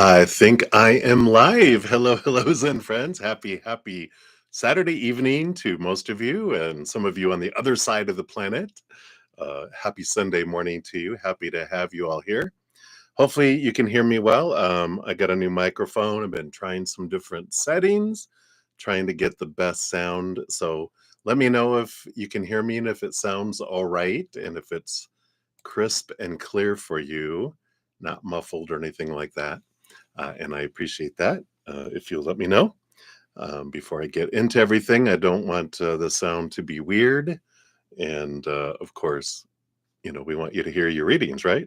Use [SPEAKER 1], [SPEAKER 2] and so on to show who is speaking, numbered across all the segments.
[SPEAKER 1] I think I am live. Hello, hello, Zen friends. Happy Saturday evening to most of you and some of you on the other side of the planet. Happy Sunday morning to you. Happy to have you all here. Hopefully you can hear me well. I got a new microphone. I've been trying some different settings, trying to get the best sound. So let me know if you can hear me and if it sounds all right and if it's crisp and clear for you, not muffled or anything like that. And I appreciate that. If you'll let me know. Before I get into everything, I don't want the sound to be weird. And of course, we want you to hear your readings, right?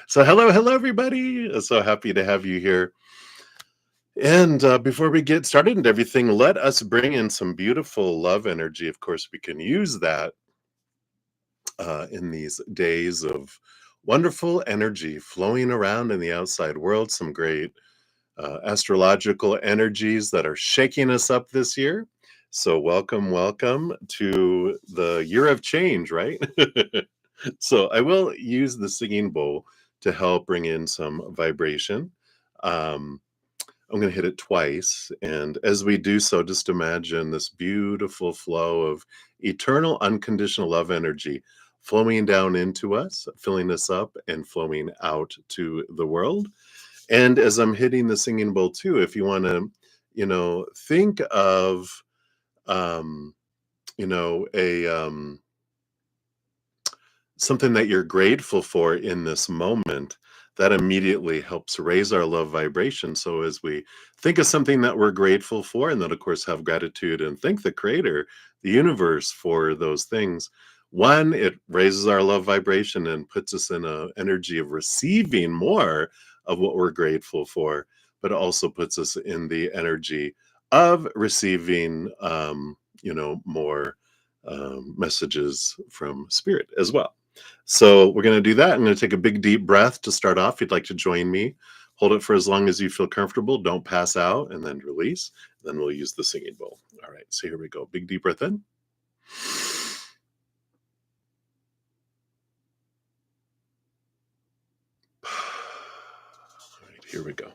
[SPEAKER 1] So, hello, everybody. So happy to have you here. And before we get started and everything, let us bring in some beautiful love energy. Of course, we can use that in these days of wonderful energy flowing around in the outside world. Some great astrological energies that are shaking us up this year. So welcome to the year of change, right? So I will use the singing bowl to help bring in some vibration. Um, I'm going to hit it twice. And as we do so, just imagine this beautiful flow of eternal, unconditional love energy flowing down into us, filling us up, and flowing out to the world. And as I'm hitting the singing bowl too, if you want to, think of, um, a something that you're grateful for in this moment, that immediately helps raise our love vibration. So as we think of something that we're grateful for, and then of course have gratitude and thank the creator, the universe for those things. One, it raises our love vibration and puts us in a energy of receiving more of what we're grateful for, but it also puts us in the energy of receiving, more messages from spirit as well. So we're going to do that. I'm going to take a big deep breath to start off. If you'd like to join me, hold it for as long as you feel comfortable. Don't pass out, and then release. Then we'll use the singing bowl. All right, so here we go. Big deep breath in. All right, here we go.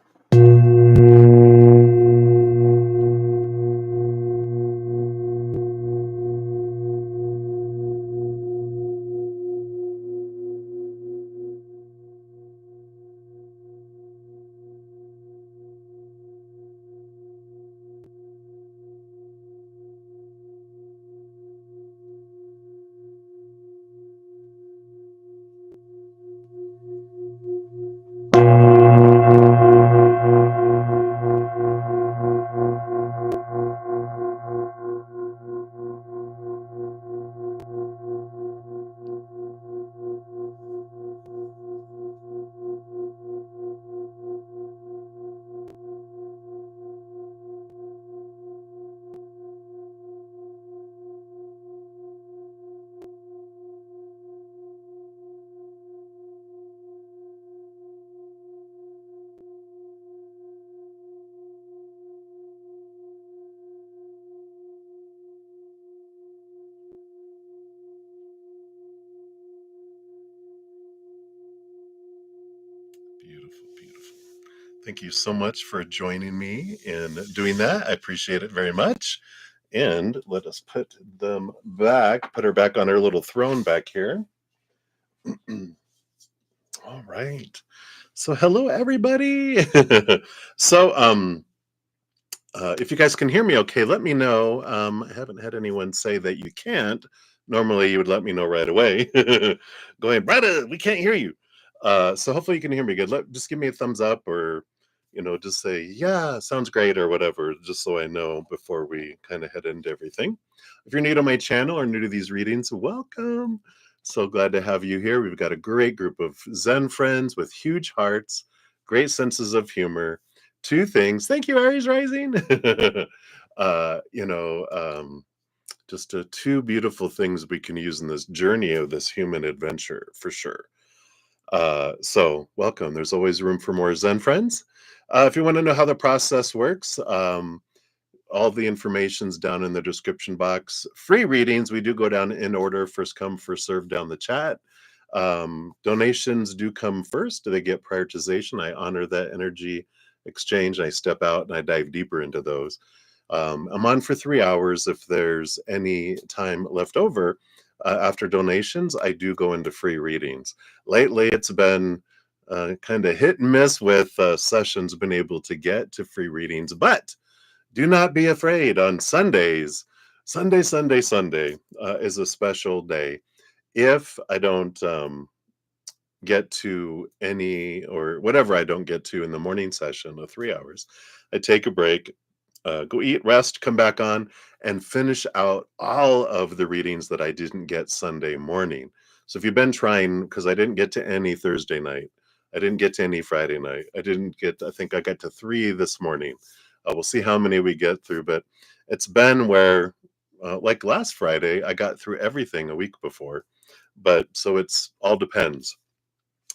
[SPEAKER 1] Beautiful, beautiful. Thank you so much for joining me in doing that. I appreciate it very much. And let us put her back on her little throne back here. All right. So hello everybody. So if you guys can hear me okay, let me know. I haven't had anyone say that you can't. Normally you would let me know right away. Going, brother, we can't hear you. So hopefully you can hear me good. Just give me a thumbs up or just say, yeah, sounds great or whatever, just so I know before we kind of head into everything. If you're new to my channel or new to these readings, welcome. So glad to have you here. We've got a great group of Zen friends with huge hearts, great senses of humor. Two things. Thank you, Aries Rising. uh, you know, um, just two beautiful things we can use in this journey of this human adventure for sure. So welcome. There's always room for more Zen friends. If you want to know how the process works, all the information's down in the description box. Free readings, we do go down in order, first come, first serve down the chat. Donations do come first. They get prioritization. I honor that energy exchange. I step out and I dive deeper into those. I'm on for 3 hours. If there's any time left over after donations, I do go into free readings. Lately, it's been kind of hit and miss with sessions been able to get to free readings, but do not be afraid. On Sundays, Sunday is a special day. If I don't get to any, or whatever I don't get to in the morning session of 3 hours, I take a break, go eat, rest, come back on, and finish out all of the readings that I didn't get Sunday morning. So if you've been trying, because I didn't get to any Thursday night, I didn't get to any Friday night, I think I got to 3 this morning. We'll see how many we get through, but it's been where, like last Friday, I got through everything a week before. But so it's all depends.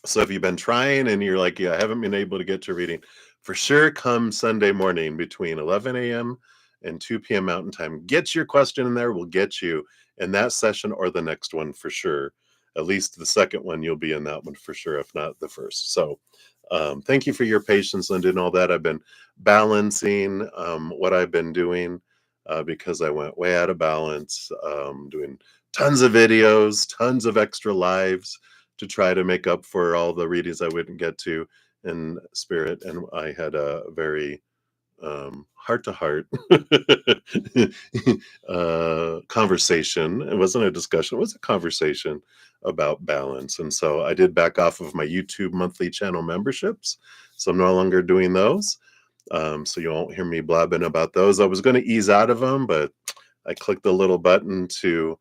[SPEAKER 1] So if you've been trying and you're like, yeah, I haven't been able to get to reading, for sure, come Sunday morning between 11 a.m. and 2 p.m. Mountain Time, get your question in there. We'll get you in that session or the next one for sure. At least the second one, you'll be in that one for sure, if not the first. So thank you for your patience, Linda, and all that. I've been balancing what I've been doing because I went way out of balance, doing tons of videos, tons of extra lives to try to make up for all the readings I wouldn't get to in spirit. And I had a very heart-to-heart conversation. It wasn't a discussion, it was a conversation about balance. And so I did back off of my YouTube monthly channel memberships. So I'm no longer doing those. So you won't hear me blabbing about those. I was going to ease out of them, but I clicked the little button to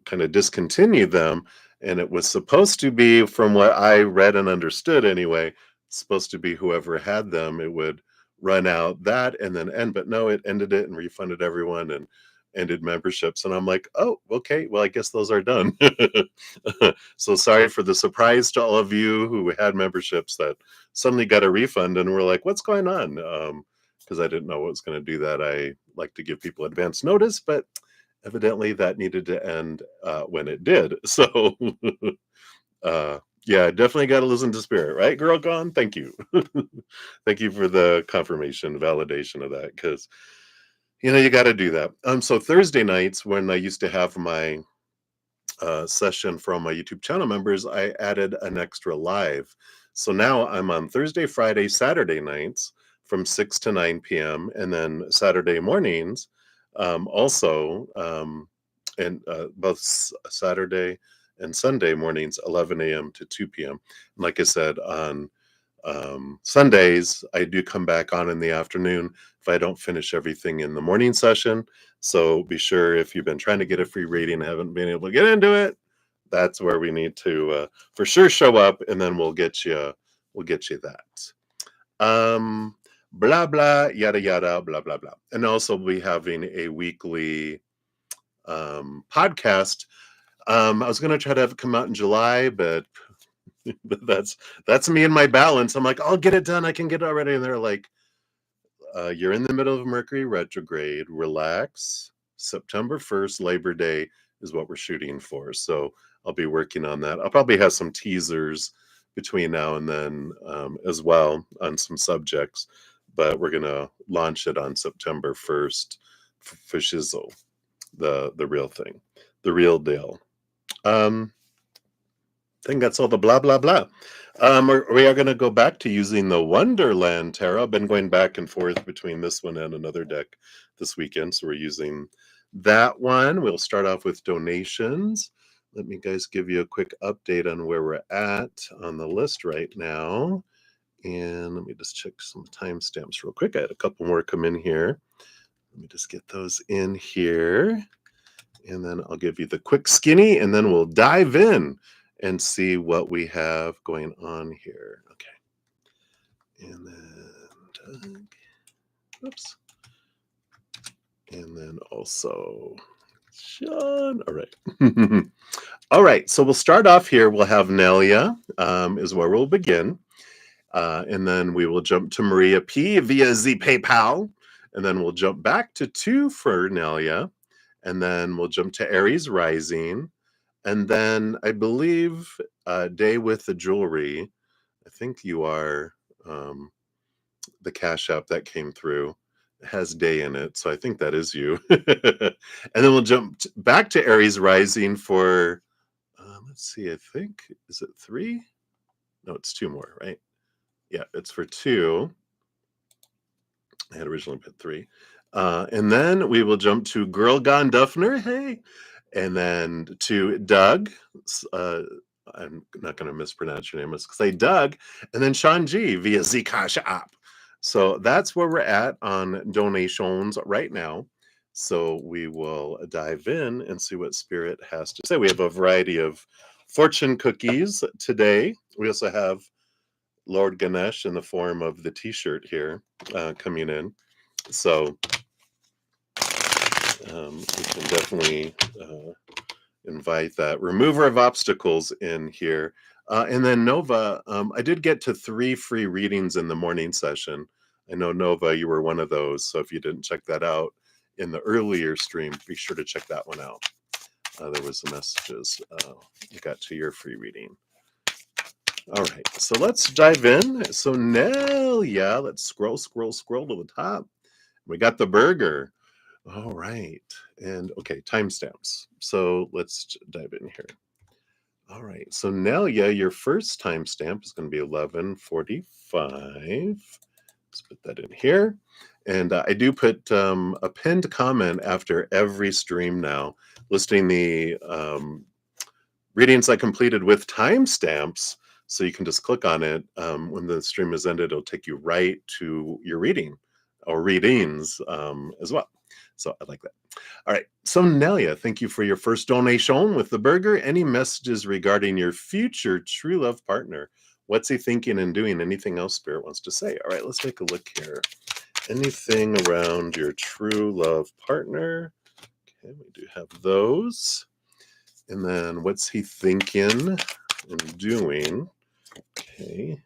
[SPEAKER 1] kind of discontinue them. And it was supposed to be, from what I read and understood anyway, supposed to be whoever had them, it would run out that and then end. But no, it ended it and refunded everyone and ended memberships. And I'm like, oh, okay, well, I guess those are done. So sorry for the surprise to all of you who had memberships that suddenly got a refund and were like, what's going on? Because I didn't know what was going to do that. I like to give people advance notice, but evidently that needed to end when it did. So yeah, definitely got to listen to spirit, right, Girl Gone? Thank you. Thank you for the confirmation, validation of that, because you got to do that. So Thursday nights, when I used to have my session from my YouTube channel members, I added an extra live. So now I'm on Thursday, Friday, Saturday nights from 6 to 9 p.m. and then Saturday mornings also, and both Saturday and Sunday mornings, 11 a.m. to 2 p.m. And like I said, on Sundays, I do come back on in the afternoon if I don't finish everything in the morning session. So be sure, if you've been trying to get a free reading and haven't been able to get into it, that's where we need to for sure show up, and then we'll get you that. Blah blah yada yada blah blah blah. And also we'll be having a weekly podcast. I was going to try to have it come out in July, but that's me and my balance. I'm like, I'll get it done. I can get it already. And they're like, you're in the middle of Mercury retrograde. Relax. September 1st, Labor Day is what we're shooting for. So I'll be working on that. I'll probably have some teasers between now and then as well on some subjects, but we're going to launch it on September 1st for shizzle, the real thing, the real deal. I think that's all the blah, blah, blah. We are going to go back to using the Wonderland Tarot. I've been going back and forth between this one and another deck this weekend, so we're using that one. We'll start off with donations. Let me guys give you a quick update on where we're at on the list right now. And let me just check some timestamps real quick. I had a couple more come in here. Let me just get those in here. And then I'll give you the quick skinny, and then we'll dive in and see what we have going on here. Okay. And then, oops. And then also Sean. All right. All right. So we'll start off here. We'll have Nelia is where we'll begin. And then we will jump to Maria P via Z PayPal. And then we'll jump back to 2 for Nelia. And then we'll jump to Aries Rising. And then I believe Day with the Jewelry. I think you are um, the Cash App that came through. It has Day in it, so I think that is you. And then we'll jump back to Aries rising for, let's see, I think, is it 3? No, it's 2 more, right? Yeah, it's for 2. I had originally put 3. And then we will jump to Girl Gone Duffner, hey, and then to Doug. Uh, I'm not going to mispronounce your name. Let's say Doug, and then Sean G via Zcash app. So that's where we're at on donations right now. So we will dive in and see what Spirit has to say. We have a variety of fortune cookies today. We also have Lord Ganesh in the form of the T-shirt here coming in. So we can definitely invite that remover of obstacles in here. And then Nova, I did get to 3 free readings in the morning session. I know, Nova, you were one of those. So if you didn't check that out in the earlier stream, be sure to check that one out. There was some messages you got to your free reading. All right, so let's dive in. So Nell, yeah, let's scroll to the top. We got the burger. All right. And okay, timestamps. So let's dive in here. All right. So Nelia, your first timestamp is going to be 11:45. Let's put that in here. And I do put a pinned comment after every stream now, listing the readings I completed with timestamps. So you can just click on it. When the stream is ended, it'll take you right to your reading or readings as well. So I like that. All right. So Nelia, thank you for your first donation with the burger. Any messages regarding your future true love partner? What's he thinking and doing? Anything else Spirit wants to say? All right, let's take a look here. Anything around your true love partner? Okay, we do have those. And then what's he thinking and doing? Okay.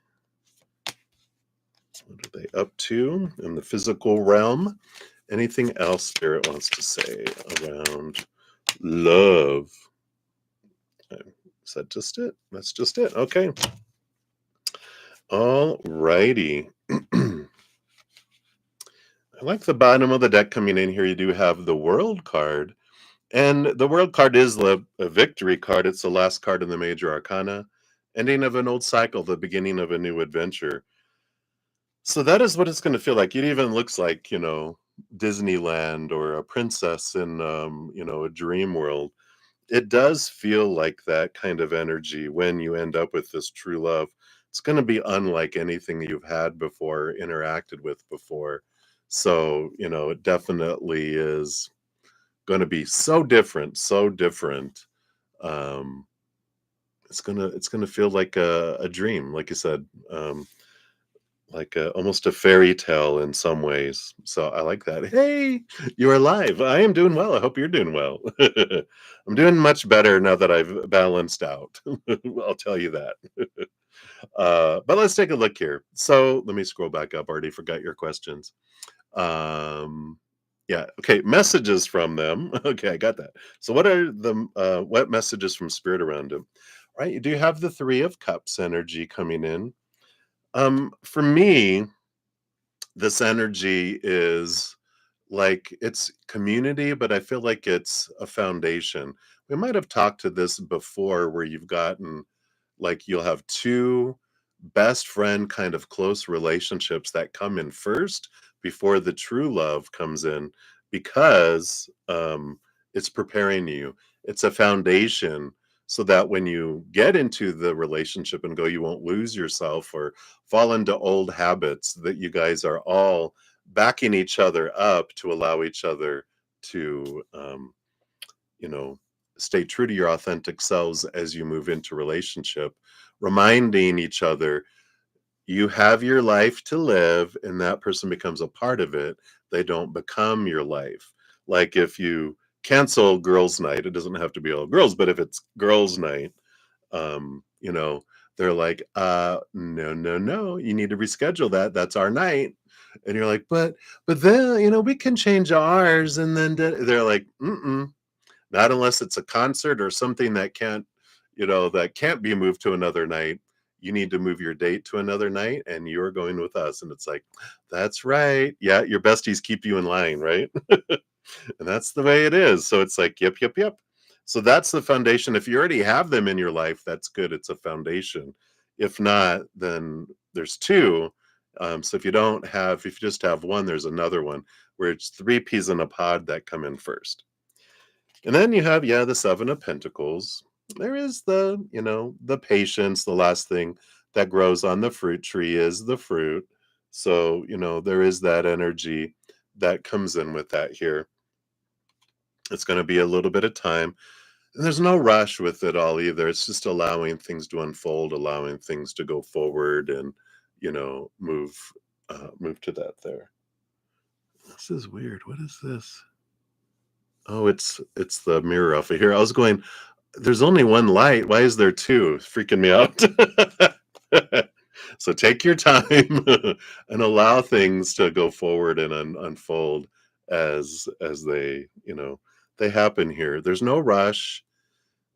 [SPEAKER 1] What are they up to in the physical realm? Anything else Spirit wants to say around love? Is that just it? That's just it. Okay. All righty. I like the bottom of the deck coming in here. You do have the World card. And the World card is a victory card. It's the last card in the Major Arcana. Ending of an old cycle, the beginning of a new adventure. So that is what it's going to feel like. It even looks like, Disneyland or a princess in, a dream world. It does feel like that kind of energy when you end up with this true love. It's going to be unlike anything you've had before, interacted with before. So, it definitely is going to be so different, so different. It's gonna feel like a dream, like you said. Like almost a fairy tale in some ways. So I like that. Hey, you're alive. I am doing well. I hope you're doing well. I'm doing much better now that I've balanced out. I'll tell you that. But let's take a look here. So let me scroll back up. Already forgot your questions. Yeah. Okay. Messages from them. Okay, I got that. So what are the what messages from Spirit around him? Right. You do have the 3 of Cups energy coming in. For me, this energy is like it's community, but I feel like it's a foundation. We might have talked to this before where you've gotten like you'll have 2 best friend kind of close relationships that come in first before the true love comes in because it's preparing you. It's a foundation so that when you get into the relationship and go, you won't lose yourself or fall into old habits, that you guys are all backing each other up to allow each other to, you know, stay true to your authentic selves as you move into relationship, reminding each other you have your life to live and that person becomes a part of it. They don't become your life. Like if you cancel girls' night, it doesn't have to be all girls, but if it's girls' night, you know, they're like, no, no, no, you need to reschedule that. That's our night. And you're like, but then, we can change ours. And then they're like, mm-mm, Not unless it's a concert or something that can't, that can't be moved to another night. You need to move your date to another night, and you're going with us. And it's like, that's right. Yeah, your besties keep you in line, right? And that's the way it is. So it's like, yep, yep, yep. So that's the foundation. If you already have them in your life, that's good. It's a foundation. If not, then there's two. So if you just have one, there's another one where it's three peas in a pod that come in first. And then you have, yeah, the Seven of Pentacles. There is the patience. The last thing that grows on the fruit tree is the fruit. So, there is that energy that comes in with that here. It's going to be a little bit of time. And there's no rush with it all either. It's just allowing things to unfold, allowing things to go forward and, move to that there. This is weird. What is this? Oh, it's the mirror off of here. I was going, there's only one light. Why is there two? It's freaking me out. So take your time and allow things to go forward and unfold as they happen here. There's no rush.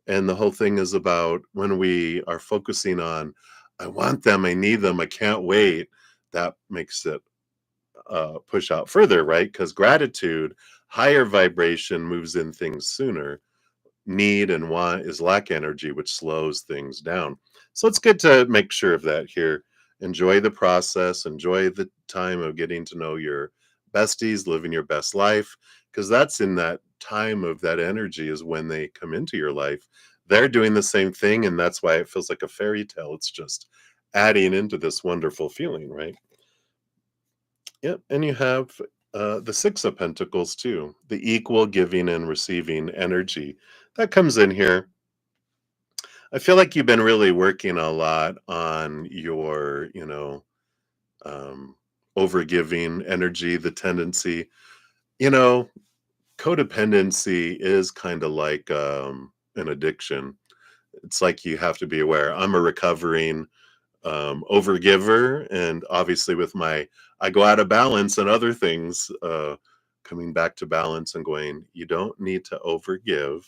[SPEAKER 1] And the whole thing is about when we are focusing on, I want them, I need them, I can't wait, that makes it push out further, right? Because gratitude, higher vibration, moves in things sooner. Need and want is lack energy, which slows things down. So it's good to make sure of that here. Enjoy the process, enjoy the time of getting to know your besties, living your best life, because that's in that time of that energy is when they come into your life. They're doing the same thing, and that's why it feels like a fairy tale. It's just adding into this wonderful feeling, right? Yep, and you have the Six of Pentacles too, the equal giving and receiving energy that comes in here. I feel like you've been really working a lot on your, um, overgiving energy, the tendency. You know, Codependency is kind of like an addiction. It's like you have to be aware. I'm a recovering overgiver, and obviously with I go out of balance and other things, coming back to balance and going, you don't need to overgive,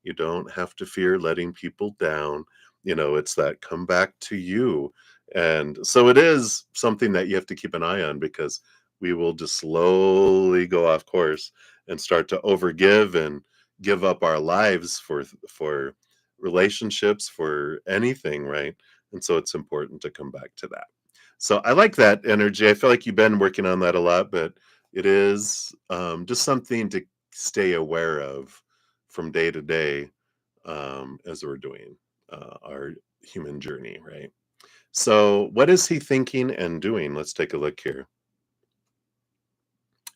[SPEAKER 1] you don't have to fear letting people down. It's that come back to you. And so it is something that you have to keep an eye on, because we will just slowly go off course and start to overgive and give up our lives for relationships, for anything, right? And so it's important to come back to that. So I like that energy. I feel like you've been working on that a lot, but it is just something to stay aware of from day to day, as we're doing our human journey, right? So, what is he thinking and doing? Let's take a look here.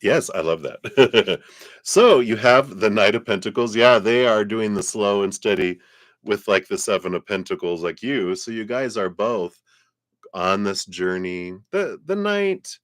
[SPEAKER 1] Yes, I love that. So, you have the Knight of Pentacles. Yeah, they are doing the slow and steady with like the Seven of Pentacles, like you. So, you guys are both on this journey. The Knight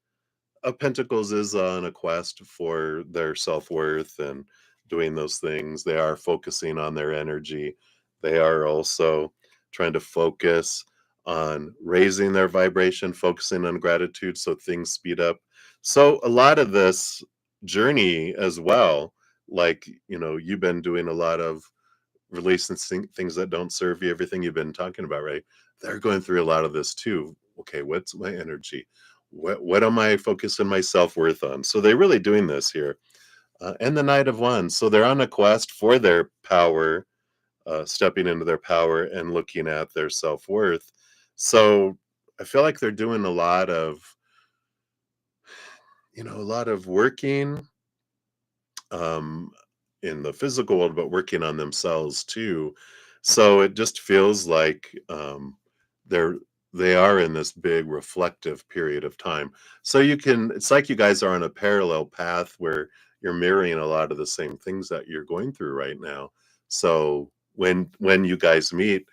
[SPEAKER 1] of Pentacles is on a quest for their self-worth and doing those things. They are focusing on their energy. They are also trying to focus on raising their vibration, focusing on gratitude so things speed up. So a lot of this journey as well, like, you've been doing a lot of releasing things that don't serve you, everything you've been talking about, right? They're going through a lot of this too. Okay, what's my energy? What am I focusing my self-worth on? So they're really doing this here. And the Knight of Wands. So they're on a quest for their power, stepping into their power and looking at their self-worth. So I feel like they're doing a lot of working um, in the physical world, but working on themselves too. So it just feels like they're they are in this big reflective period of time. So it's like you guys are on a parallel path where you're mirroring a lot of the same things that you're going through right now. So when you guys meet,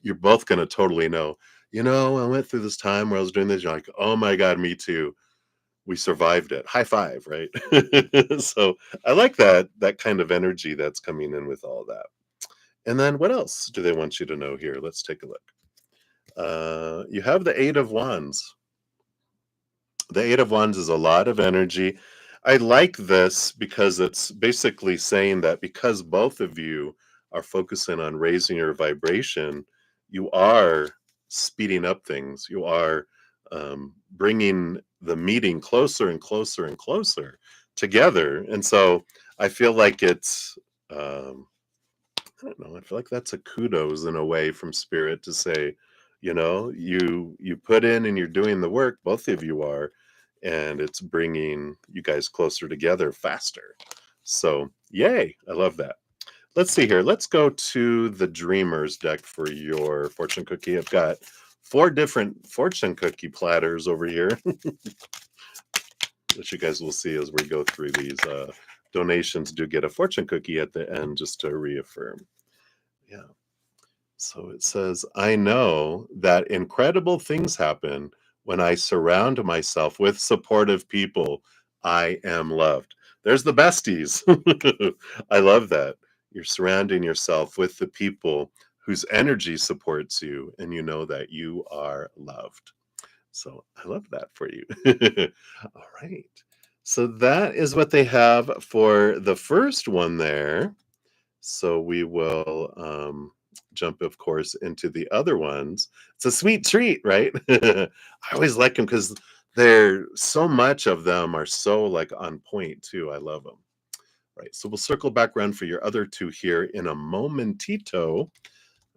[SPEAKER 1] you're both going to totally know. I went through this time where I was doing this. You're like, oh my God, me too. We survived it. High five, right? So I like that kind of energy that's coming in with all that. And then what else do they want you to know here? Let's take a look. You have the Eight of Wands. The Eight of Wands is a lot of energy. I like this because it's basically saying that because both of you are focusing on raising your vibration, you are speeding up things. You are bringing the meeting closer and closer and closer together. And so I feel like it's, I don't know, I feel like that's a kudos in a way from spirit to say, you put in and you're doing the work, both of you are, and it's bringing you guys closer together faster. So, yay, I love that. Let's see here. Let's go to the Dreamers deck for your fortune cookie. I've got 4 different fortune cookie platters over here, which you guys will see as we go through these. Donations do get a fortune cookie at the end just to reaffirm. Yeah. So it says, I know that incredible things happen when I surround myself with supportive people. I am loved. There's the besties. I love that. You're surrounding yourself with the people whose energy supports you, and you know that you are loved. So I love that for you. All right. So that is what they have for the first one there. So we will jump, of course, into the other ones. It's a sweet treat, right? I always like them because they're so much of them are so like on point too. I love them. Right. So we'll circle back around for your other 2 here in a momentito.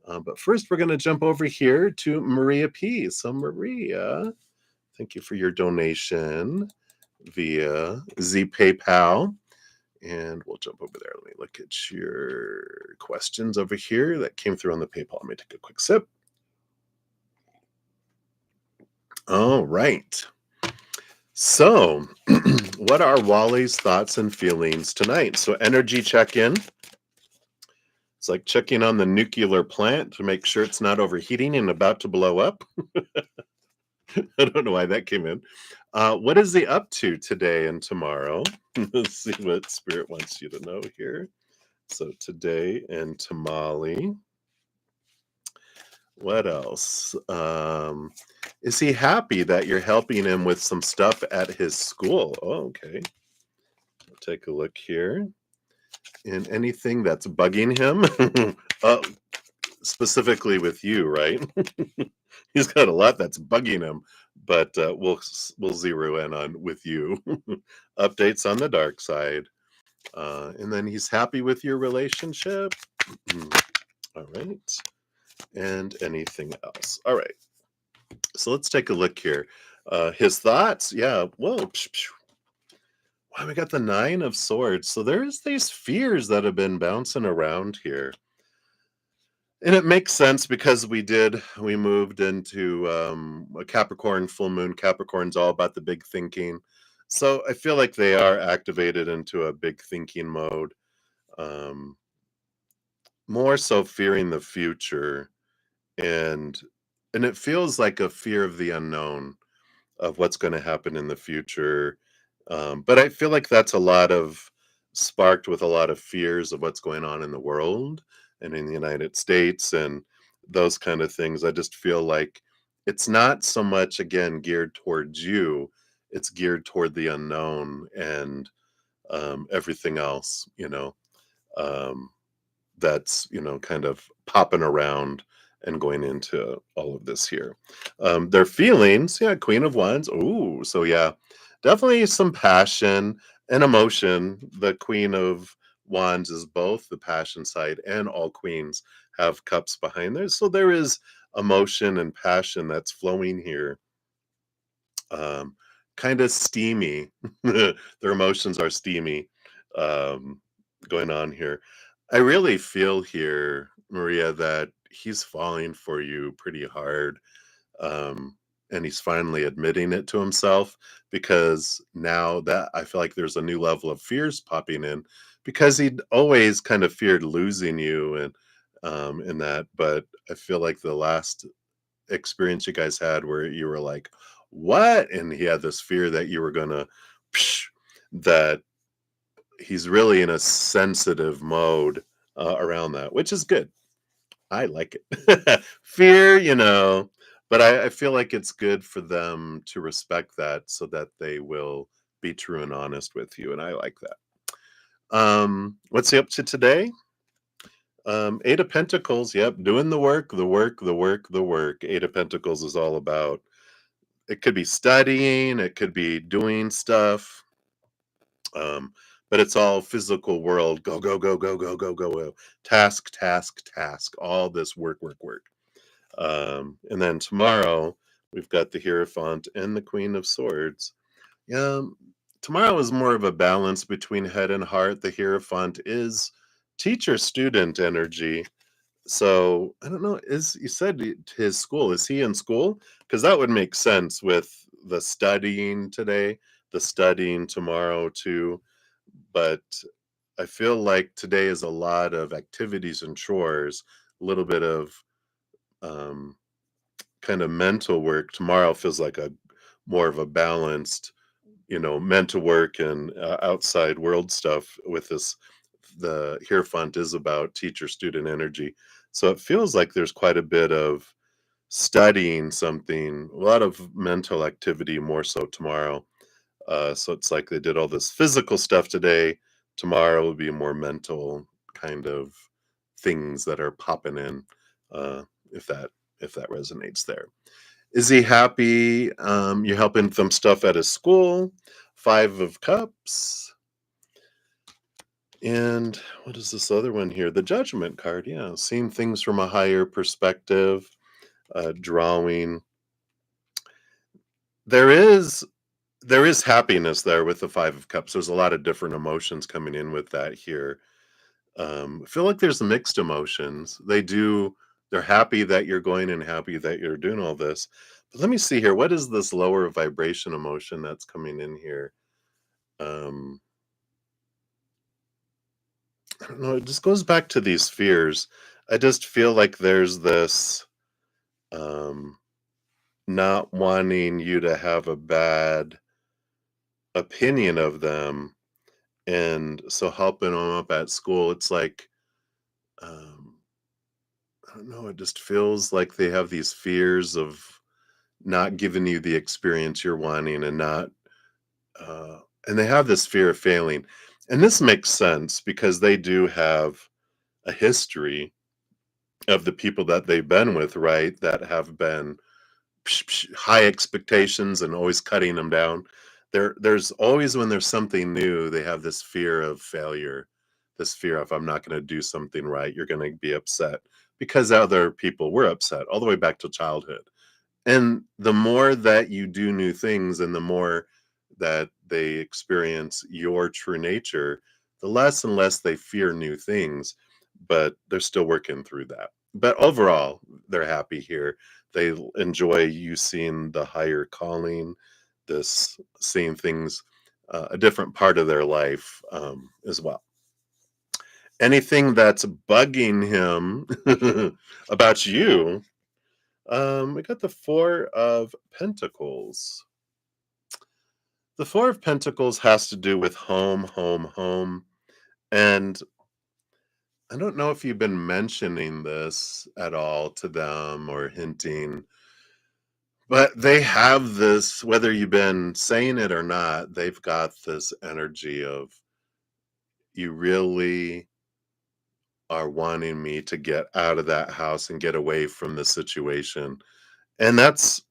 [SPEAKER 1] But first, we're going to jump over here to Maria P. So Maria, thank you for your donation via Z PayPal. And we'll jump over there. Let me look at your questions over here that came through on the PayPal. Let me take a quick sip. All right. So, what are Wally's thoughts and feelings tonight? So, energy check in. It's like checking on the nuclear plant to make sure it's not overheating and about to blow up. I don't know why that came in. What is he up to today and tomorrow? Let's see what Spirit wants you to know here. So today and tamale. What else? Is he happy that you're helping him with some stuff at his school? Oh, okay. I'll take a look here. And anything that's bugging him? Specifically with you, right? He's got a lot that's bugging him, but we'll zero in on with you. Updates on the dark side. And then he's happy with your relationship. All right. And anything else. All right. So let's take a look here. His thoughts. Yeah. Whoa. Wow, we got the 9 of Swords. So there's these fears that have been bouncing around here. And it makes sense because we moved into a Capricorn full moon. Capricorn's all about the big thinking. So I feel like they are activated into a big thinking mode. Um, More so fearing the future, and it feels like a fear of the unknown of what's going to happen in the future. But I feel like that's a lot of sparked with a lot of fears of what's going on in the world and in the United States and those kind of things. I just feel like it's not so much again geared towards you, it's geared toward the unknown and everything else, um, that's kind of popping around and going into all of this here. Their feelings, yeah, Queen of Wands. Ooh, so yeah, definitely some passion and emotion. The Queen of Wands is both the passion side, and all queens have cups behind there. So there is emotion and passion that's flowing here. Um, Kind of steamy. Their emotions are steamy um, going on here. I really feel here, Maria, that he's falling for you pretty hard. Um, and he's finally admitting it to himself because now that I feel like there's a new level of fears popping in because he'd always kind of feared losing you and in that. But I feel like the last experience you guys had where you were like, what? And he had this fear that you were gonna that he's really in a sensitive mode around that, which is good. I like it. Fear, but I feel like it's good for them to respect that so that they will be true and honest with you, and I like that. What's he up to today? Eight of Pentacles, yep, doing the work, the work, the work, the work. Eight of Pentacles is all about, it could be studying, it could be doing stuff, um, but it's all physical world. Go, go, go, go, go, go, go, go. Task, task, task. All this work, work, work. And then tomorrow we've got the Hierophant and the Queen of Swords. Yeah, tomorrow is more of a balance between head and heart. The Hierophant is teacher-student energy. So I don't know. Is you said his school? Is he in school? Because that would make sense with the studying today, the studying tomorrow too. But I feel like today is a lot of activities and chores, a little bit of um, kind of mental work. Tomorrow feels like a more of a balanced, mental work and outside world stuff with this. The Hierophant is about teacher student energy. So it feels like there's quite a bit of studying something, a lot of mental activity more so tomorrow. So it's like they did all this physical stuff today. Tomorrow will be more mental kind of things that are popping in, uh, if that if that resonates there. Is he happy? You're helping them stuff at his school. Five of Cups. And what is this other one here? The Judgment card. Yeah, seeing things from a higher perspective, drawing. There is happiness there with the Five of Cups. There's a lot of different emotions coming in with that here. I feel like there's mixed emotions. They're happy that you're going and happy that you're doing all this. But let me see here. What is this lower vibration emotion that's coming in here? Um, I don't know. It just goes back to these fears. I just feel like there's this um, not wanting you to have a bad opinion of them. And so helping them up at school, it's like, um, I don't know, it just feels like they have these fears of not giving you the experience you're wanting and not, and they have this fear of failing. And this makes sense because they do have a history of the people that they've been with, right? That have been high expectations and always cutting them down. There's always, when there's something new, they have this fear of failure, this fear of, I'm not going to do something right, you're going to be upset, because other people were upset all the way back to childhood. And the more that you do new things and the more that they experience your true nature, the less and less they fear new things, but they're still working through that. But overall, they're happy here. They enjoy you seeing the higher calling, this seeing things, a different part of their life, as well. Anything that's bugging him about you, we got the Four of Pentacles. The Four of Pentacles has to do with home, home, home. And I don't know if you've been mentioning this at all to them or hinting, but they have this, whether you've been saying it or not, they've got this energy of, you really are wanting me to get out of that house and get away from the situation. And it's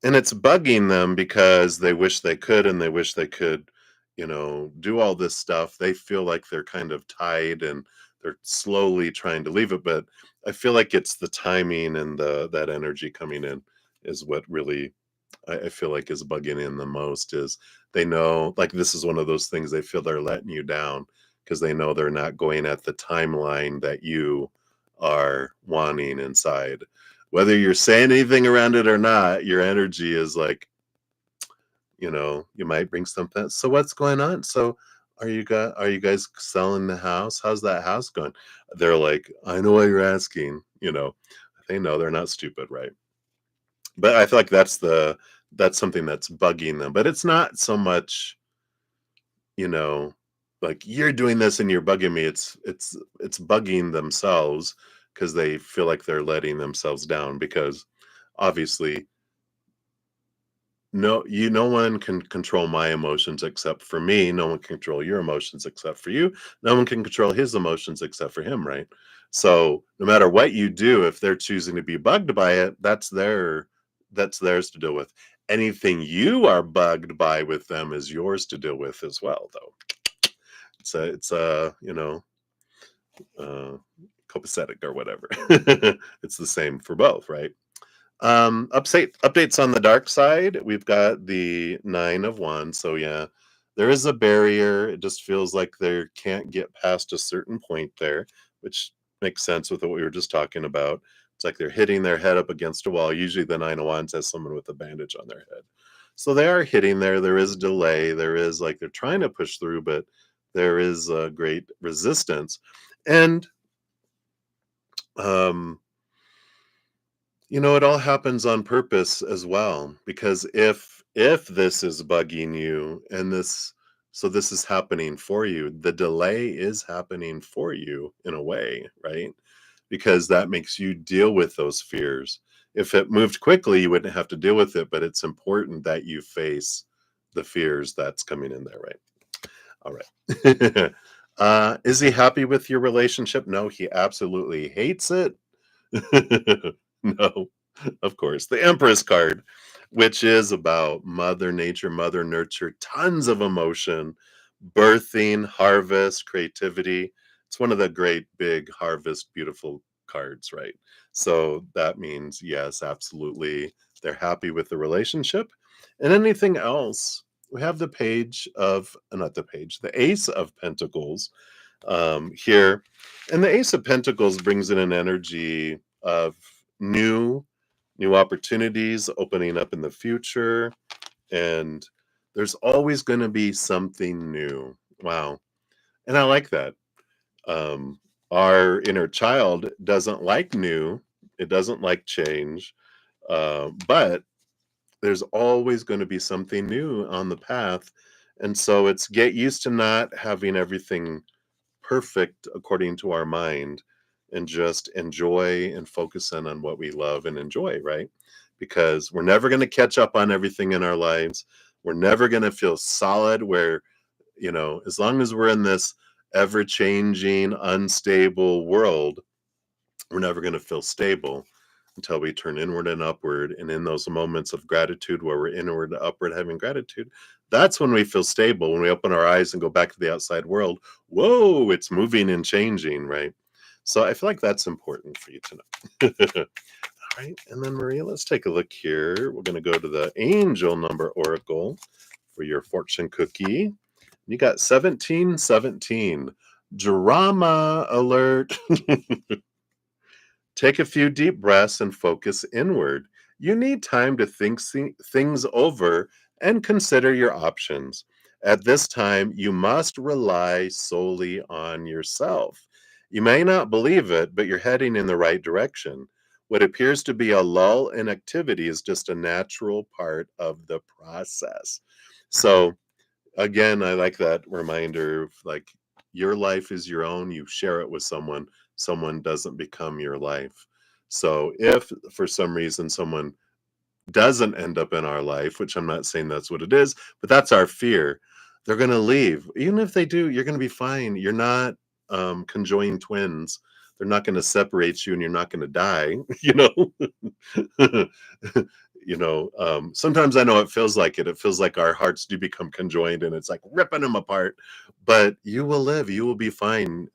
[SPEAKER 1] bugging them because they wish they could, and they wish they could, do all this stuff. They feel like they're kind of tied and they're slowly trying to leave it. But I feel like it's the timing and that energy coming in is what really I feel like is bugging in the most. Is they know, like, this is one of those things, they feel they're letting you down because they know they're not going at the timeline that you are wanting inside. Whether you're saying anything around it or not, your energy is like, you might bring something. So what's going on? So are you guys selling the house? How's that house going? They're like, I know why you're asking. They know, they're not stupid, right? But I feel like that's something that's bugging them. But it's not so much, you know, like, you're doing this and you're bugging me. It's bugging themselves because they feel like they're letting themselves down, because obviously no one can control my emotions except for me. No one can control your emotions except for you. No one can control his emotions except for him, right? So no matter what you do, if they're choosing to be bugged by it, that's theirs to deal with. Anything you are bugged by with them is yours to deal with as well, though. Uh, copacetic or whatever. It's the same for both, right? Updates on the dark side. We've got the Nine of Wands. So yeah, there is a barrier. It just feels like they can't get past a certain point there, which makes sense with what we were just talking about. It's like they're hitting their head up against a wall. Usually the Nine of Wands has someone with a bandage on their head. So they are hitting there. There is delay. There is like they're trying to push through, but there is a great resistance. And um it all happens on purpose as well, because if this is bugging you and this is happening for you, the delay is happening for you in a way, right? Because that makes you deal with those fears. If it moved quickly, you wouldn't have to deal with it, but it's important that you face the fears that's coming in there, right? All right. Is he happy with your relationship? No, he absolutely hates it. No, of course. The Empress card, which is about Mother Nature, Mother Nurture, tons of emotion, birthing, harvest, creativity. It's one of the great big harvest, beautiful cards, right? So that means, yes, absolutely. They're happy with the relationship. And anything else, we have the Ace of Pentacles here. And the Ace of Pentacles brings in an energy of new opportunities opening up in the future, and there's always going to be something new. Wow. And I like that. Our inner child doesn't like new, it doesn't like change, but there's always going to be something new on the path. And so it's get used to not having everything perfect according to our mind, and just enjoy and focus in on what we love and enjoy, right? Because we're never going to catch up on everything in our lives. We're never going to feel solid where, as long as we're in this ever changing, unstable world, we're never going to feel stable until we turn inward and upward. And in those moments of gratitude where we're inward and upward having gratitude, that's when we feel stable. When we open our eyes and go back to the outside world, whoa, it's moving and changing, right? So I feel like that's important for you to know. All right. And then, Maria, let's take a look here. We're going to go to the angel number oracle for your fortune cookie. You got 1717. Drama alert. Take a few deep breaths and focus inward. You need time to think things over and consider your options. At this time, you must rely solely on yourself. You may not believe it, but you're heading in the right direction. What appears to be a lull in activity is just a natural part of the process. So, again, I like that reminder of like your life is your own. You share it with someone. Someone doesn't become your life. So if for some reason someone doesn't end up in our life, which I'm not saying that's what it is, but that's our fear, they're going to leave. Even if they do, you're going to be fine. You're not conjoined twins. They're not going to separate you, and you're not going to die. Sometimes I know it feels like it. It feels like our hearts do become conjoined, and it's like ripping them apart. But you will live. You will be fine,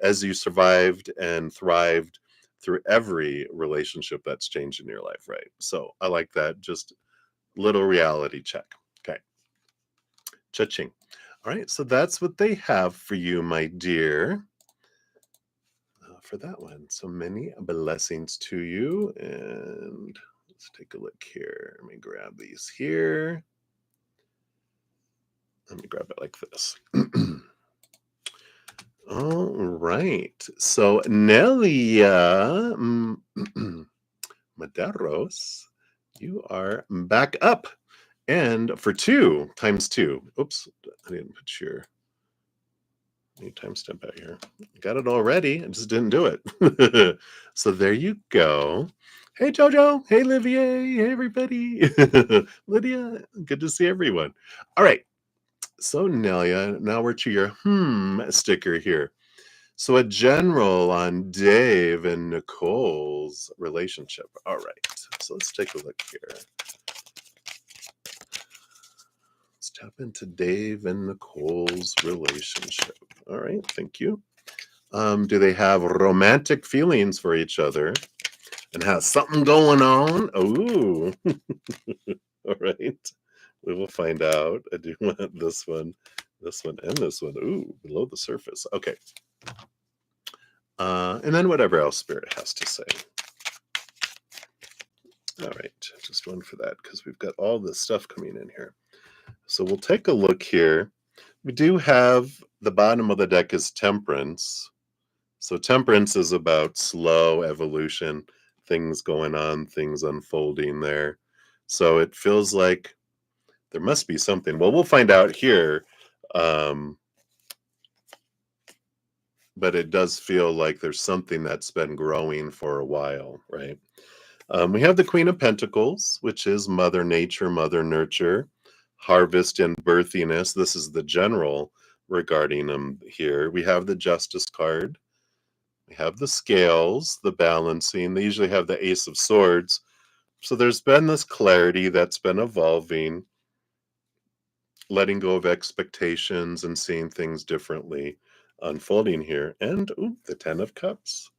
[SPEAKER 1] as you survived and thrived through every relationship that's changed in your life, right? So I like that. Just little reality check. Okay. Cha-ching. All right. So that's what they have for you, my dear, for that one. So many blessings to you. And let's take a look here. Let me grab these here. Let me grab it like this. All right. So Nelia Maderos, you are back up. And for 2 times 2. Oops, I didn't put your new timestamp out here. Got it already. I just didn't do it. So there you go. Hey, Jojo. Hey, Olivier. Hey, everybody. Lydia, good to see everyone. All right. So, Nelia, now we're to your sticker here. So, a general on Dave and Nicole's relationship. All right. So, let's take a look here. Let's tap into Dave and Nicole's relationship. All right. Thank you. Do they have romantic feelings for each other? And has something going on? Ooh. All right. We will find out. I do want this one, and this one. Ooh, below the surface. Okay. And then whatever else Spirit has to say. All right. Just one for that because we've got all this stuff coming in here. So we'll take a look here. We do have the bottom of the deck is Temperance. So Temperance is about slow evolution, things going on, things unfolding there. So it feels like there must be something. Well, we'll find out here. But it does feel like there's something that's been growing for a while, right? We have the Queen of Pentacles, which is Mother Nature, Mother Nurture, harvest and birthiness. This is the general regarding them here. We have the Justice card. We have the scales, the balancing. They usually have the Ace of Swords. So there's been this clarity that's been evolving, letting go of expectations and seeing things differently unfolding here. And the Ten of Cups.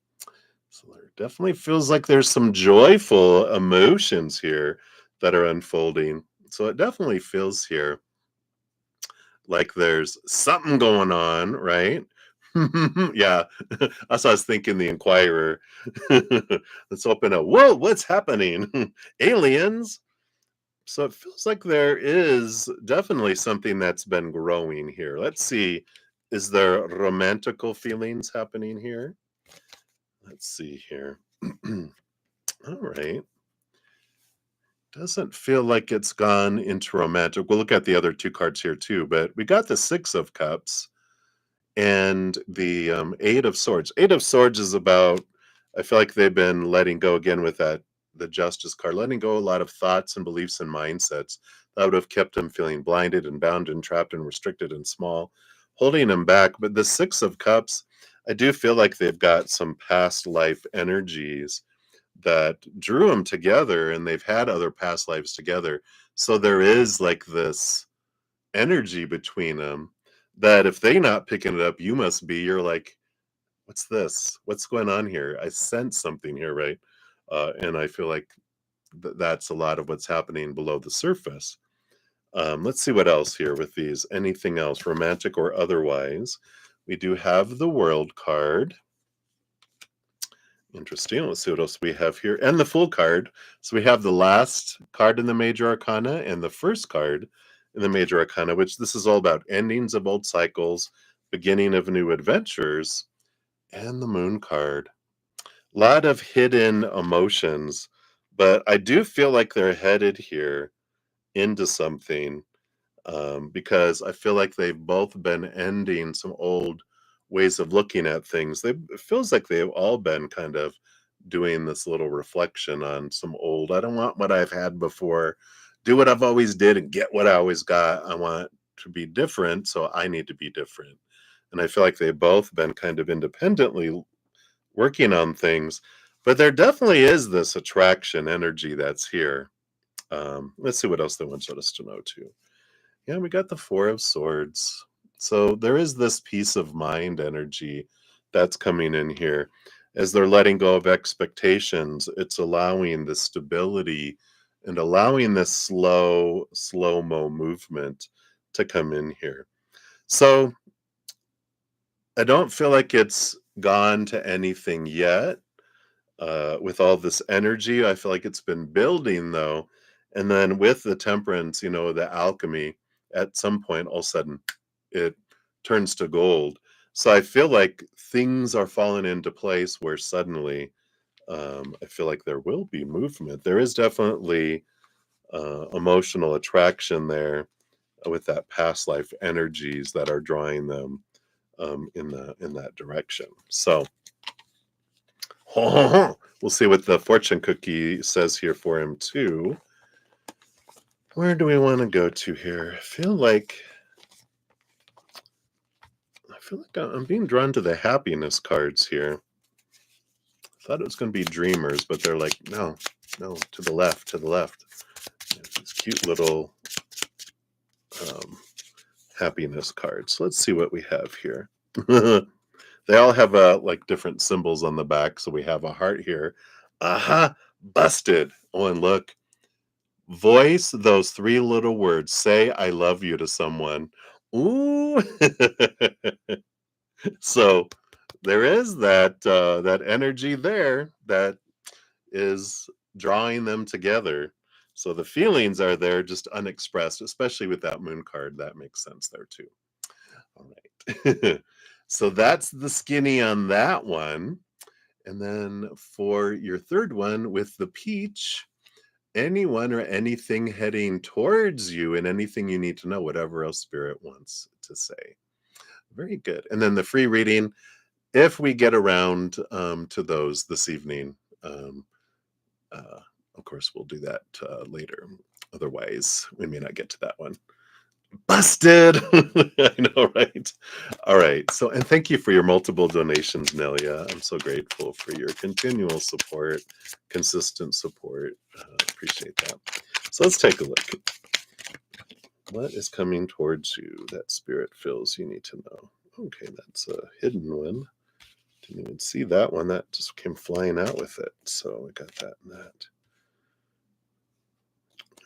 [SPEAKER 1] So there definitely feels like there's some joyful emotions here that are unfolding. So it definitely feels here like there's something going on, right? Yeah, that's what I was thinking. The Inquirer. Let's open up. Whoa, what's happening? Aliens. So it feels like there is definitely something that's been growing here. Let's see. Is there romantical feelings happening here? Let's see here. All right. Doesn't feel like it's gone into romantic. We'll look at the other two cards here too, but we got the Six of Cups and the Eight of Swords. Eight of Swords is about, I feel like they've been letting go again with that, the Justice card, letting go a lot of thoughts and beliefs and mindsets that would have kept them feeling blinded and bound and trapped and restricted and small, holding them back. But the Six of Cups, I do feel like they've got some past life energies that drew them together, and they've had other past lives together. So there is like this energy between them that if they not picking it up, you must be. You're like, what's this? What's going on here? I sense something here, right? And I feel like that's a lot of what's happening below the surface. Let's see what else here with these. Anything else, romantic or otherwise? We do have the World card. Interesting. Let's see what else we have here. And the Fool card. So we have the last card in the Major Arcana and the first card in the Major Arcana, which this is all about endings of old cycles, beginning of new adventures, and the Moon card. A lot of hidden emotions, but I do feel like they're headed here into something, because I feel like they've both been ending some old ways of looking at things. It feels like they've all been kind of doing this little reflection on some old, I don't want what I've had before, do what I've always did and get what I always got. I want to be different, so I need to be different. And I feel like they've both been kind of independently working on things, but there definitely is this attraction energy that's here. Let's see what else they want us to know too. Yeah, we got the Four of Swords. So there is this peace of mind energy that's coming in here. As they're letting go of expectations, it's allowing the stability and allowing this slow-mo movement to come in here. So I don't feel like it's gone to anything yet. With all this energy, I feel like it's been building though. And then with the Temperance, the alchemy, at some point, all of a sudden, it turns to gold. So I feel like things are falling into place where suddenly, I feel like there will be movement. There is definitely emotional attraction there with that past life energies that are drawing them in that direction. So We'll see what the fortune cookie says here for him too. Where do we want to go to here? I feel like I'm being drawn to the happiness cards here. I thought it was going to be dreamers, but they're like, no, to the left, to the left. These cute little happiness cards. Let's see what we have here. They all have like different symbols on the back. So we have a heart here. Aha, busted. Oh, and look, voice those three little words. Say I love you to someone. Ooh. So there is that energy there that is drawing them together. So the feelings are there, just unexpressed, especially with that moon card. That makes sense there too. All right. So that's the skinny on that one. And then for your third one with the peach, anyone or anything heading towards you and anything you need to know, whatever else spirit wants to say. Very good. And then the free reading, if we get around to those this evening, of course, we'll do that later. Otherwise, we may not get to that one. Busted. I know, right? All right. So, and thank you for your multiple donations, Nelia. I'm so grateful for your continual support, consistent support. Appreciate that. So let's take a look. What is coming towards you that spirit feels you need to know? Okay, that's a hidden one. Didn't even see that one. That just came flying out with it. So I got that and that.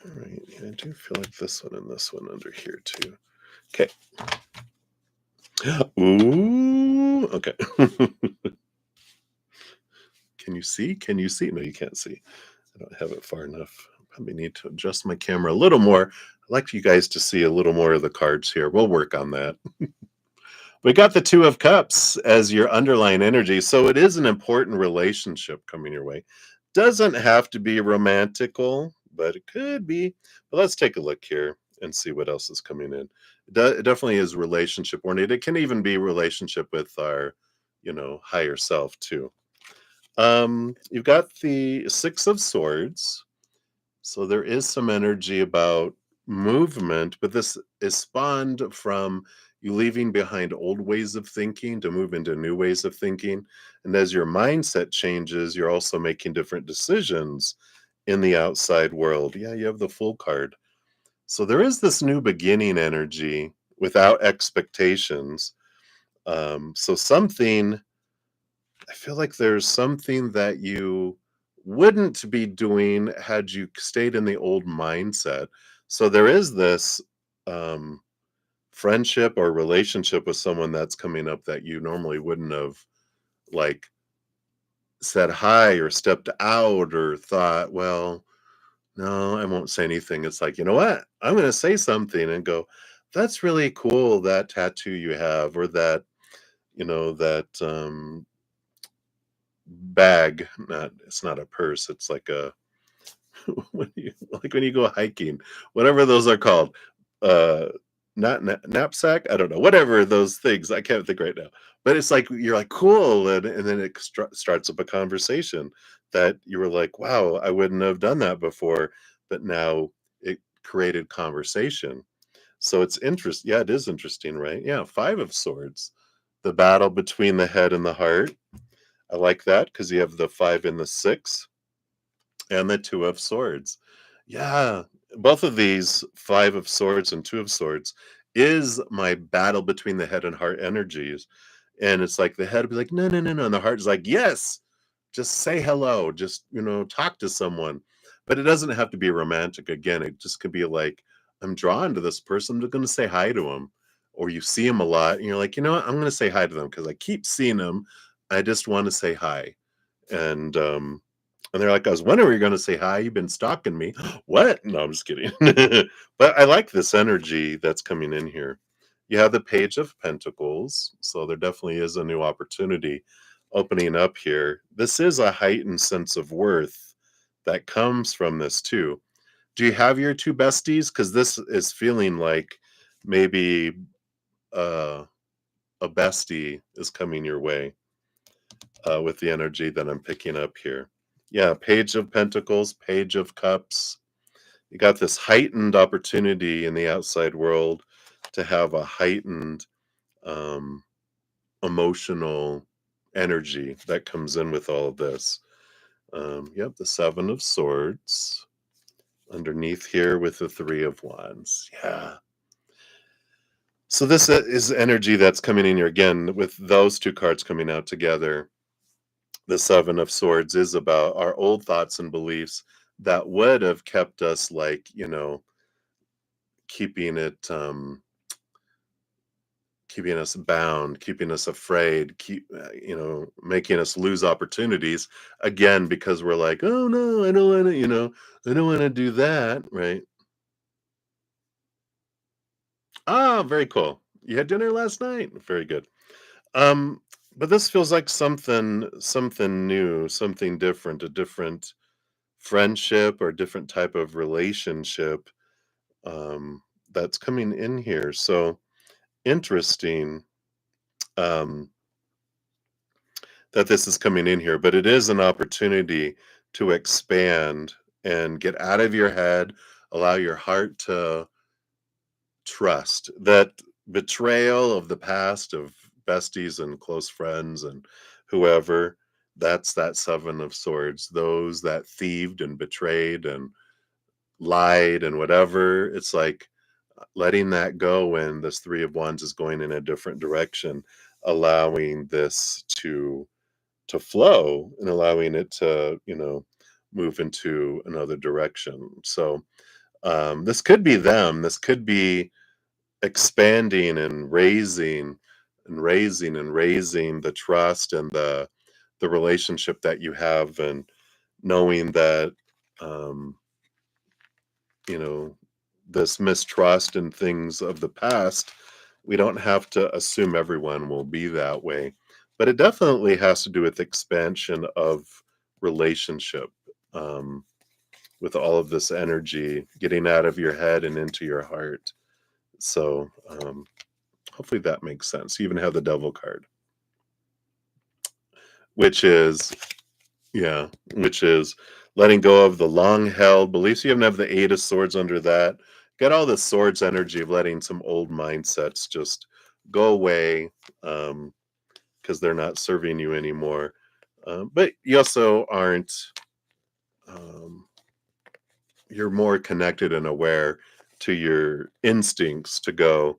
[SPEAKER 1] All right. Yeah, I do feel like this one and this one under here too. Okay. Ooh. Okay. Can you see? Can you see? No, you can't see. I don't have it far enough. Probably need to adjust my camera a little more. I'd like you guys to see a little more of the cards here. We'll work on that. We got the Two of Cups as your underlying energy. So it is an important relationship coming your way. Doesn't have to be romantical, but it could be. But let's take a look here and see what else is coming in. It definitely is relationship oriented. It can even be relationship with our, higher self too. You've got the Six of Swords. So there is some energy about movement, but this is spawned from you leaving behind old ways of thinking to move into new ways of thinking. And as your mindset changes, you're also making different decisions in the outside world. Yeah, you have the Fool card. So there is this new beginning energy without expectations. So I feel like there's something that you wouldn't be doing had you stayed in the old mindset. So there is this friendship or relationship with someone that's coming up that you normally wouldn't have like said hi or stepped out or thought, well, no, I won't say anything. It's like, you know what? I'm going to say something and go, that's really cool, that tattoo you have, or that, that bag. It's not a purse. It's like a, like when you go hiking, whatever those are called. Uh, not knapsack. I don't know. Whatever those things. I can't think right now. But it's like you're like cool, and then it starts up a conversation that you were like, wow, I wouldn't have done that before, but now it created conversation. So it's interesting. Yeah, it is interesting, right? Yeah, Five of Swords, the battle between the head and the heart. I like that because you have the 5 and the 6 and the Two of Swords. Yeah, both of these, Five of Swords and Two of Swords, is my battle between the head and heart energies. And it's like the head will be like, no, no, no, no. And the heart is like, yes, just say hello. Just, talk to someone. But it doesn't have to be romantic. Again, it just could be like, I'm drawn to this person. I'm going to say hi to him. Or you see him a lot and you're like, you know what? I'm going to say hi to them because I keep seeing them. I just want to say hi. And they're like, I was wondering, were you going to say hi? You've been stalking me. What? No, I'm just kidding. But I like this energy that's coming in here. You have the Page of Pentacles. So there definitely is a new opportunity opening up here. This is a heightened sense of worth that comes from this too. Do you have your two besties? Because this is feeling like maybe a bestie is coming your way. with the energy that I'm picking up here. Yeah, Page of Pentacles, Page of Cups. You got this heightened opportunity in the outside world to have a heightened um, emotional energy that comes in with all of this. Yep, the Seven of Swords underneath here with the Three of Wands. Yeah. So this is energy that's coming in here again with those two cards coming out together. The Seven of Swords is about our old thoughts and beliefs that would have kept us like, keeping it keeping us bound, keeping us afraid, making us lose opportunities again because we're like, oh no, I don't want to, I don't want to do that, right? Ah, very cool. You had dinner last night. Very good. Um, but this feels like something new, something different, a different friendship or different type of relationship that's coming in here. So interesting um, that this is coming in here, but it is an opportunity to expand and get out of your head, allow your heart to trust that betrayal of the past of besties and close friends and whoever. That's that Seven of Swords, those that thieved and betrayed and lied and whatever. It's like letting that go when this Three of Wands is going in a different direction, allowing this to flow and allowing it to move into another direction. So this could be them. This could be expanding and raising and raising and raising the trust and the relationship that you have, and knowing that um you know this mistrust and things of the past, we don't have to assume everyone will be that way, but it definitely has to do with expansion of relationship, um with all of this energy getting out of your head and into your heart. So hopefully that makes sense. You even have the Devil card, which is, yeah, which is letting go of the long held beliefs. You even have the Eight of Swords under that. Got all the swords energy of letting some old mindsets just go away because they're not serving you anymore. But you also aren't, um, you're more connected and aware to your instincts to go,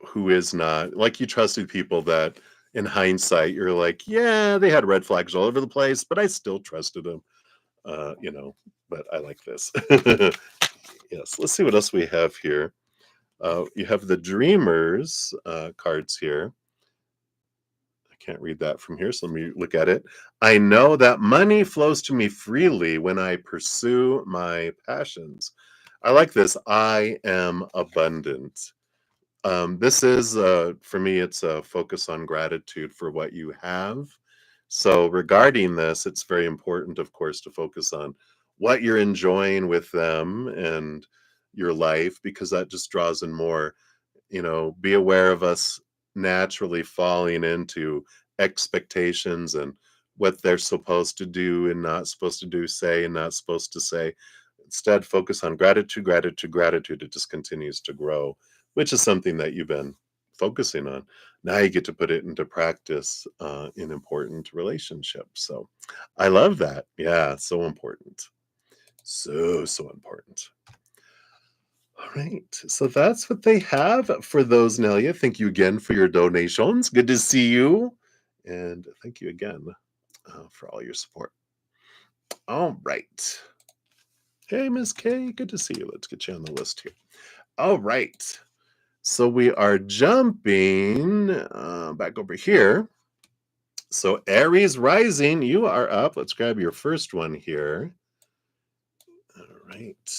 [SPEAKER 1] who is not like you trusted people that in hindsight you're like, yeah, they had red flags all over the place, but I still trusted them. But I like this. Yes, let's see what else we have here. You have the Dreamers cards here. I can't read that from here, so let me look at it. I know that money flows to me freely when I pursue my passions. I like this. I am abundant. This is, for me, it's a focus on gratitude for what you have. So, regarding this, it's very important, of course, to focus on what you're enjoying with them and your life, because that just draws in more. Be aware of us naturally falling into expectations and what they're supposed to do and not supposed to do, say and not supposed to say. Instead, focus on gratitude, gratitude, gratitude. It just continues to grow, which is something that you've been focusing on. Now you get to put it into practice in important relationships. So I love that. Yeah, so important. So important. All right. So that's what they have for those, Nelia. Thank you again for your donations. Good to see you. And thank you again for all your support. All right. Hey, Miss K. Good to see you. Let's get you on the list here. All right. So we are jumping back over here. So Aries rising, you are up. Let's grab your first one here. All right.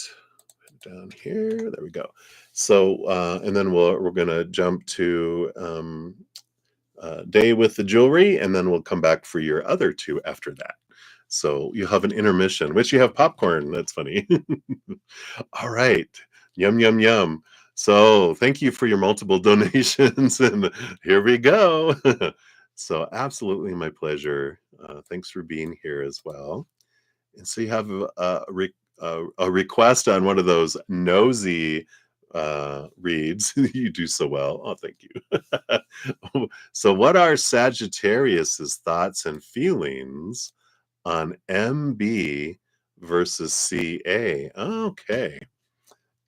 [SPEAKER 1] Down here. There we go. So, and then we're going to jump to day with the jewelry, and then we'll come back for your other two after that. So you have an intermission, which you have popcorn. That's funny. All right. Yum, yum, yum. So thank you for your multiple donations. And here we go. So absolutely my pleasure. Thanks for being here as well. And so you have a request on one of those nosy reads. You do so well. Oh, thank you. So, what are Sagittarius's thoughts and feelings on MB versus CA? Okay,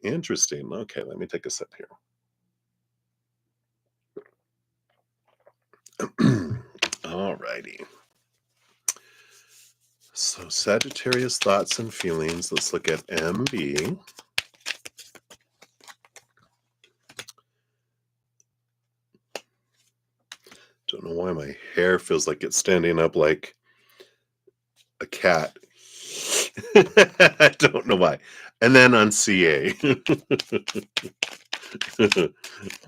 [SPEAKER 1] interesting. Okay, let me take a sip here. All righty. So, Sagittarius thoughts and feelings. Let's look at MB. Don't know why my hair feels like it's standing up like a cat. I don't know why. And then on CA. I'm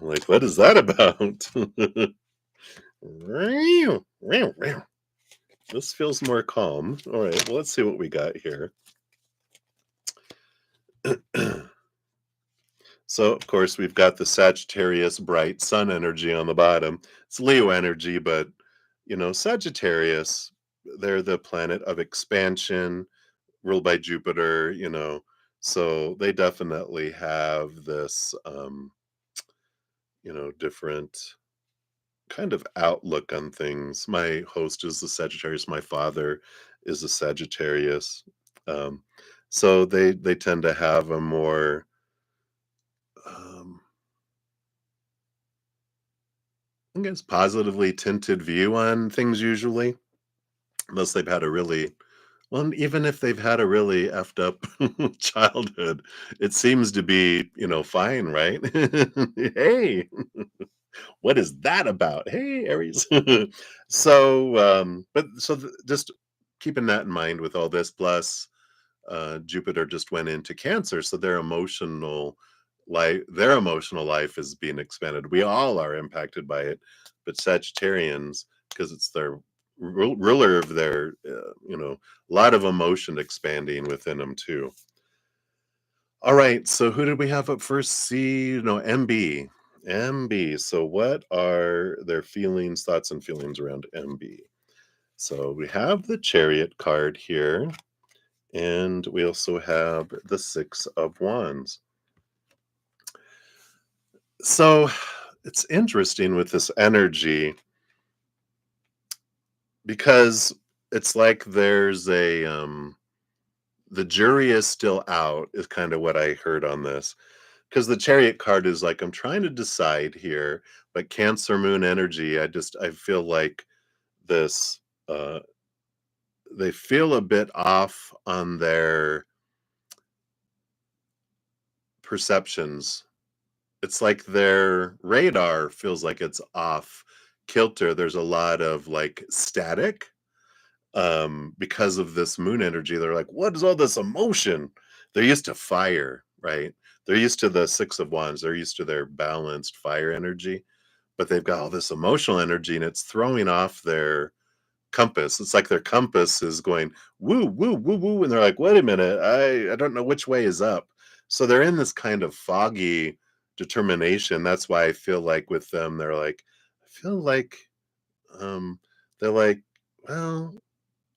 [SPEAKER 1] like, what is that about? This feels more calm. All right, well, let's see what we got here. So, of course, we've got the Sagittarius bright sun energy on the bottom. It's Leo energy, but, Sagittarius, they're the planet of expansion, ruled by Jupiter, so they definitely have this, different kind of outlook on things. My host is a Sagittarius. My father is a Sagittarius. Um, so they tend to have a more um, I guess positively tinted view on things usually, unless they've had a really well, even if they've had a really effed up childhood, it seems to be, fine, right? Hey, what is that about? Hey, Aries. Just keeping that in mind with all this, plus Jupiter just went into Cancer, so their emotional life is being expanded. We all are impacted by it, but Sagittarians, because it's their ruler of their, a lot of emotion expanding within them too. All right, so who did we have up first? MB. MB. So what are their feelings, thoughts, and feelings around MB? So we have the Chariot card here, and we also have the Six of Wands. So it's interesting with this energy because it's like there's the jury is still out, is kind of what I heard on this. Because the Chariot card is like, I'm trying to decide here, but Cancer Moon energy, I feel like this, uh, they feel a bit off on their perceptions. It's like their radar feels like it's off kilter. There's a lot of like static because of this moon energy. They're like, what is all this emotion? They're used to fire, right? They're used to the Six of Wands. They're used to their balanced fire energy, but they've got all this emotional energy and it's throwing off their compass. It's like their compass is going woo, woo, woo, woo. And they're like, wait a minute, I don't know which way is up. So they're in this kind of foggy determination. That's why I feel like with them, I feel like um, they're like, well,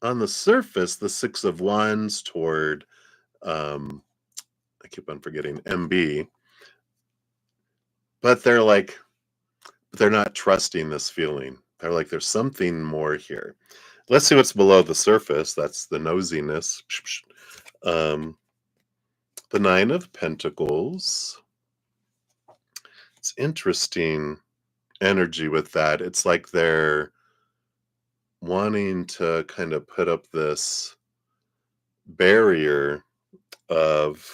[SPEAKER 1] on the surface, the Six of Wands toward, um, I keep on forgetting MB, but they're not trusting this feeling. They're like, there's something more here. Let's see what's below the surface. That's the nosiness. Um, the Nine of Pentacles. It's interesting energy with that. It's like they're wanting to kind of put up this barrier of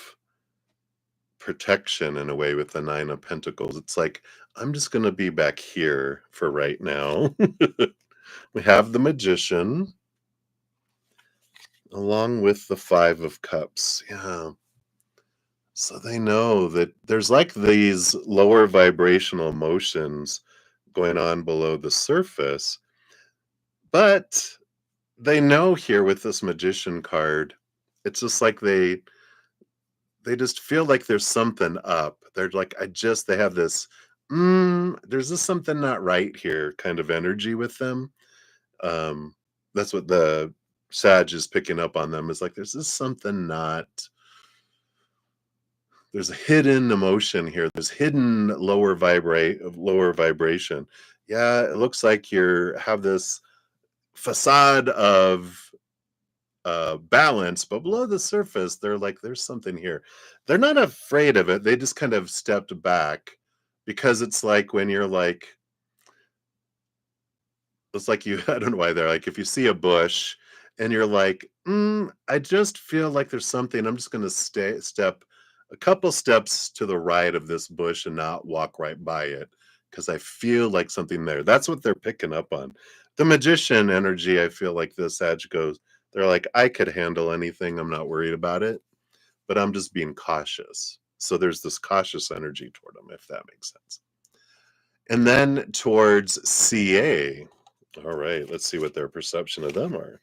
[SPEAKER 1] protection in a way with the Nine of Pentacles. It's like, I'm just going to be back here for right now. We have the Magician along with the Five of Cups. Yeah. So they know that there's like these lower vibrational emotions going on below the surface, but they know here with this Magician card, it's just like they just feel like there's something up. They're like, they have this There's just something not right here kind of energy with them. Um, that's what the Sag is picking up on them, is like there's just something not there's a hidden emotion here. There's hidden lower vibration. Yeah, it looks like you're have this facade of balance, but below the surface, they're like, there's something here. They're not afraid of it. They just kind of stepped back because it's like when you're like, it's like you, I don't know why they're like, if you see a bush and you're like, I just feel like there's something. I'm just going to step a couple steps to the right of this bush and not walk right by it because I feel like something there. That's what they're picking up on. The magician energy, I feel like this edge goes, they're like, I could handle anything. I'm not worried about it, but I'm just being cautious. So there's this cautious energy toward them, if that makes sense. And then towards CA. All right, let's see what their perception of them are.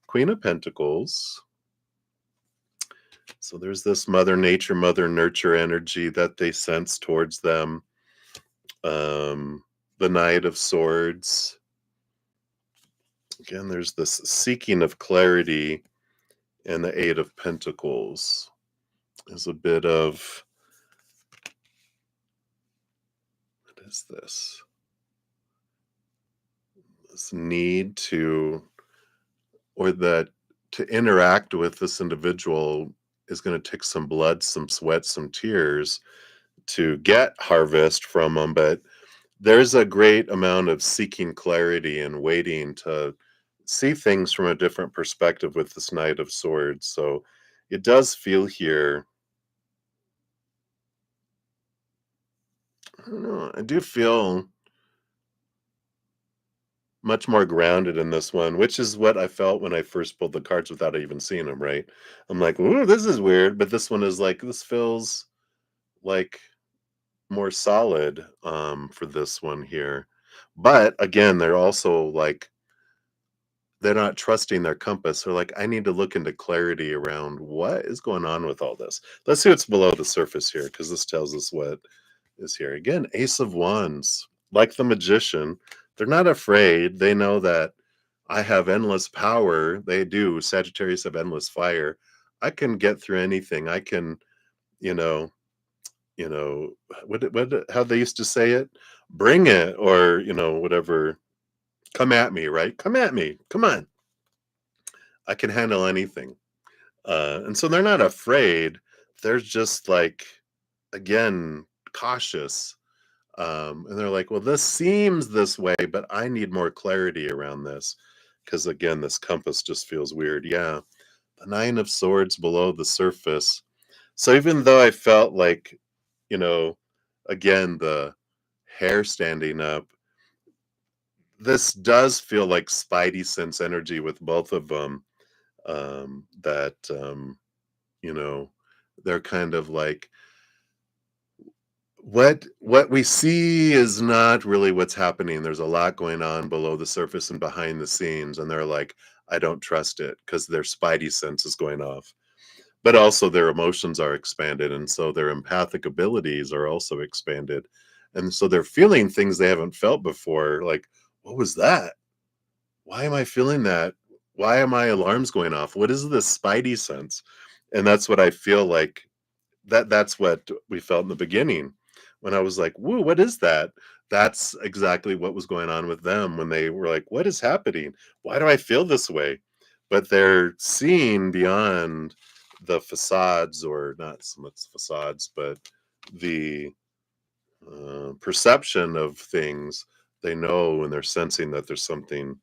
[SPEAKER 1] Queen of Pentacles. So there's this Mother Nature, Mother Nurture energy that they sense towards them. The Knight of Swords. Again, there's this seeking of clarity, and the Eight of Pentacles. There's a bit of, what is this? This need to, or that to interact with this individual is going to take some blood, some sweat, some tears to get harvest from them. But there's a great amount of seeking clarity and waiting to see things from a different perspective with this Knight of Swords. So it does feel here, I don't know, I do feel much more grounded in this one, which is what I felt when I first pulled the cards without even seeing them, right? I'm like, ooh, this is weird. But this one is like, this feels like more solid for this one here. But again, they're also like, they're not trusting their compass. They're like, I need to look into clarity around what is going on with all this. Let's see what's below the surface here, because this tells us what is here. Again, Ace of Wands, like the magician, they're not afraid. They know that I have endless power. They do. Sagittarius have endless fire. I can get through anything. I can, you know, how they used to say it, bring it, or whatever. Come at me, right? Come at me. Come on. I can handle anything. And so they're not afraid. They're just like, again, cautious. And they're like, well, this seems this way, but I need more clarity around this. Because again, this compass just feels weird. Yeah. The Nine of Swords below the surface. So even though I felt like, you know, again, the hair standing up, this does feel like Spidey sense energy with both of them. That, you know, they're kind of like, what we see is not really what's happening. There's a lot going on below the surface and behind the scenes, and they're like, I don't trust it, because their spidey sense is going off. But also their emotions are expanded, and so their empathic abilities are also expanded. And so they're feeling things they haven't felt before, like, what was that? Why am I feeling that? Why are my alarms going off? What is this spidey sense? And that's what I feel like, that's what we felt in the beginning when I was like, woo, what is that? That's exactly what was going on with them when they were like, what is happening? Why do I feel this way? But they're seeing beyond the facades, or not so much facades, but the perception of things. They know and they're sensing that there's something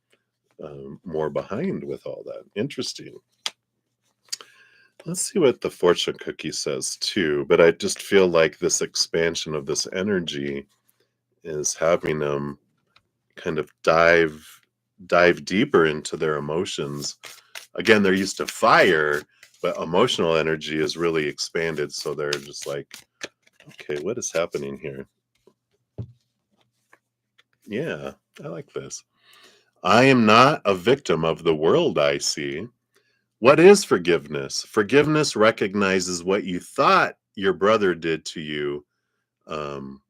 [SPEAKER 1] more behind with all that. Interesting. Let's see what the fortune cookie says too, but I just feel like this expansion of this energy is having them kind of dive deeper into their emotions. Again, they're used to fire, but emotional energy is really expanded, so they're just like, okay, what is happening here? Yeah, I like this. I am not a victim of the world I see. What is forgiveness? Forgiveness recognizes what you thought your brother did to you, um,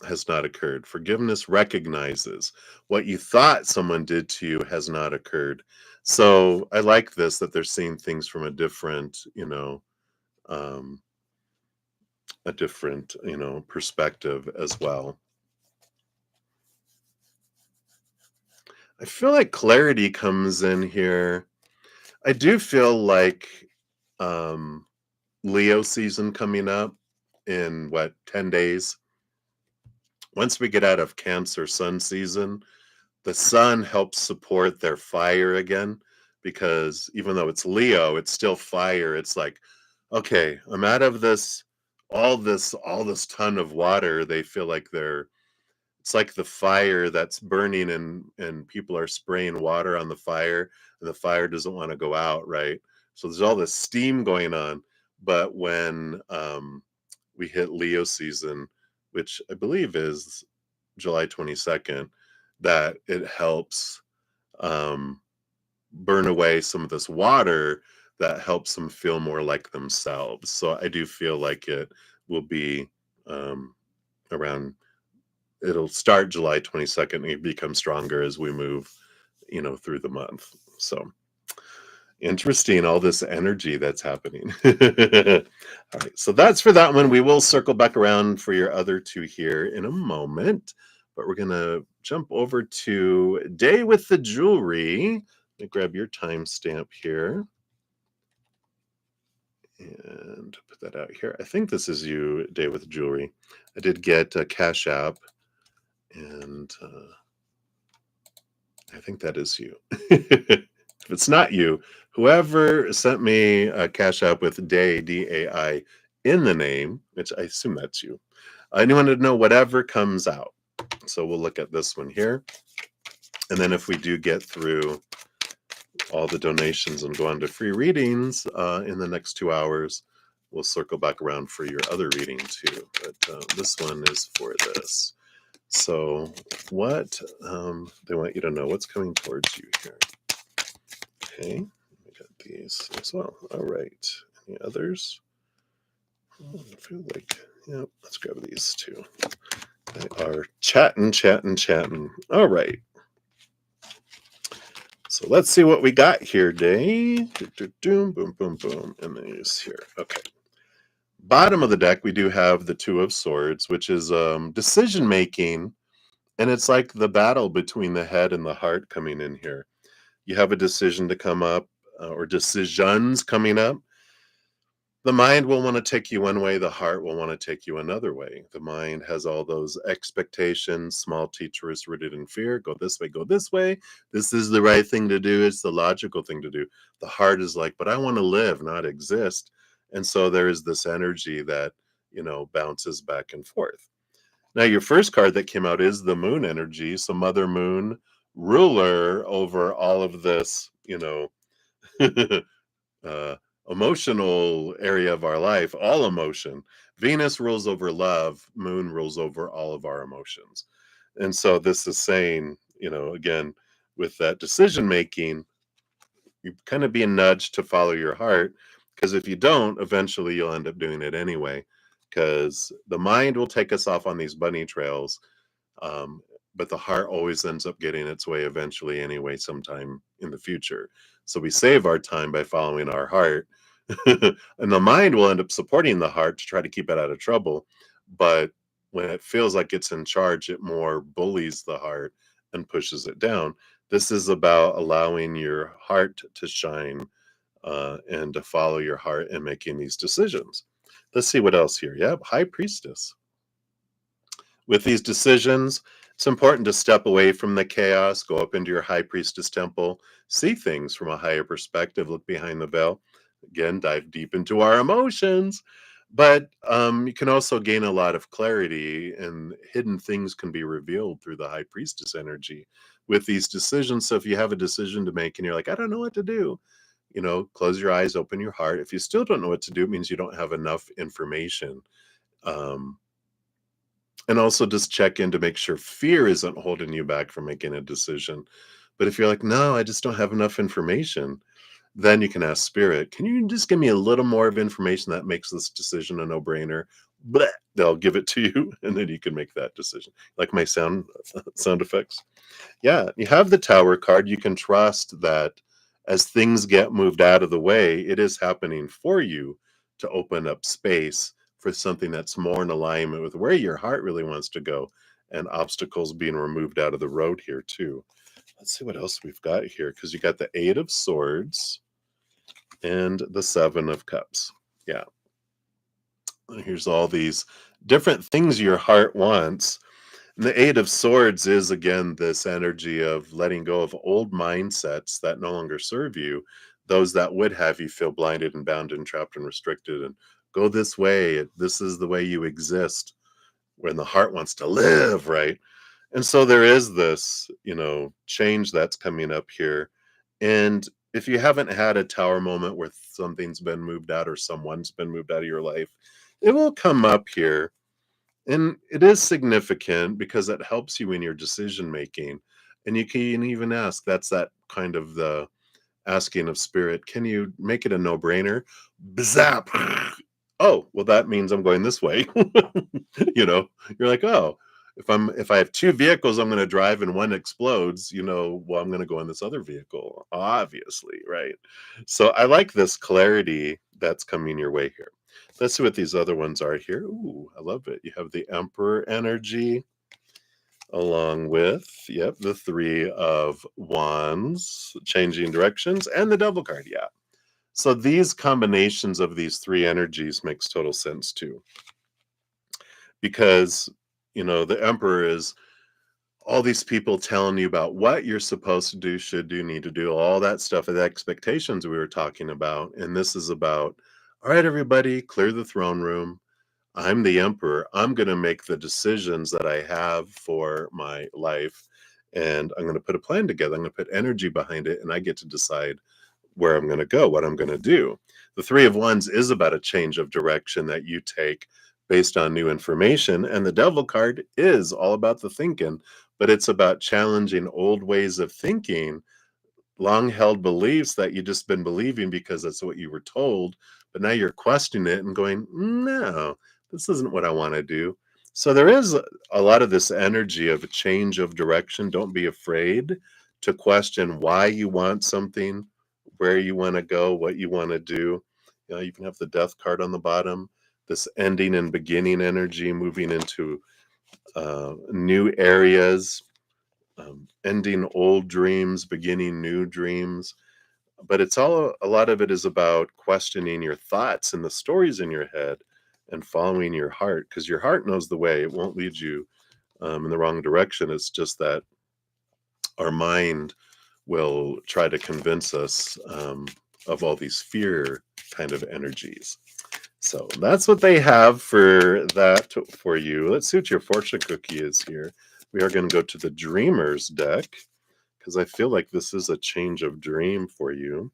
[SPEAKER 1] has not occurred. Forgiveness recognizes what you thought someone did to you has not occurred. So I like this, that they're seeing things from a different, um, perspective as well. I feel like clarity comes in here. I do feel like um, Leo season coming up in 10 days. Once we get out of Cancer sun season, the sun helps support their fire again, because even though it's Leo, it's still fire. It's like, okay, I'm out of this ton of water. They feel like it's like the fire that's burning, and people are spraying water on the fire, and the fire doesn't want to go out, right? So there's all this steam going on. But when we hit Leo season, which I believe is July 22nd, that it helps um, burn away some of this water that helps them feel more like themselves. So I do feel like it will be around, it'll start July 22nd and become stronger as we move, through the month. So interesting, all this energy that's happening. All right, so that's for that one. We will circle back around for your other two here in a moment, but we're going to jump over to Day with the Jewelry. Let me grab your timestamp here and put that out here. I think this is you, Day with the Jewelry. I did get a Cash App, and I think that is you. If it's not you, whoever sent me a Cash App with Day, D-A-I, in the name, which I assume that's you, I wanted to know whatever comes out. So we'll look at this one here. And then if we do get through all the donations and go on to free readings in the next 2 hours, we'll circle back around for your other reading too. But this one is for this. So what they want you to know, what's coming towards you here. Okay, we got these as well. All right, any others? Oh, I feel like, yeah, let's grab these too. They are chatting. All right. So let's see what we got here, Day. Boom, boom, boom. And these here. Okay. Bottom of the deck, we do have the Two of Swords, which is decision making. And it's like the battle between the head and the heart coming in here. You have a decision to come up, or decisions coming up. The mind will want to take you one way. The heart will want to take you another way. The mind has all those expectations. Small teacher is rooted in fear. Go this way, go this way. This is the right thing to do. It's the logical thing to do. The heart is like, but I want to live, not exist. And so there is this energy that, bounces back and forth. Now, your first card that came out is the moon energy. So Mother Moon, ruler over all of this, emotional area of our life, all emotion. Venus rules over love, Moon rules over all of our emotions. And so this is saying, again, with that decision making, you kind of being nudged to follow your heart, because if you don't, eventually you'll end up doing it anyway, because the mind will take us off on these bunny trails. But the heart always ends up getting its way eventually anyway, sometime in the future. So we save our time by following our heart. And the mind will end up supporting the heart to try to keep it out of trouble. But when it feels like it's in charge, it more bullies the heart and pushes it down. This is about allowing your heart to shine and to follow your heart and making these decisions. Let's see what else here. Yep, High Priestess. With these decisions, it's important to step away from the chaos, go up into your High Priestess temple, see things from a higher perspective, look behind the veil. Again, dive deep into our emotions. But you can also gain a lot of clarity, and hidden things can be revealed through the High Priestess energy with these decisions. So if you have a decision to make and you're like, I don't know what to do, close your eyes, open your heart. If you still don't know what to do, it means you don't have enough information. And also just check in to make sure fear isn't holding you back from making a decision. But if you're like, no, I just don't have enough information, then you can ask Spirit, can you just give me a little more of information that makes this decision a no-brainer? bleh, they'll give it to you, and then you can make that decision. Like my sound effects. Yeah, you have the Tower card. You can trust that as things get moved out of the way, it is happening for you to open up space for something that's more in alignment with where your heart really wants to go, and obstacles being removed out of the road here too. Let's see what else we've got here, because you got the Eight of Swords and the Seven of Cups. Yeah, here's all these different things your heart wants. And the Eight of Swords is, again, this energy of letting go of old mindsets that no longer serve you, those that would have you feel blinded and bound and trapped and restricted, and go this way. This is the way you exist, when the heart wants to live, right? And so there is this, change that's coming up here. And if you haven't had a tower moment where something's been moved out or someone's been moved out of your life, it will come up here. And it is significant because it helps you in your decision making. And you can even ask, that's that kind of the asking of spirit, can you make it a no-brainer? Zap. Oh, well, that means I'm going this way. You're like, oh, if I have two vehicles I'm going to drive and one explodes, well, I'm going to go in this other vehicle, obviously, right? So I like this clarity that's coming your way here. Let's see what these other ones are here. Ooh, I love it. You have the Emperor energy along with, yep, the Three of Wands, changing directions, and the Devil card. Yeah. So these combinations of these three energies makes total sense too. Because, the Emperor is all these people telling you about what you're supposed to do, should do, need to do, all that stuff, the expectations we were talking about. And this is about, all right, everybody, clear the throne room. I'm the emperor. I'm going to make the decisions that I have for my life. And I'm going to put a plan together. I'm going to put energy behind it. And I get to decide where I'm going to go, what I'm going to do. The Three of Wands is about a change of direction that you take based on new information. And the Devil card is all about the thinking, but it's about challenging old ways of thinking, long held beliefs that you just been believing because that's what you were told, but now you're questioning it and going, no, this isn't what I want to do. So there is a lot of this energy of a change of direction. Don't be afraid to question why you want something, where you want to go, what you want to do. You can have the Death card on the bottom, this ending and beginning energy, moving into new areas, ending old dreams, beginning new dreams. But a lot of it is about questioning your thoughts and the stories in your head and following your heart, because your heart knows the way. It won't lead you in the wrong direction. It's just that our mind will try to convince us of all these fear kind of energies. So that's what they have for that for you. Let's see what your fortune cookie is here. We are going to go to the Dreamers deck, because I feel like this is a change of dream for you.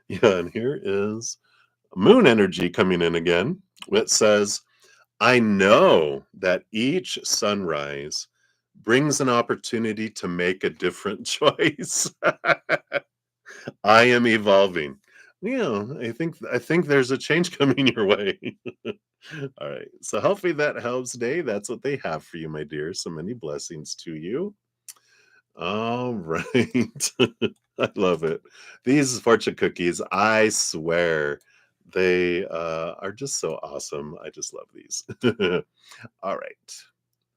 [SPEAKER 1] Yeah, and here is Moon energy coming in again. It says, I know that each sunrise brings an opportunity to make a different choice. I am evolving. I think there's a change coming your way. All right. So hopefully that helps today. That's what they have for you, my dear. So many blessings to you. All right. I love it. These fortune cookies, I swear, they are just so awesome. I just love these. All right.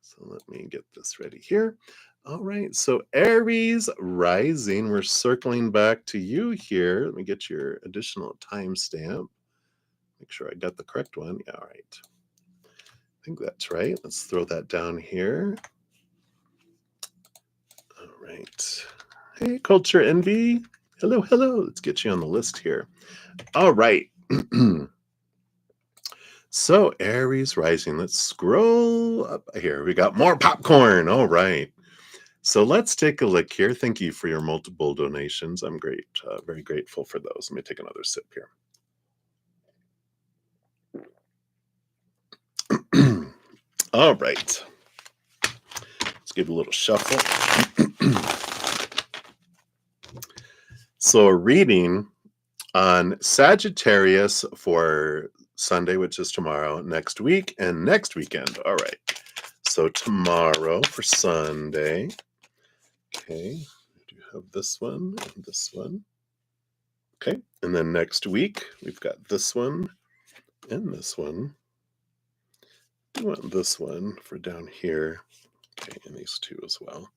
[SPEAKER 1] So let me get this ready here. All right. So Aries rising, we're circling back to you here. Let me get your additional timestamp. Make sure I got the correct one. Yeah, all right. I think that's right. Let's throw that down here. All right. Hey, Culture Envy. Hello, hello. Let's get you on the list here. All right. So, Aries rising. Let's scroll up here. We got more popcorn. All right. So, let's take a look here. Thank you for your multiple donations. I'm very grateful for those. Let me take another sip here. All right. Let's give it a little shuffle. So, a reading on Sagittarius for Sunday, which is tomorrow, next week, and next weekend. All right. So tomorrow for Sunday. Okay. I do have this one and this one. Okay. And then next week, we've got this one and this one. I want this one for down here. Okay. And these two as well.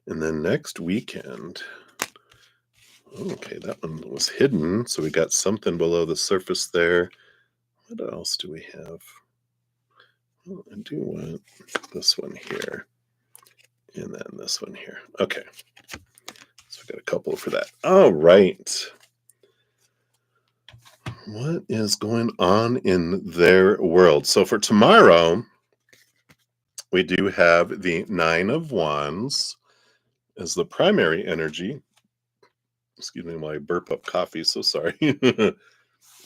[SPEAKER 1] And then next weekend. Okay, that one was hidden, so we got something below the surface there. What else do we have? Oh, I do want this one here, and then this one here. Okay, so we got a couple for that. All right. What is going on in their world? So for tomorrow, we do have the Nine of Wands as the primary energy. Excuse me while I burp up coffee, so sorry.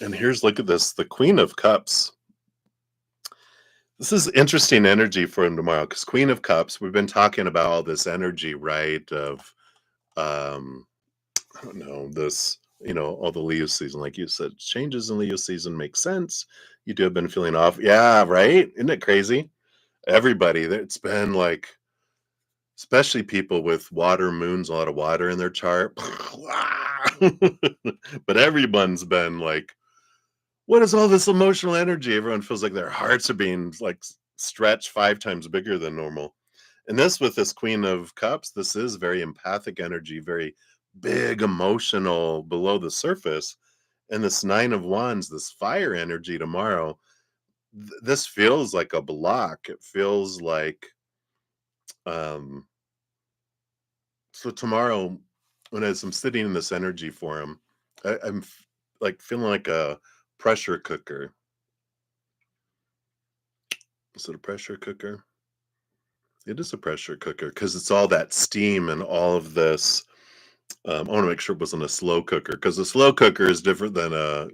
[SPEAKER 1] And here's, look at this, the Queen of Cups. This is interesting energy for him tomorrow because Queen of Cups, we've been talking about all this energy, right? Of, I don't know, this, all the Leo season, like you said, changes in Leo season make sense. You do have been feeling off. Yeah, right? Isn't it crazy? Everybody, it's been like, especially people with water moons, a lot of water in their chart. But everyone's been like, what is all this emotional energy? Everyone feels like their hearts are being like stretched 5 times bigger than normal. And this, with this Queen of Cups, this is very empathic energy, very big, emotional below the surface. And this Nine of Wands, this fire energy tomorrow, this feels like a block. It feels like, um, so tomorrow, as I'm sitting in this energy forum, I'm like feeling like a pressure cooker. Is it a pressure cooker? It is a pressure cooker because it's all that steam and all of this. I want to make sure it wasn't a slow cooker because a slow cooker is different than a,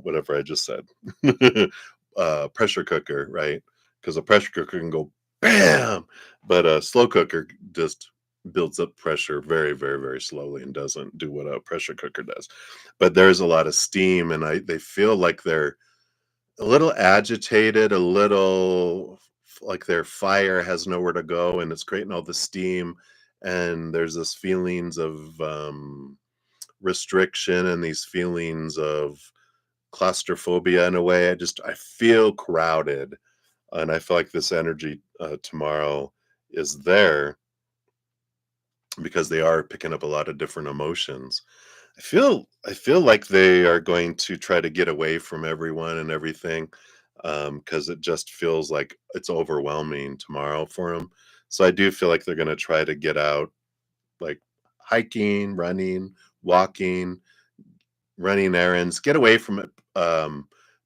[SPEAKER 1] whatever I just said. Pressure cooker, right? Because a pressure cooker can go bam, but a slow cooker just builds up pressure very, very, very slowly and doesn't do what a pressure cooker does. But there's a lot of steam, and they feel like they're a little agitated, a little like their fire has nowhere to go, and it's creating all the steam. And there's this feelings of restriction and these feelings of claustrophobia in a way. I feel crowded, and I feel like this energy tomorrow is there because they are picking up a lot of different emotions. I feel like they are going to try to get away from everyone and everything, because it just feels like it's overwhelming tomorrow for them. So I do feel like they're going to try to get out, like hiking, running, walking, running errands, get away from it,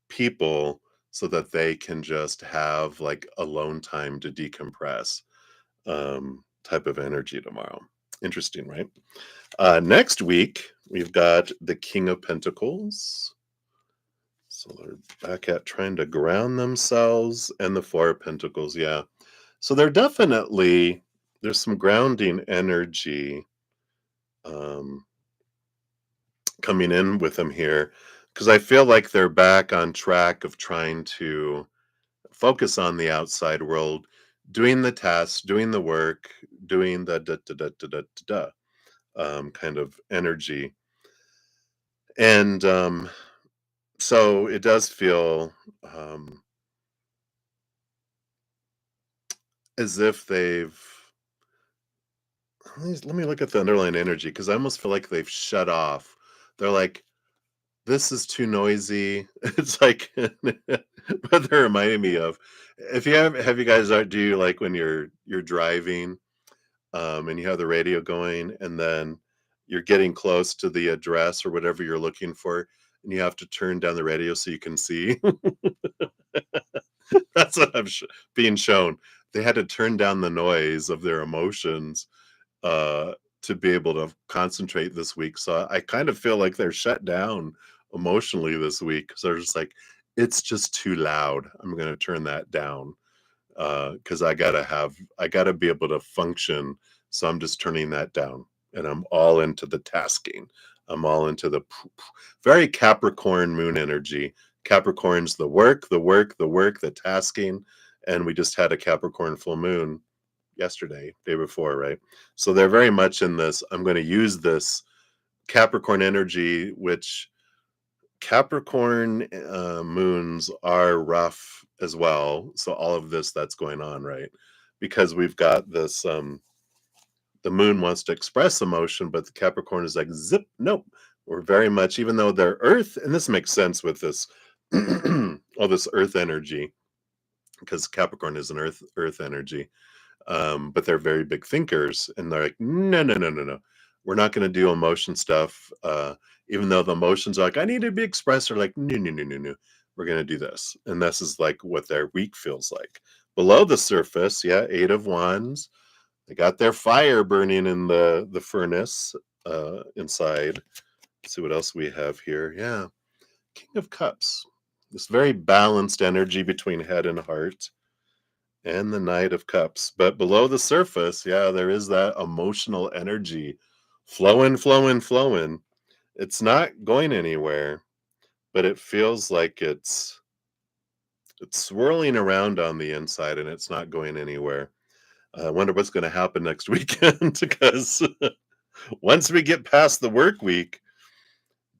[SPEAKER 1] people, so that they can just have like alone time to decompress, type of energy tomorrow. Interesting, right? Next week, we've got the King of Pentacles. So they're back at trying to ground themselves, and the Four of Pentacles. Yeah. So there's some grounding energy um, coming in with them here, because I feel like they're back on track of trying to focus on the outside world, doing the tasks, doing the work, doing the da da da da da da, kind of energy. And so it does feel as if let me look at the underlying energy, because I almost feel like they've shut off. They're like, this is too noisy. It's like what they're reminding me of. If you have you guys do you like when you're driving, and you have the radio going, and then you're getting close to the address or whatever you're looking for, and you have to turn down the radio so you can see? That's what being shown. They had to turn down the noise of their emotions, uh, to be able to concentrate this week. So I kind of feel like they're shut down emotionally this week. So they're just like, it's just too loud. I'm going to turn that down, because I gotta be able to function. So I'm just turning that down, and I'm all into the tasking. I'm all into the very Capricorn moon energy. Capricorn's the work, the work, the work, the tasking. And we just had a Capricorn full moon yesterday, day before, right? So they're very much in this. I'm going to use this Capricorn energy, which Capricorn moons are rough as well. So all of this that's going on, right? Because we've got this the moon wants to express emotion, but the Capricorn is like, zip, nope. We're very much, even though they're earth, and this makes sense with this all this earth energy, because Capricorn is an earth energy. But they're very big thinkers, and they're like, no, no, no, no, no. We're not going to do emotion stuff. Even though the emotions are like, I need to be expressed, are like, no, no, no, no, no. We're going to do this. And this is like what their week feels like. Below the surface, yeah, 8 of Wands. They got their fire burning in the furnace inside. Let's see what else we have here. Yeah, King of Cups. This very balanced energy between head and heart, and the Knight of Cups. But below the surface, yeah, there is that emotional energy flowing, flowing, flowing. It's not going anywhere, but it feels like it's swirling around on the inside, and it's not going anywhere. I wonder what's going to happen next weekend, because once we get past the work week,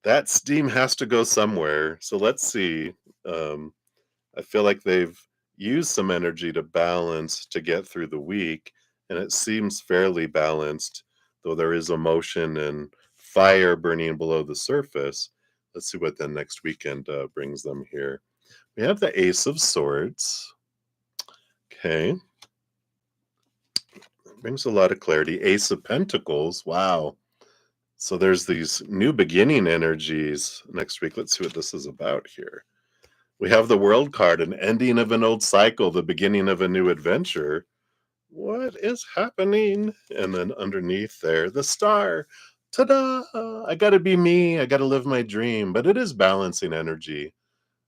[SPEAKER 1] that steam has to go somewhere. So let's see. I feel like they've used some energy to balance to get through the week, and it seems fairly balanced, though there is emotion and fire burning below the surface. Let's see what the next weekend brings them here. We have the Ace of Swords. Okay. Brings a lot of clarity. Ace of Pentacles. Wow. So there's these new beginning energies next week. Let's see what this is about here. We have the World card, an ending of an old cycle, the beginning of a new adventure. What is happening? And then underneath there, the star. Ta-da! I got to be me. I got to live my dream. But it is balancing energy,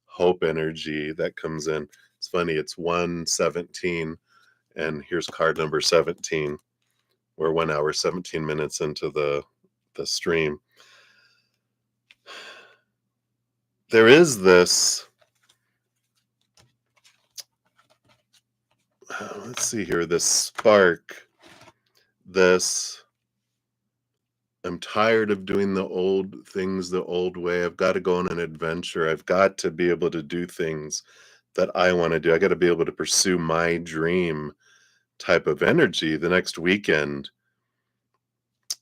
[SPEAKER 1] hope energy that comes in. It's funny. It's 1:17, and here's card number 17. We're 1 hour, 17 minutes into the stream. There is this, let's see here, this spark, this, I'm tired of doing the old things the old way. I've got to go on an adventure. I've got to be able to do things that I want to do. I got to be able to pursue my dream type of energy the next weekend.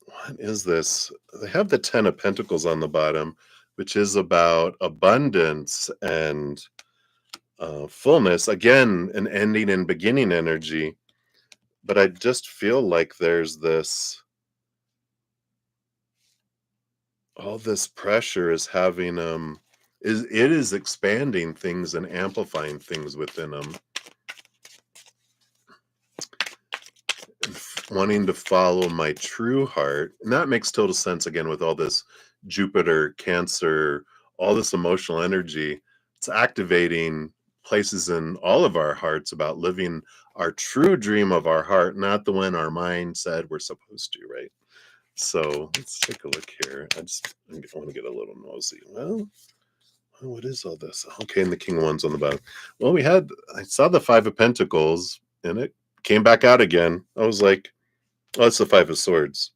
[SPEAKER 1] What is this? They have the 10 of Pentacles on the bottom, which is about abundance and fullness. Again, an ending and beginning energy. But I just feel like there's this, all this pressure is having it is expanding things and amplifying things within them, wanting to follow my true heart. And that makes total sense, again, with all this Jupiter, Cancer, all this emotional energy. It's activating places in all of our hearts about living our true dream of our heart, not the one our mind said we're supposed to, right? So let's take a look here. I want to get a little nosy. Well, what is all this? Okay, and the King of Wands on the bottom. Well, I saw the Five of Pentacles, and it came back out again. I was like, oh, it's the Five of Swords.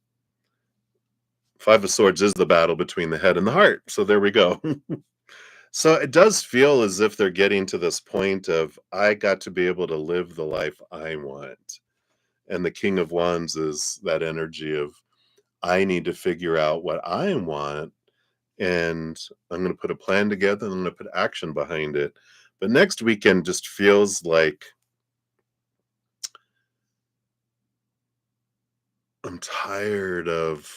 [SPEAKER 1] Five of Swords is the battle between the head and the heart. So there we go. So it does feel as if they're getting to this point of, I got to be able to live the life I want. And the King of Wands is that energy of, I need to figure out what I want, and I'm going to put a plan together, and I'm going to put action behind it. But next weekend just feels like I'm tired of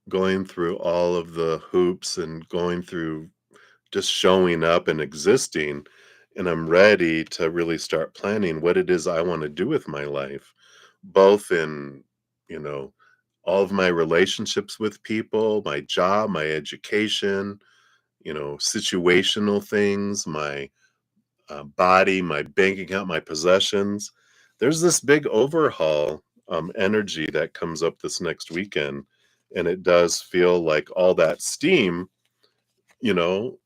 [SPEAKER 1] going through all of the hoops and going through just showing up and existing. And I'm ready to really start planning what it is I want to do with my life, both in, you know, all of my relationships with people, my job, my education, situational things, my body, my bank account, my possessions. There's this big overhaul energy that comes up this next weekend. And it does feel like all that steam, you know,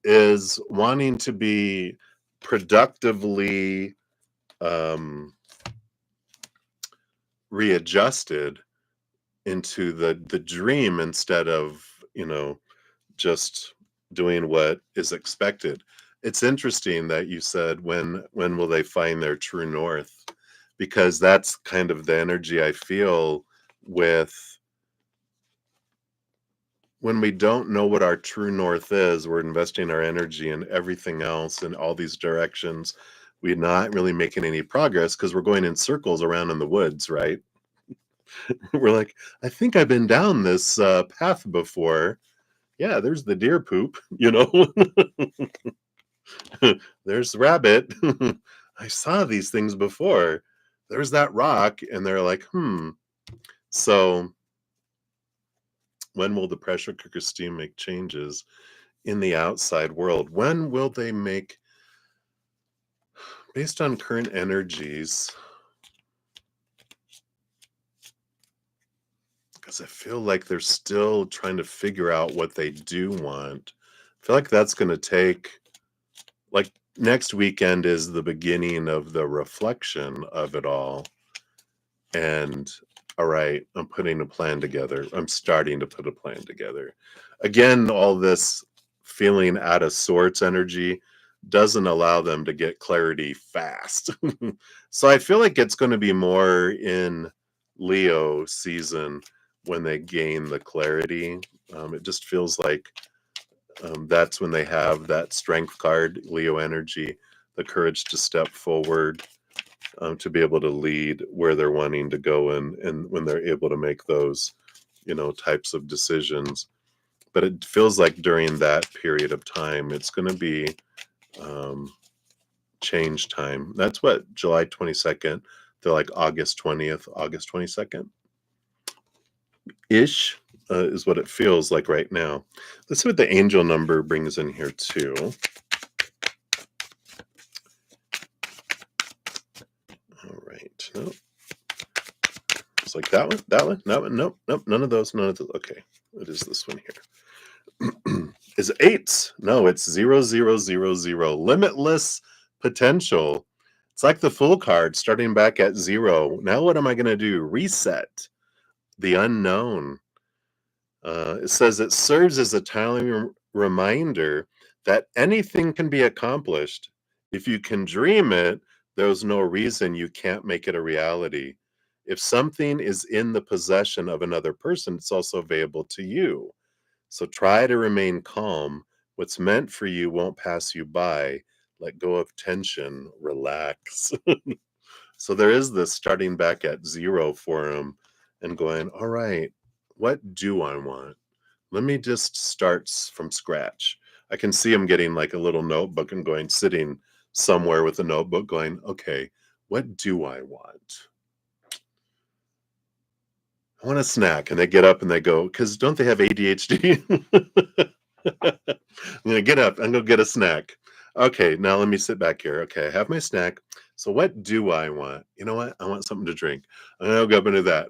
[SPEAKER 1] is wanting to be productively um, readjusted into the dream instead of, just doing what is expected. It's interesting that you said when will they find their true north? Because that's kind of the energy I feel with when we don't know what our true north is, we're investing our energy in everything else in all these directions. We're not really making any progress because we're going in circles around in the woods, right? We're like, I think I've been down this path before. Yeah, there's the deer poop, there's the rabbit. I saw these things before. There's that rock. And they're like, So when will the pressure cooker steam make changes in the outside world? When will they make, based on current energies? Because I feel like they're still trying to figure out what they do want. I feel like that's going to take, like, next weekend is the beginning of the reflection of it all. And all right, I'm putting a plan together. I'm starting to put a plan together. Again, all this feeling out of sorts energy doesn't allow them to get clarity fast. So I feel like it's going to be more in Leo season when they gain the clarity. It just feels like that's when they have that strength card, Leo energy, the courage to step forward, to be able to lead where they're wanting to go and when they're able to make those, types of decisions. But it feels like during that period of time, it's going to be change time. That's what July 22nd. They're like August 20th, August 22nd ish. Is what it feels like right now. Let's see what the angel number brings in here too. All right. Nope. It's like that one, that one, that one. Nope, nope. None of those. None of those. Okay. It is this one here. Is eights? No, it's 0000. Limitless potential. It's like the full card starting back at 0. Now what am I going to do? Reset. The unknown. It says it serves as a timely reminder that anything can be accomplished. If you can dream it, there's no reason you can't make it a reality. If something is in the possession of another person, it's also available to you. So try to remain calm. What's meant for you won't pass you by. Let go of tension, relax. So there is this starting back at 0 for him and going, all right, what do I want? Let me just start from scratch. I can see him getting like a little notebook and going, sitting somewhere with a notebook going, okay, what do I want? I want a snack. And they get up and they go, because don't they have ADHD? I'm going to get up and go get a snack. Okay, now let me sit back here. Okay, I have my snack. So what do I want? You know what? I want something to drink. I'm going to go up into that.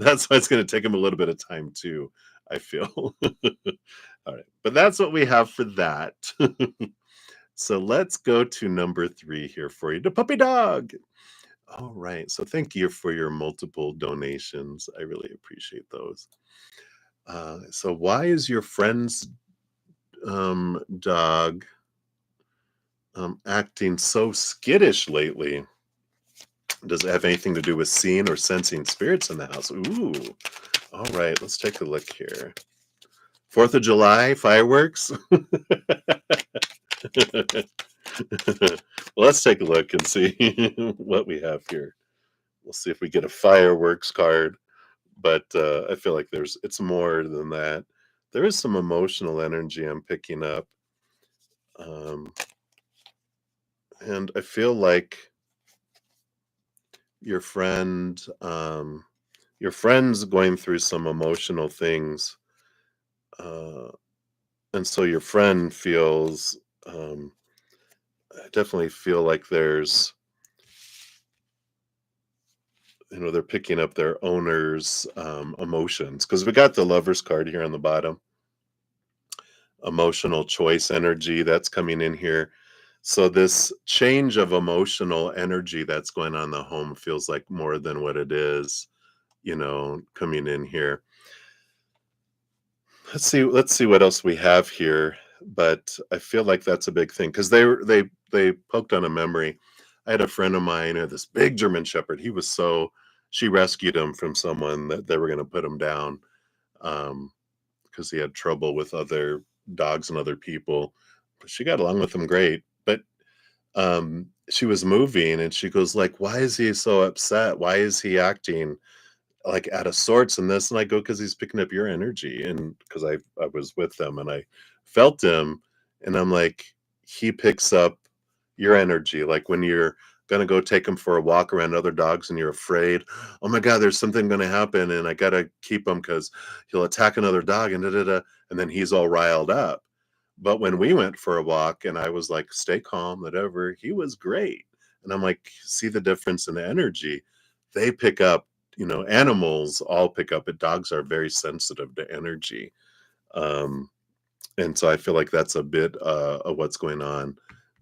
[SPEAKER 1] That's why it's going to take him a little bit of time too, I feel. All right, but that's what we have for that. So let's go to number 3 here for you, the puppy dog. All right, so thank you for your multiple donations. I really appreciate those. So why is your friend's dog acting so skittish lately? Does it have anything to do with seeing or sensing spirits in the house? Ooh, all right, let's take a look here. 4th of July fireworks. Well, let's take a look and see what we have here. We'll see if we get a fireworks card, but I feel like it's more than that. There is some emotional energy I'm picking up. And I feel like your friend, your friend's going through some emotional things. And so your friend feels, I definitely feel like there's they're picking up their owner's emotions, because we got the Lover's card here on the bottom. Emotional choice energy that's coming in here. So this change of emotional energy that's going on in the home feels like more than what it is, coming in here. Let's see what else we have here. But I feel like that's a big thing, because they poked on a memory. I had a friend of mine who had this big German Shepherd. She rescued him from someone that they were going to put him down, because he had trouble with other dogs and other people. But she got along with him great. But she was moving, and she goes like, "Why is he so upset? Why is he acting like out of sorts and this?" And I go, "Because he's picking up your energy." And because I was with them and I felt him, and I'm like, he picks up your energy. Like when you're gonna go take him for a walk around other dogs and you're afraid, oh my God, there's something gonna happen and I gotta keep him because he'll attack another dog and da da da. And then he's all riled up. But when we went for a walk and I was like, stay calm, whatever, he was great. And I'm like, see the difference in the energy. They pick up, animals all pick up it. Dogs are very sensitive to energy. Um, and so I feel like that's a bit of what's going on.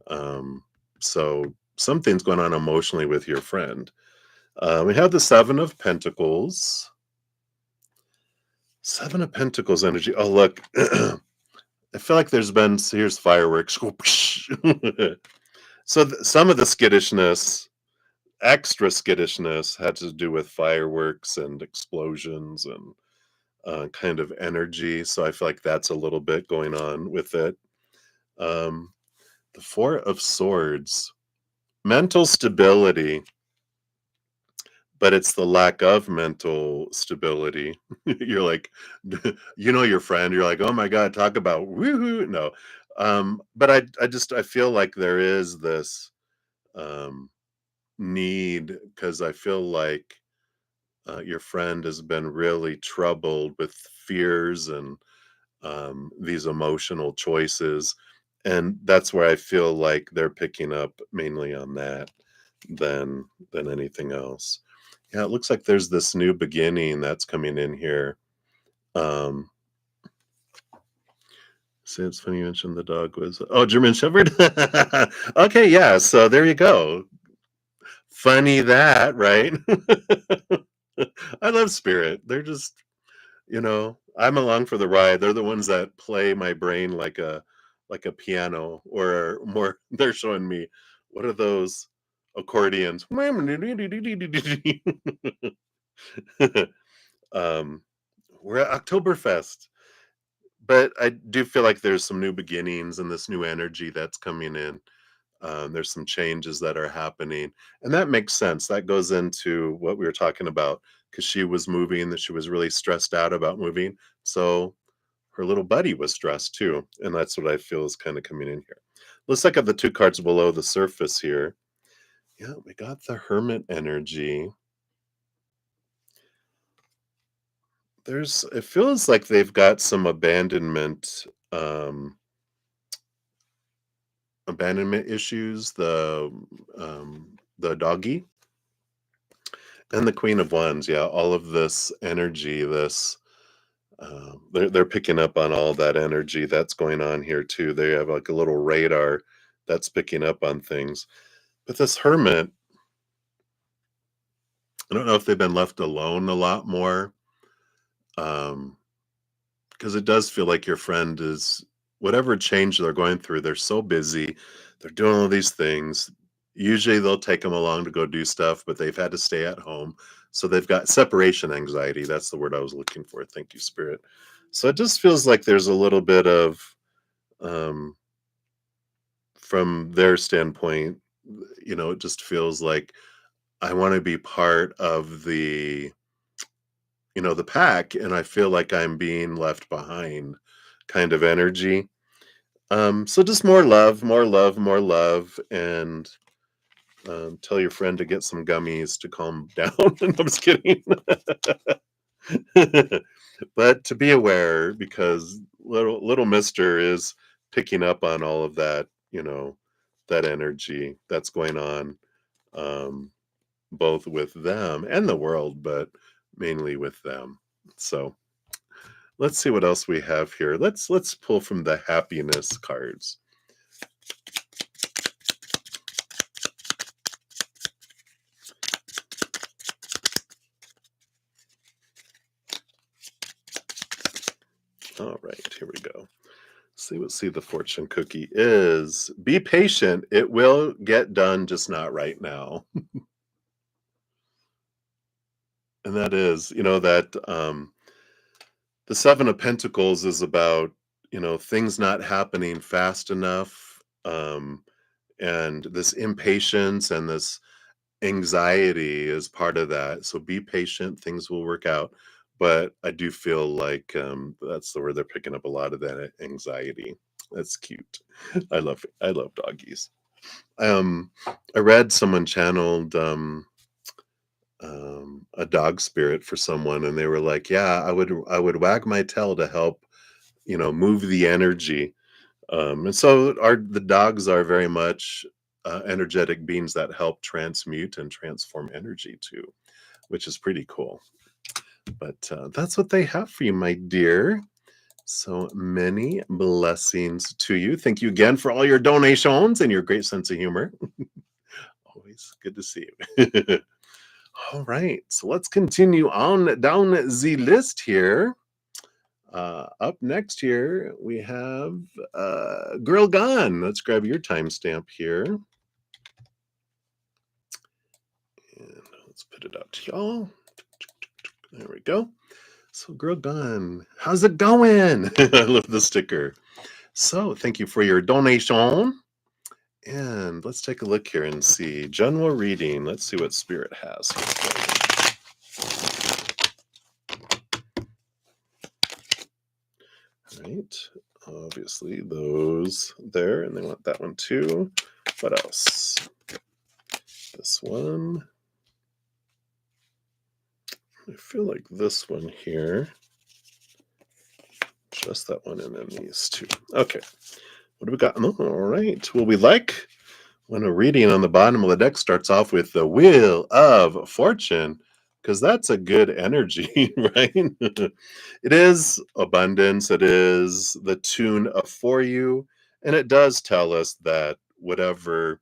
[SPEAKER 1] Um, so something's going on emotionally with your friend. We have the Seven of Pentacles. Seven of Pentacles energy. Oh, look. I feel like here's fireworks. So some of the skittishness, extra skittishness, had to do with fireworks and explosions and kind of energy. So I feel like that's a little bit going on with it. Um, the Four of Swords, mental stability, but it's the lack of mental stability. You're like, your friend. You're like, oh my God, talk about woohoo. No, but I feel like there is this um, need, because I feel like your friend has been really troubled with fears and these emotional choices, and that's where I feel like they're picking up mainly on that than anything else. Yeah, it looks like there's this new beginning that's coming in here. Um, See, it's funny you mentioned the dog was German Shepherd. Okay, yeah. So there you go. Funny that, right? I love Spirit. They're just, I'm along for the ride. They're the ones that play my brain like a piano, or more. They're showing me, what are those accordions? um, we're at Oktoberfest, but I do feel like there's some new beginnings and this new energy that's coming in. There's some changes that are happening, and that makes sense. That goes into what we were talking about, because she was moving, that she was really stressed out about moving. So her little buddy was stressed too, and that's what I feel is kind of coming in here. Let's look at the two cards below the surface here. Yeah, we got the Hermit energy. It feels like they've got some abandonment issues, the doggy, and the Queen of Wands. Yeah, all of this energy, they're picking up on all that energy that's going on here too. They have like a little radar that's picking up on things. But this Hermit, I don't know if they've been left alone a lot more. Um, because it does feel like your friend is, whatever change they're going through, they're so busy, they're doing all these things. Usually they'll take them along to go do stuff, but they've had to stay at home, so they've got separation anxiety. That's the word I was looking for. Thank you, Spirit. So it just feels like there's a little bit of um from their standpoint, it just feels like, I want to be part of the pack, and I feel like I'm being left behind kind of energy. So just more love, more love, more love, and tell your friend to get some gummies to calm down. I'm just kidding. But to be aware, because little Mister is picking up on all of that, that energy that's going on. Um, both with them and the world, but mainly with them. So let's see what else we have here. Let's pull from the happiness cards. All right, here we go. See what the fortune cookie is. Be patient. It will get done, just not right now. And that is, that the Seven of Pentacles is about, things not happening fast enough, and this impatience and this anxiety is part of that. So be patient, things will work out. But I do feel like that's the word they're picking up a lot of that anxiety. That's cute. I love doggies. Um, I read someone channeled a dog spirit for someone, and they were like, "Yeah, I would wag my tail to help, move the energy." And so the dogs are very much energetic beings that help transmute and transform energy too, which is pretty cool. But that's what they have for you, my dear. So many blessings to you. Thank you again for all your donations and your great sense of humor. Always good to see you. All right, so let's continue on down the list here. Up next here, we have Girl Gone. Let's grab your timestamp here. And let's put it out to y'all. There we go. So, Girl Gone, how's it going? I love the sticker. So, thank you for your donation. And let's take a look here and see. General reading. Let's see what Spirit has here for you. All right. Obviously, those there, and they want that one too. What else? This one. I feel like this one here. Just that one, and then these two. Okay. What do we got? Oh, all right. Well, we like when a reading on the bottom of the deck starts off with the Wheel of Fortune, because that's a good energy, right? It is abundance. It is the tune of for you. And it does tell us that whatever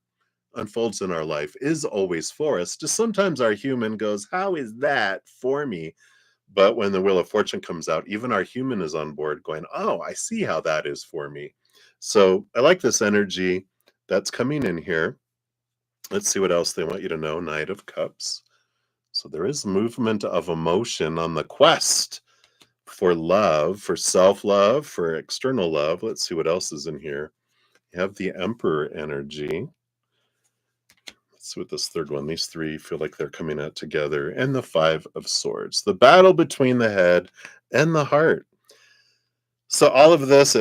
[SPEAKER 1] unfolds in our life is always for us. Just sometimes our human goes, how is that for me? But when the Wheel of Fortune comes out, even our human is on board going, oh, I see how that is for me. So I like this energy that's coming in here. Let's see what else they want you to know. Knight of Cups. So there is movement of emotion on the quest for love, for self-love, for external love. Let's see what else is in here. You have the Emperor energy. Let's see what this third one, these three feel like they're coming out together. And the Five of Swords, the battle between the head and the heart. So all of this,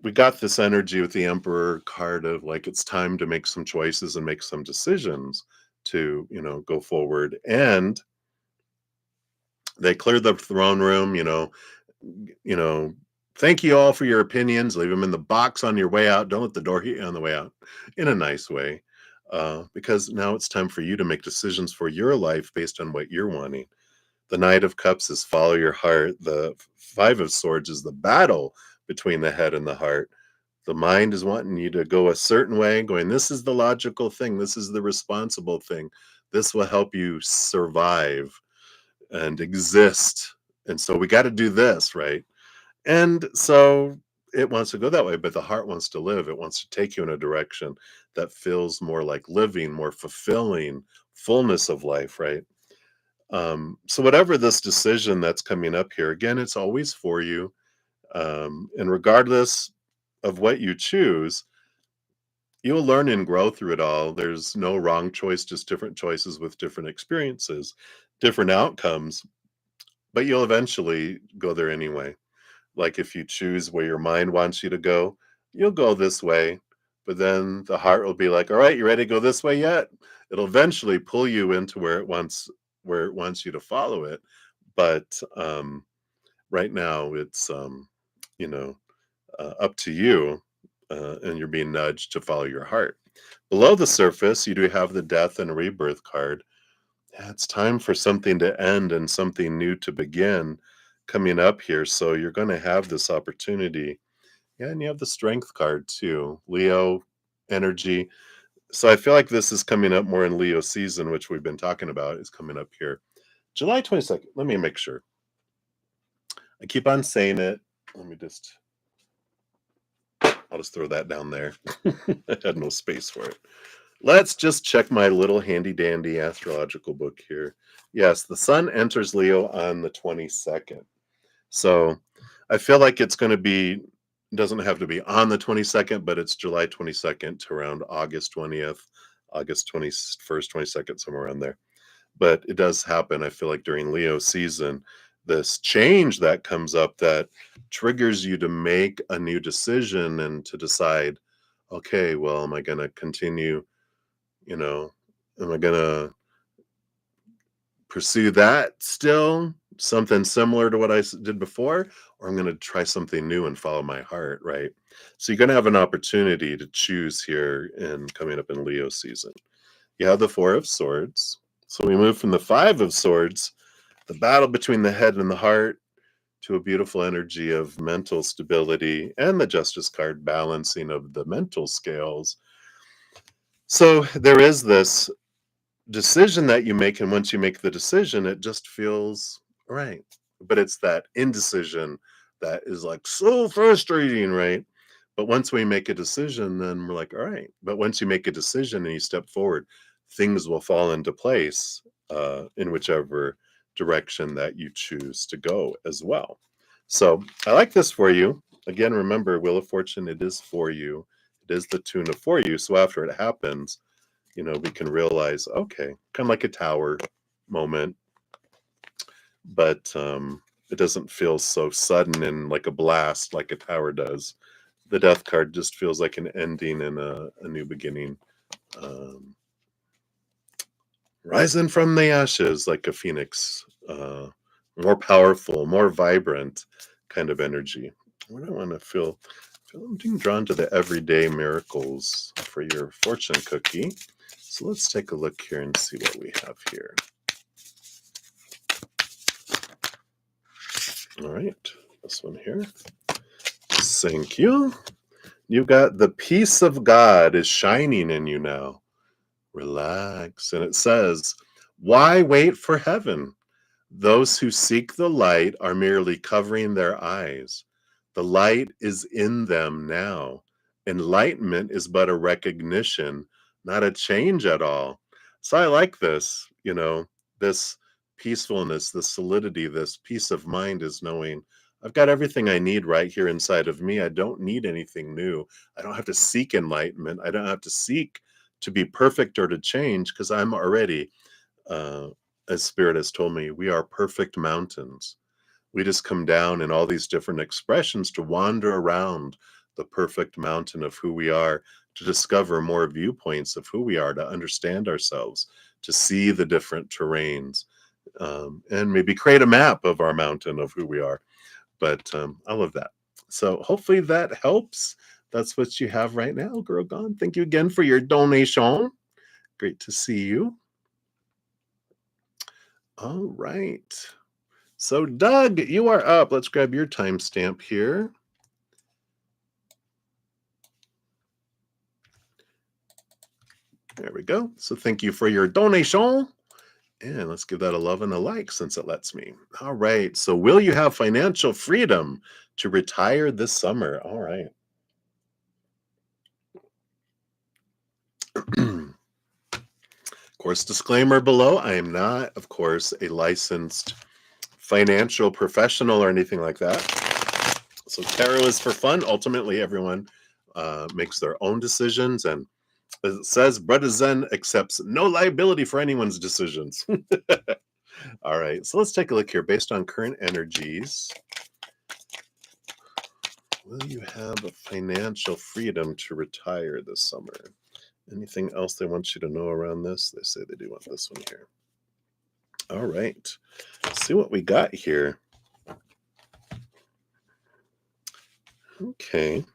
[SPEAKER 1] we got this energy with the Emperor card of like, it's time to make some choices and make some decisions to, go forward. And they cleared the throne room, you know, thank you all for your opinions. Leave them in the box on your way out. Don't let the door hit you on the way out, in a nice way. Because now it's time for you to make decisions for your life based on what you're wanting. The Knight of Cups is follow your heart. The Five of Swords is the battle between the head and the heart. The mind is wanting you to go a certain way, going, this is the logical thing. This is the responsible thing. This will help you survive and exist. And so we got to do this, right? And so it wants to go that way, but the heart wants to live. It wants to take you in a direction that feels more like living, more fulfilling, fullness of life, right? So whatever this decision that's coming up here, again, it's always for you. And regardless of what you choose, you'll learn and grow through it all. There's no wrong choice, just different choices with different experiences, different outcomes, but you'll eventually go there anyway. Like if you choose where your mind wants you to go, you'll go this way. But then the heart will be like, all right, you ready to go this way yet? It'll eventually pull you into where it wants you to follow it. But right now it's you know, up to you, and you're being nudged to follow your heart. Below the surface, you do have the Death and Rebirth card. Yeah, it's time for something to end and something new to begin coming up here. So you're going to have this opportunity. Yeah, and you have the strength card too. Leo energy. So I feel like this is coming up more in Leo season, which we've been talking about, is coming up here. July 22nd. Let me make sure. I keep on saying it. Let me just, I'll just throw that down there. I had no space for it. Let's just check my little handy dandy astrological book here. Yes, the sun enters Leo on the 22nd. So I feel like it's going to be, doesn't have to be on the 22nd, but it's July 22nd to around August 20th, August 21st, 22nd, somewhere around there. But it does happen, I feel like, during Leo season, this change that comes up that triggers you to make a new decision and to decide, okay, well, am I going to continue, you know, am I going to pursue that still, something similar to what I did before, or I'm going to try something new and follow my heart, right? So you're going to have an opportunity to choose here in coming up in Leo season. You have the Four of Swords. So we move from the Five of Swords, the battle between the head and the heart, to a beautiful energy of mental stability, and the Justice card, balancing of the mental scales. So there is this decision that you make, and once you make the decision, it just feels right. But it's that indecision that is like so frustrating, right? But once we make a decision, then we're like, all right. But once you make a decision and you step forward, things will fall into place in whichever direction that you choose to go as well. So I like this for you. Again, remember, Wheel of Fortune, it is for you. It is the tuna for you. So after it happens, we can realize, okay, kind of like a tower moment, but it doesn't feel so sudden and like a blast like a tower does. The death card just feels like an ending and a new beginning. Um, Rising from the ashes like a phoenix, more powerful, more vibrant kind of energy. What do I want to feel? I'm being drawn to the everyday miracles for your fortune cookie. So let's take a look here and see what we have here. All right, this one here. Thank you. You got the peace of God is shining in you now. Relax. And it says, why wait for heaven? Those who seek the light are merely covering their eyes. The light is in them now. Enlightenment is but a recognition, not a change at all. So I like this, this peacefulness, this solidity, this peace of mind is knowing I've got everything I need right here inside of me. I don't need anything new. I don't have to seek enlightenment. I don't have to seek to be perfect or to change because I'm already as Spirit has told me, we are perfect mountains. We just come down in all these different expressions to wander around the perfect mountain of who we are, to discover more viewpoints of who we are, to understand ourselves, to see the different terrains, and maybe create a map of our mountain of who we are. But I love that. So hopefully that helps. That's what you have right now, Girl Gone. Thank you again for your donation. Great to see you. All right. So, Doug, you are up. Let's grab your timestamp here. There we go. So, thank you for your donation. And let's give that a love and a like since it lets me. All right. So, will you have financial freedom to retire this summer? All right. Of course, disclaimer below, I am not, of course, a licensed financial professional or anything like that. So tarot is for fun. Ultimately, everyone makes their own decisions. And as it says, brudda-zen accepts no liability for anyone's decisions. All right, so let's take a look here. Based on current energies, will you have a financial freedom to retire this summer? Anything else they want you to know around this? They say they do want this one here. All right, let's see what we got here. Okay.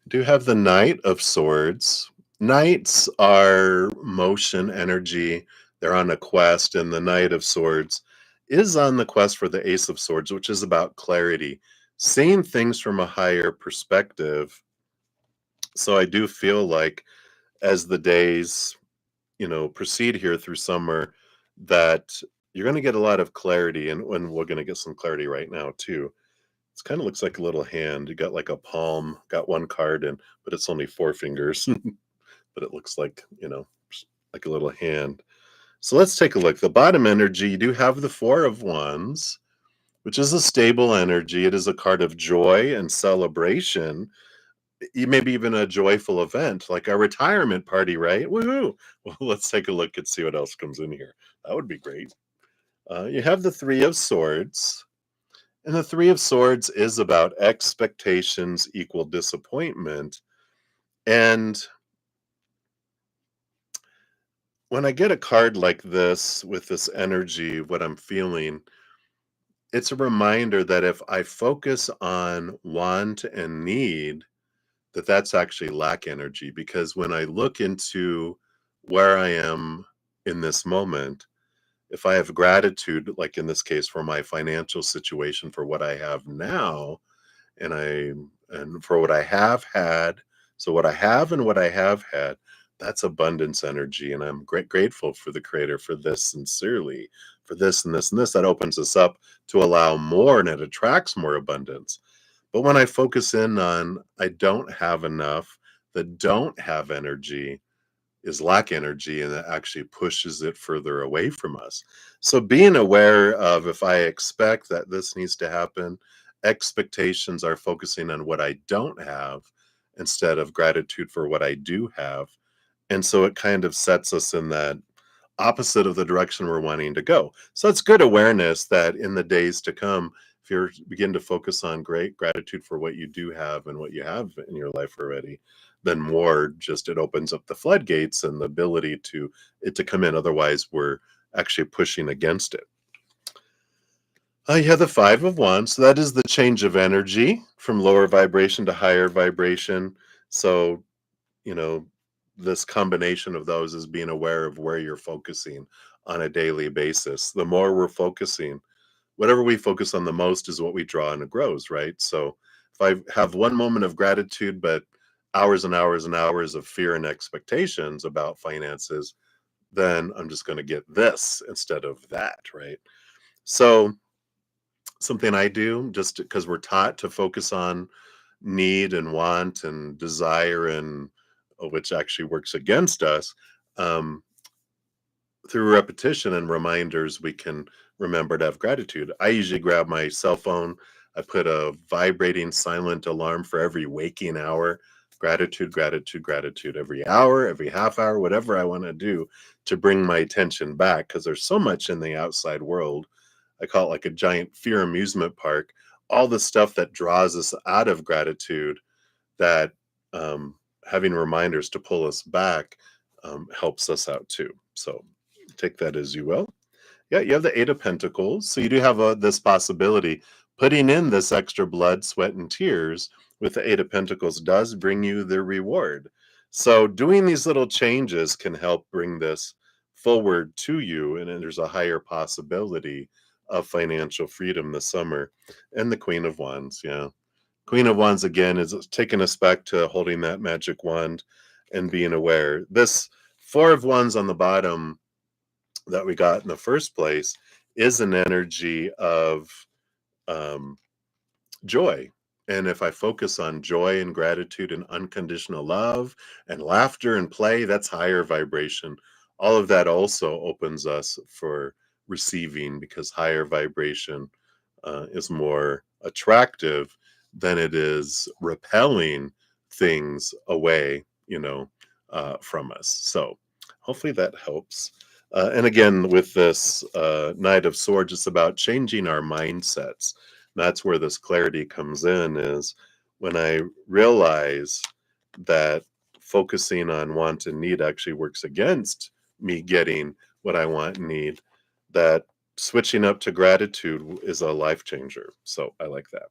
[SPEAKER 1] Do have the Knight of Swords. Knights are motion energy. They're on a quest, and the Knight of Swords is on the quest for the Ace of Swords, which is about clarity, seeing things from a higher perspective. So I do feel like as the days, proceed here through summer, that you're going to get a lot of clarity, and we're going to get some clarity right now too. It kind of looks like a little hand. You got like a palm, got one card in, but it's only four fingers, but it looks like, like a little hand. So let's take a look. The bottom energy, you do have the Four of Wands, which is a stable energy. It is a card of joy and celebration. Maybe even a joyful event, like a retirement party, right? Woohoo! Well, let's take a look and see what else comes in here. That would be great. You have the Three of Swords, and the Three of Swords is about expectations equal disappointment. And when I get a card like this with this energy, what I'm feeling, it's a reminder that if I focus on want and need, that's actually lack energy. Because when I look into where I am in this moment, if I have gratitude, like in this case, for my financial situation, for what I have now, and for what I have had, so what I have and what I have had, that's abundance energy, and I'm grateful for the Creator for this sincerely, for this and this and this. That opens us up to allow more, and it attracts more abundance. But when I focus in on I don't have enough, the don't have energy is lack energy, and that actually pushes it further away from us. So being aware of, if I expect that this needs to happen, expectations are focusing on what I don't have instead of gratitude for what I do have. And so it kind of sets us in that opposite of the direction we're wanting to go. So it's good awareness that in the days to come, if you begin to focus on great gratitude for what you do have and what you have in your life already, then more just it opens up the floodgates and the ability to it to come in. Otherwise, we're actually pushing against it. You have the Five of Wands. So that is the change of energy from lower vibration to higher vibration. So, you know, this combination of those is being aware of where you're focusing on a daily basis. The more we're focusing, whatever we focus on the most is what we draw and it grows, right? So if I have one moment of gratitude, but hours and hours and hours of fear and expectations about finances, then I'm just going to get this instead of that, right? So something I do, just because we're taught to focus on need and want and desire, and which actually works against us, um, through repetition and reminders, we can remember to have gratitude. I usually grab my cell phone. I put a vibrating silent alarm for every waking hour. Gratitude, gratitude, gratitude every hour, every half hour, whatever I want to do to bring my attention back, because there's so much in the outside world. I call it like a giant fear amusement park. All the stuff that draws us out of gratitude, that um, having reminders to pull us back helps us out too. So take that as you will. Yeah, you have the Eight of Pentacles. So you do have this possibility. Putting in this extra blood, sweat, and tears with the Eight of Pentacles does bring you the reward. So doing these little changes can help bring this forward to you, and then there's a higher possibility of financial freedom this summer. And the Queen of Wands, yeah. Queen of Wands again is taking us back to holding that magic wand and being aware. This Four of Wands on the bottom that we got in the first place is an energy of um, joy. And if I focus on joy and gratitude and unconditional love and laughter and play, that's higher vibration. All of that also opens us for receiving, because higher vibration is more attractive than it is repelling things away, from us. So hopefully that helps. And again, with this Knight of Swords, it's about changing our mindsets. That's where this clarity comes in, is when I realize that focusing on want and need actually works against me getting what I want and need, that switching up to gratitude is a life changer. So I like that.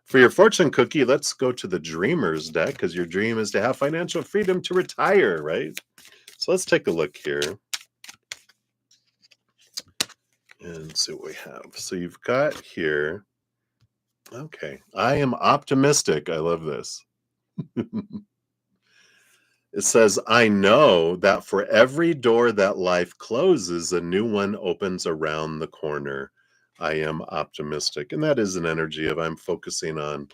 [SPEAKER 1] For your fortune cookie, let's go to the Dreamer's deck, because your dream is to have financial freedom to retire, right? So let's take a look here. and see what we have. So you've got here, okay, I am optimistic. I love this. It says, I know that for every door that life closes, a new one opens around the corner. I am optimistic. And that is an energy of I'm focusing on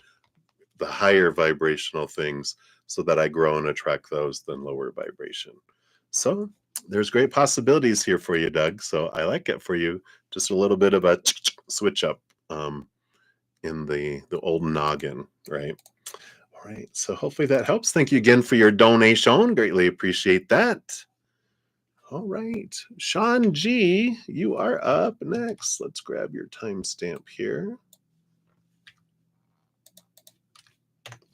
[SPEAKER 1] the higher vibrational things so that I grow and attract those than lower vibration. So there's great possibilities here for you, Doug. So I like it for you. Just a little bit of a switch up in the old noggin, right? All right. So hopefully that helps. Thank you again for your donation. Greatly appreciate that. All right. Sean G, you are up next. Let's grab your timestamp here.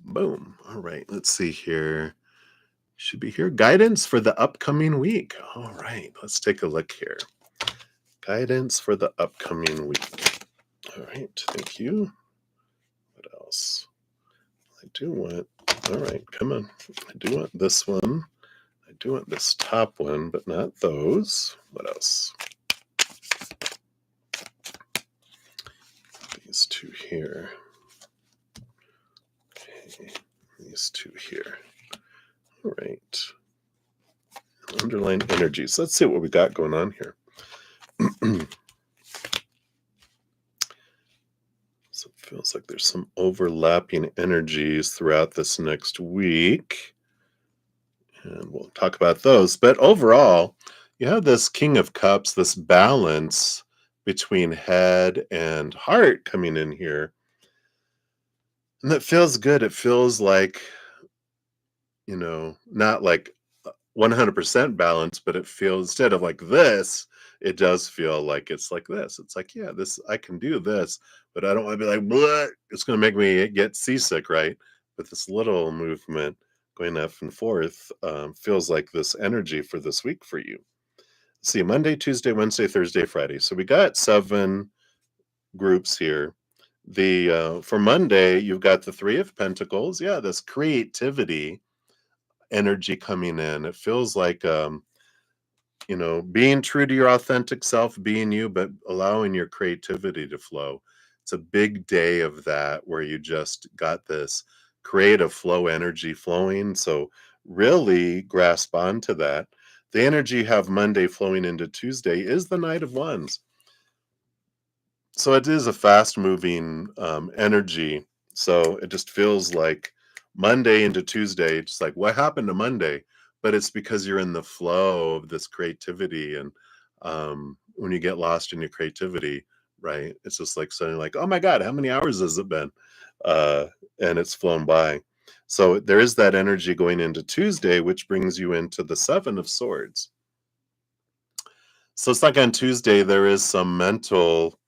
[SPEAKER 1] Boom. All right. Let's see here. Should be here. Guidance for the upcoming week. All right. Let's take a look here. Guidance for the upcoming week. All right. Thank you. What else? I do want, all right, come on. I do want this one. I do want this top one, but not those. What else? These two here. Okay, these two here. All right. Underline energies. Let's see what we got going on here. So it feels like there's some overlapping energies throughout this next week. And we'll talk about those. But overall, you have this King of Cups, this balance between head and heart coming in here. And that feels good. It feels like, not like 100% balance, but it feels, instead of like this, it does feel like it's like this. It's like, yeah, this, I can do this, but I don't want to be like, bleh, it's going to make me get seasick, right? But this little movement going up and forth feels like this energy for this week for you. Let's see, Monday, Tuesday, Wednesday, Thursday, Friday. So we got 7 groups here. The for Monday, you've got the 3 of Pentacles. Yeah, this creativity energy coming in. It feels like being true to your authentic self, being you, but allowing your creativity to flow. It's a big day of that where you just got this creative flow energy flowing. So really grasp onto that. The energy you have Monday flowing into Tuesday is the Knight of Wands. So it is a fast moving energy. So it just feels like Monday into Tuesday, just like what happened to Monday? But it's because you're in the flow of this creativity. And when you get lost in your creativity, right, it's just like suddenly like, oh my God, how many hours has it been? And it's flown by. So there is that energy going into Tuesday, which brings you into the 7 of Swords. So it's like on Tuesday, there is some mental,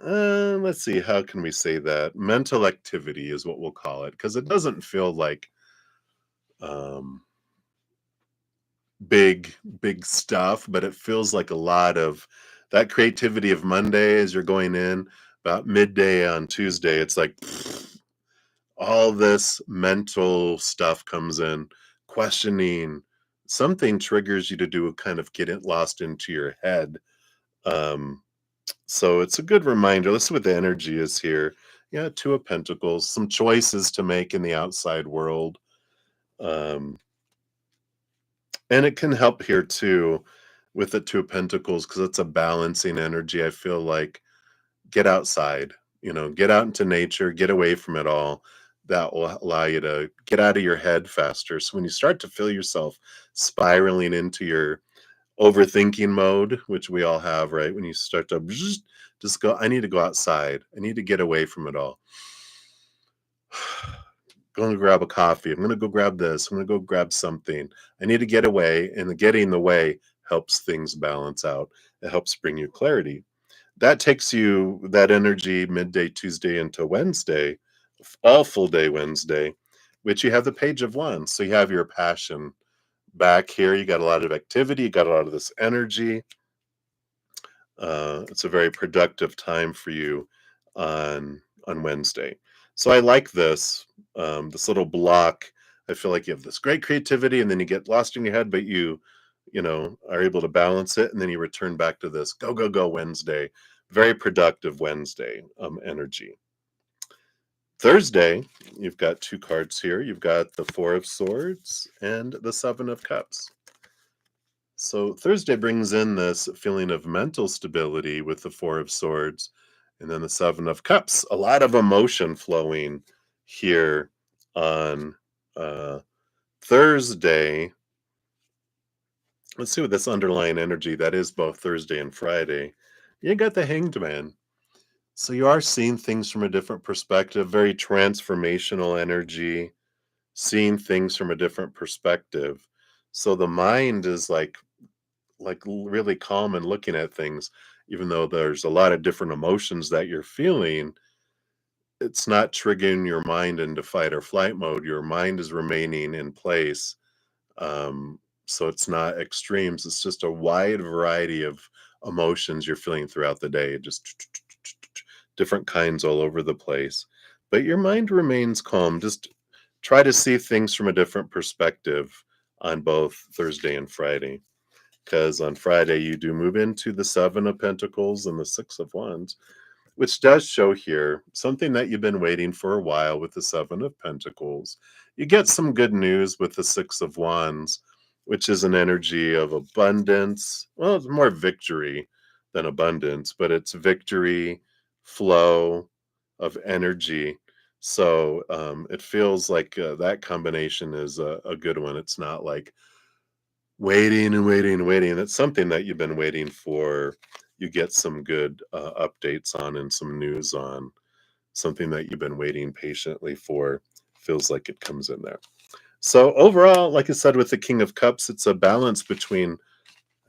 [SPEAKER 1] let's see, how can we say that? Mental activity is what we'll call it, because it doesn't feel like um, big stuff, but it feels like a lot of that creativity of Monday as you're going in about midday on Tuesday. It's like all this mental stuff comes in, questioning. Something triggers you to do a kind of get it lost into your head. So it's a good reminder. Let's see what the energy is here. Yeah, 2 of Pentacles, some choices to make in the outside world. And it can help here too with the 2 of Pentacles because it's a balancing energy. I feel like get outside, get out into nature, get away from it all. That will allow you to get out of your head faster. So when you start to feel yourself spiraling into your overthinking mode, which we all have, right? When you start to just go, I need to go outside. I need to get away from it all. Going to grab a coffee. I'm going to go grab this. I'm going to go grab something. I need to get away. And the getting away helps things balance out. It helps bring you clarity. That takes you, that energy, midday Tuesday into Wednesday, all full day Wednesday, which you have the Page of Wands. So you have your passion back here. You got a lot of activity. You got a lot of this energy. It's a very productive time for you on Wednesday. So I like this this little block. I feel like you have this great creativity, and then you get lost in your head, but you are able to balance it, and then you return back to this go, go, go Wednesday, very productive Wednesday energy. Thursday, you've got two cards here. You've got the Four of Swords and the Seven of Cups. So Thursday brings in this feeling of mental stability with the Four of Swords and then the Seven of Cups. A lot of emotion flowing here on Thursday. Let's see what this underlying energy that is both Thursday and Friday. You got the Hanged Man. So you are seeing things from a different perspective, very transformational energy, seeing things from a different perspective. So the mind is like really calm and looking at things, even though there's a lot of different emotions that you're feeling. It's not triggering your mind into fight or flight mode. Your mind is remaining in place. So it's not extremes. It's just a wide variety of emotions you're feeling throughout the day, just different kinds all over the place. But your mind remains calm. Just try to see things from a different perspective on both Thursday and Friday. Because on Friday, you do move into the Seven of Pentacles and the Six of Wands, which does show here something that you've been waiting for a while with the Seven of Pentacles. You get some good news with the Six of Wands, which is an energy of abundance. Well, it's more victory than abundance, but it's victory, flow of energy. So it feels like that combination is a good one. It's not like waiting and waiting and waiting. That's something that you've been waiting for. You get some good updates on and some news on. Something that you've been waiting patiently for. Feels like it comes in there. So overall, like I said, with the King of Cups, it's a balance between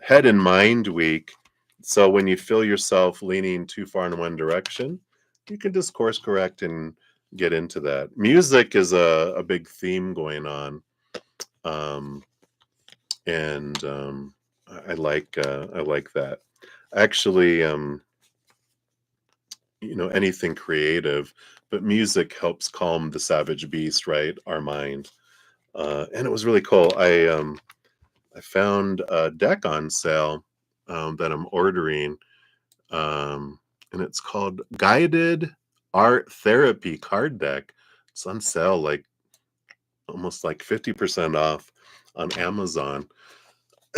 [SPEAKER 1] head and mind week. So when you feel yourself leaning too far in one direction, you can just course correct and get into that. Music is a big theme going on. And I like that. Actually, anything creative, but music helps calm the savage beast, right? Our mind. And it was really cool. I found a deck on sale that I'm ordering, and it's called Guided Art Therapy Card Deck. It's on sale, like almost like 50% off on Amazon.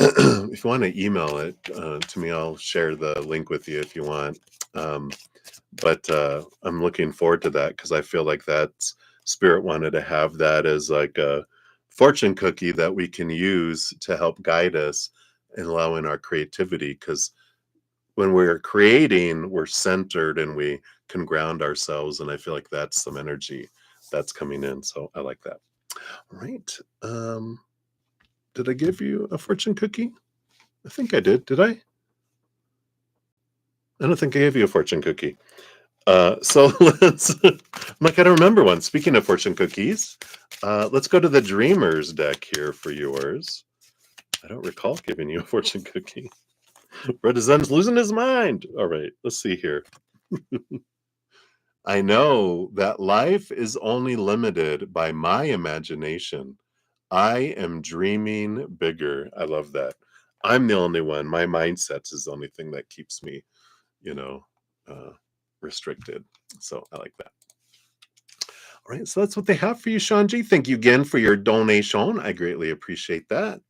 [SPEAKER 1] If you want to email it to me, I'll share the link with you if you want. But I'm looking forward to that because I feel like that's Spirit wanted to have that as like a fortune cookie that we can use to help guide us and allow in our creativity. Because when we're creating, we're centered and we can ground ourselves. And I feel like that's some energy that's coming in. So I like that. All right. Did I give you a fortune cookie? I think I did. Did I? I don't think I gave you a fortune cookie. So let's, I'm like, I don't remember one. Speaking of fortune cookies, let's go to the Dreamers deck here for yours. I don't recall giving you a fortune cookie. brudda-zen's losing his mind. All right, let's see here. I know that life is only limited by my imagination. I am dreaming bigger. I love that. I'm the only one. My mindset is the only thing that keeps me, you know, uh, restricted. So I like that. All right, so that's what they have for you, Shanji. Thank you again for your donation. I greatly appreciate that.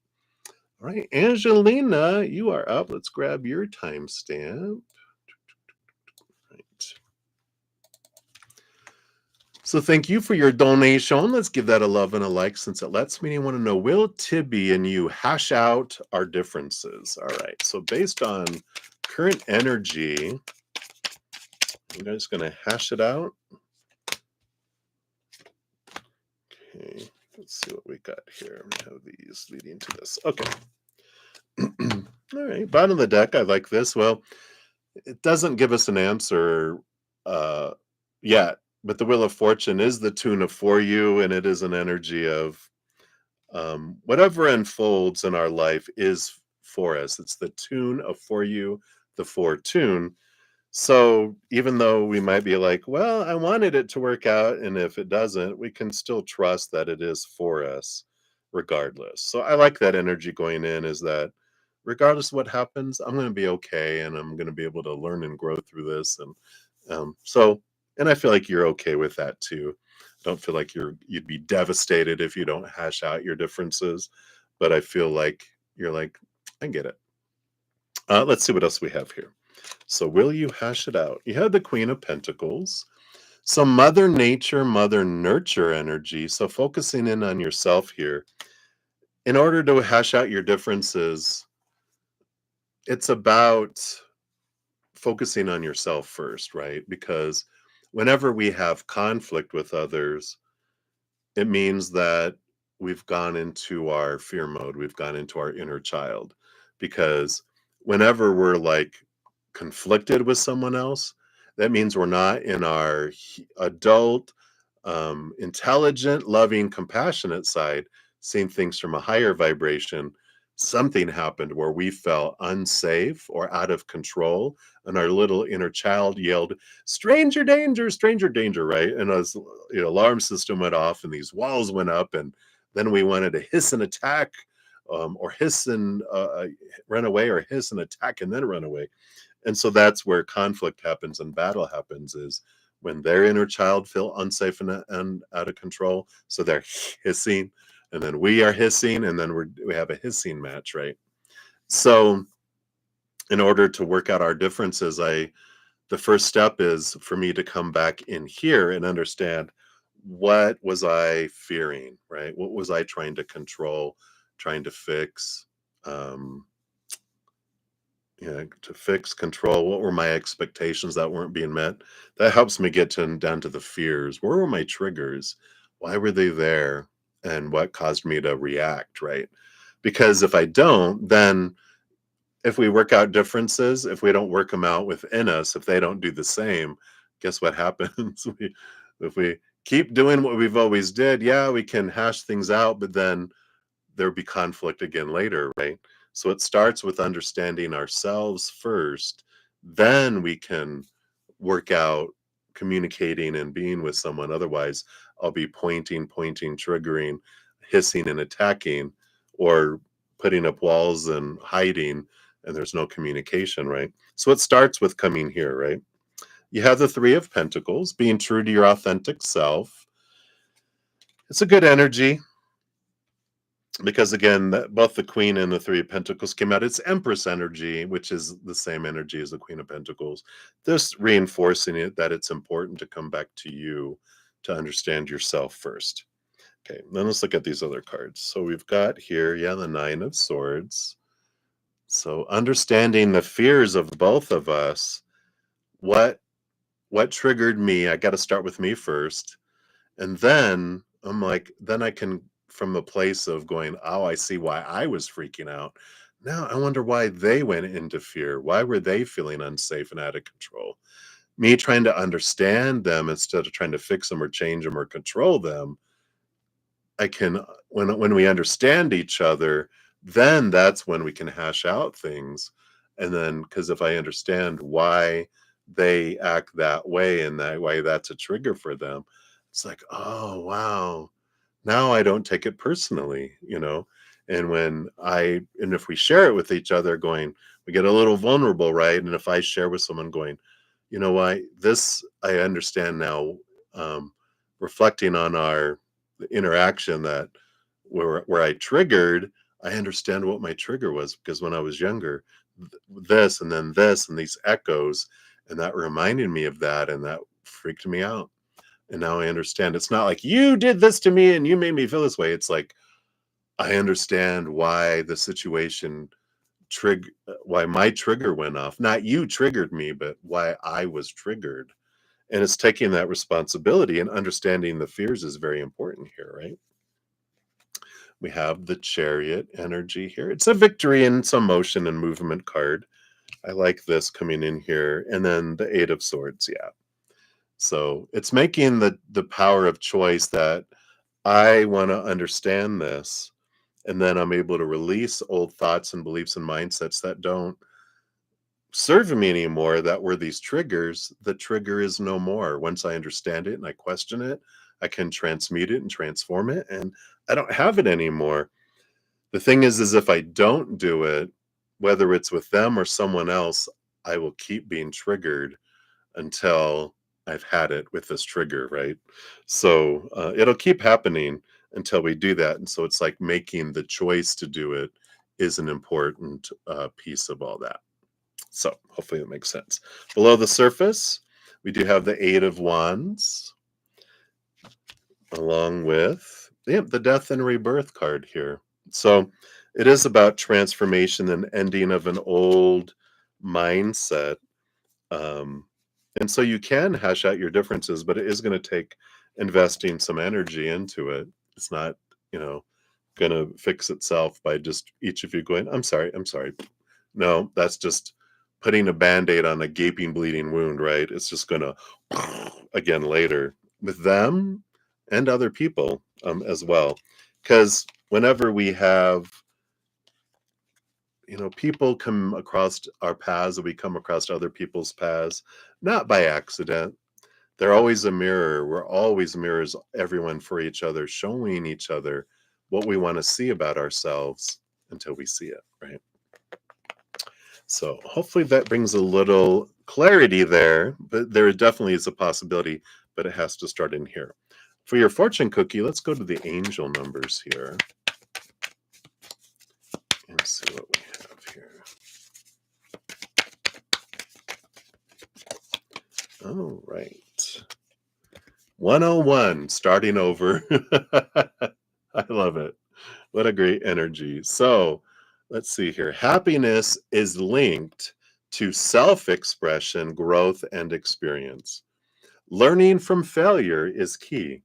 [SPEAKER 1] All right, Angelina, you are up. Let's grab your timestamp. Right. So thank you for your donation. Let's give that a love and a like since it lets me want to know, will Tibby and you hash out our differences? All right, so based on current energy, I'm just going to hash it out. Okay, let's see what we got here. We have these leading to this. Okay. All right, bottom of the deck. I like this. Well, it doesn't give us an answer yet, but the Wheel of Fortune is the tune of for you, and it is an energy of whatever unfolds in our life is for us. It's the tune of for you, the fortune. So even though we might be like, well, I wanted it to work out, and if it doesn't, we can still trust that it is for us, regardless. So I like that energy going in, is that regardless of what happens, I'm going to be okay, and I'm going to be able to learn and grow through this. And so, and I feel like you're okay with that too. Don't feel like you'd be devastated if you don't hash out your differences, but I feel like you're like, I get it. Let's see what else we have here. So, will you hash it out? You had the Queen of Pentacles. So, Mother Nature, Mother Nurture energy. So, focusing in on yourself here. In order to hash out your differences, it's about focusing on yourself first, right? Because whenever we have conflict with others, it means that we've gone into our fear mode, we've gone into our inner child. Because whenever we're like conflicted with someone else, that means we're not in our adult, intelligent, loving, compassionate side, seeing things from a higher vibration. Something happened where we felt unsafe or out of control, and our little inner child yelled, stranger danger," right? And us, alarm system went off, and these walls went up, and then we wanted to hiss and attack, or hiss and run away, or hiss and attack and then run away. And so that's where conflict happens and battle happens, is when their inner child feel unsafe and out of control. So they're hissing, and then we are hissing, and then we have a hissing match, right? So in order to work out our differences, the first step is for me to come back in here and understand, what was I fearing, right? What was I trying to control, trying to fix? Um, to fix, control. What were my expectations that weren't being met? That helps me get down to the fears. Where were my triggers? Why were they there? And what caused me to react, right? Because if I don't, then if we work out differences, if we don't work them out within us, if they don't do the same, guess what happens? If we keep doing what we've always did, yeah, we can hash things out, but then there'll be conflict again later, right? So it starts with understanding ourselves first. Then we can work out communicating and being with someone. Otherwise, I'll be pointing, triggering, hissing and attacking, or putting up walls and hiding, and there's no communication, right? So it starts with coming here, right? You have the Three of Pentacles, being true to your authentic self. It's a good energy, because again, both the Queen and the Three of Pentacles came out. It's Empress energy, which is the same energy as the Queen of Pentacles. This reinforcing it, that it's important to come back to you to understand yourself first. Okay, then let's look at these other cards. So we've got here, yeah, the Nine of Swords. So understanding the fears of both of us. What triggered me? I got to start with me first. And then I'm like, then I can, from the place of going, oh, I see why I was freaking out. Now I wonder why they went into fear. Why were they feeling unsafe and out of control? Me trying to understand them instead of trying to fix them or change them or control them. I can, when we understand each other, then that's when we can hash out things. And then, because if I understand why they act that way, and that way that's a trigger for them, it's like, oh wow, now I don't take it personally. And and if we share it with each other, going, we get a little vulnerable, right? And if I share with someone going, you know why, this I understand now, um, reflecting on our interaction, that where I triggered, I understand what my trigger was, because when I was younger, this and then this and these echoes, and that reminded me of that, and that freaked me out. And now I understand. It's not like you did this to me and you made me feel this way. It's like, I understand why the situation why my trigger went off. Not you triggered me, but why I was triggered. And it's taking that responsibility, and understanding the fears is very important here, right? We have the Chariot energy here. It's a victory and some motion and movement card. I like this coming in here. And then the Eight of Swords, yeah. So it's making the power of choice, that I want to understand this, and then I'm able to release old thoughts and beliefs and mindsets that don't serve me anymore, that were these triggers. The trigger is no more. Once I understand it and I question it, I can transmute it and transform it, and I don't have it anymore. The thing is if I don't do it, whether it's with them or someone else, I will keep being triggered until I've had it with this trigger, right? So it'll keep happening until we do that. And so it's like making the choice to do it is an important piece of all that. So hopefully that makes sense. Below the surface, we do have the Eight of Wands, along with the Death and Rebirth card here. So it is about transformation and ending of an old mindset. And so you can hash out your differences, but it is going to take investing some energy into it. It's not, you know, going to fix itself by just each of you going, I'm sorry, I'm sorry. No, that's just putting a band-aid on a gaping, bleeding wound, right? It's just going to again later with them and other people as well. Because whenever we have, people come across our paths, and we come across other people's paths, not by accident. They're always a mirror. We're always mirrors, everyone for each other, showing each other what we want to see about ourselves until we see it, right? So hopefully that brings a little clarity there, but there definitely is a possibility, but it has to start in here. For your fortune cookie, let's go to the angel numbers here and see what we have here. All right. 101, starting over. I love it. What a great energy. So let's see here. Happiness is linked to self-expression, growth, and experience. Learning from failure is key,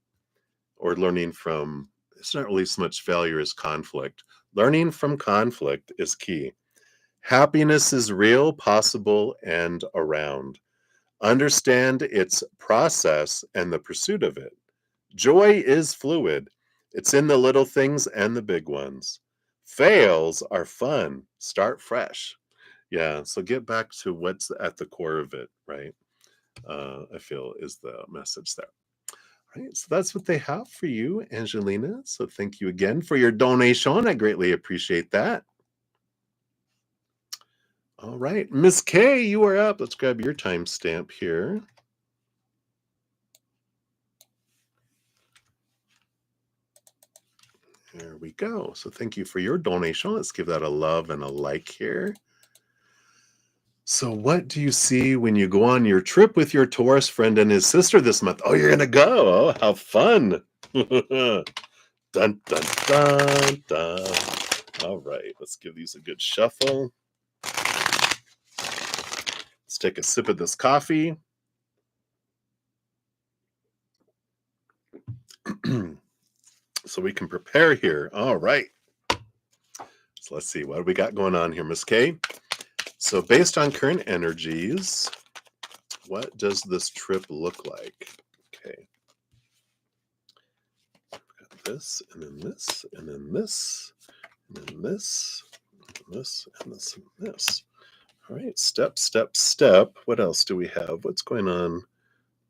[SPEAKER 1] or it's not really so much failure as conflict. Learning from conflict is key. Happiness is real, possible, and around. Understand its process and the pursuit of it. Joy is fluid. It's in the little things and the big ones. Fails are fun. Start fresh. Yeah, so get back to what's at the core of it, right? I feel is the message there. All right, so that's what they have for you, Angelina. So thank you again for your donation. I greatly appreciate that. All right, Miss K, you are up. Let's grab your timestamp here. There we go. So thank you for your donation. Let's give that a love and a like here. So what do you see when you go on your trip with your Taurus friend and his sister this month? Oh, you're going to go. Oh, how fun. Dun, dun, dun, dun. All right, let's give these a good shuffle. Let's take a sip of this coffee. So we can prepare here. All right. So let's see, what do we got going on here, Miss K? So based on current energies, what does this trip look like? Okay. I've got this, and then this, and then this, and then this, and this, and this, and this. All right, step, step, step. What else do we have? What's going on?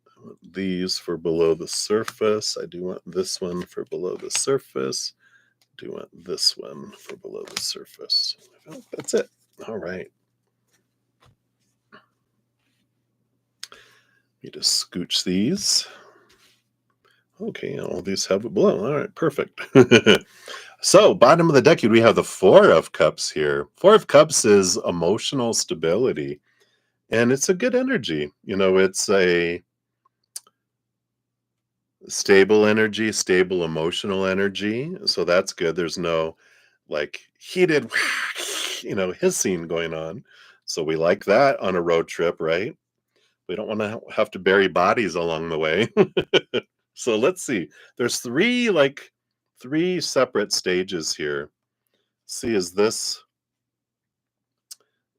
[SPEAKER 1] I want these for below the surface. I do want this one for below the surface. I do want this one for below the surface. Well, that's it. All right. You just scooch these. Okay, all these have it below. All right, perfect. So, bottom of the deck, we have the Four of Cups here. Four of Cups is emotional stability, and it's a good energy. It's a stable energy, stable emotional energy. So that's good. There's no like heated, hissing going on. So we like that on a road trip, right? We don't want to have to bury bodies along the way. So let's see. There's three separate stages here. See, is this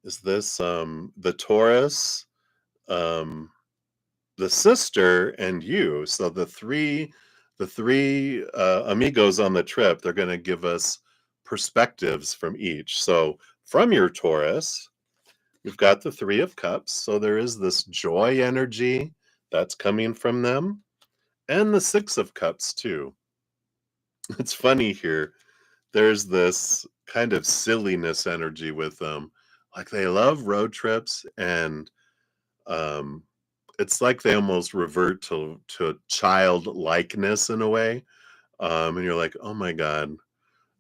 [SPEAKER 1] the Taurus, um, the sister, and you? So the three amigos on the trip, they're going to give us perspectives from each. So from your Taurus, we've got the Three of Cups. So there is this joy energy that's coming from them, and the Six of Cups too. It's funny here. There's this kind of silliness energy with them. Like they love road trips and um it's like they almost revert to childlikeness in a way. And you're like, "Oh my god."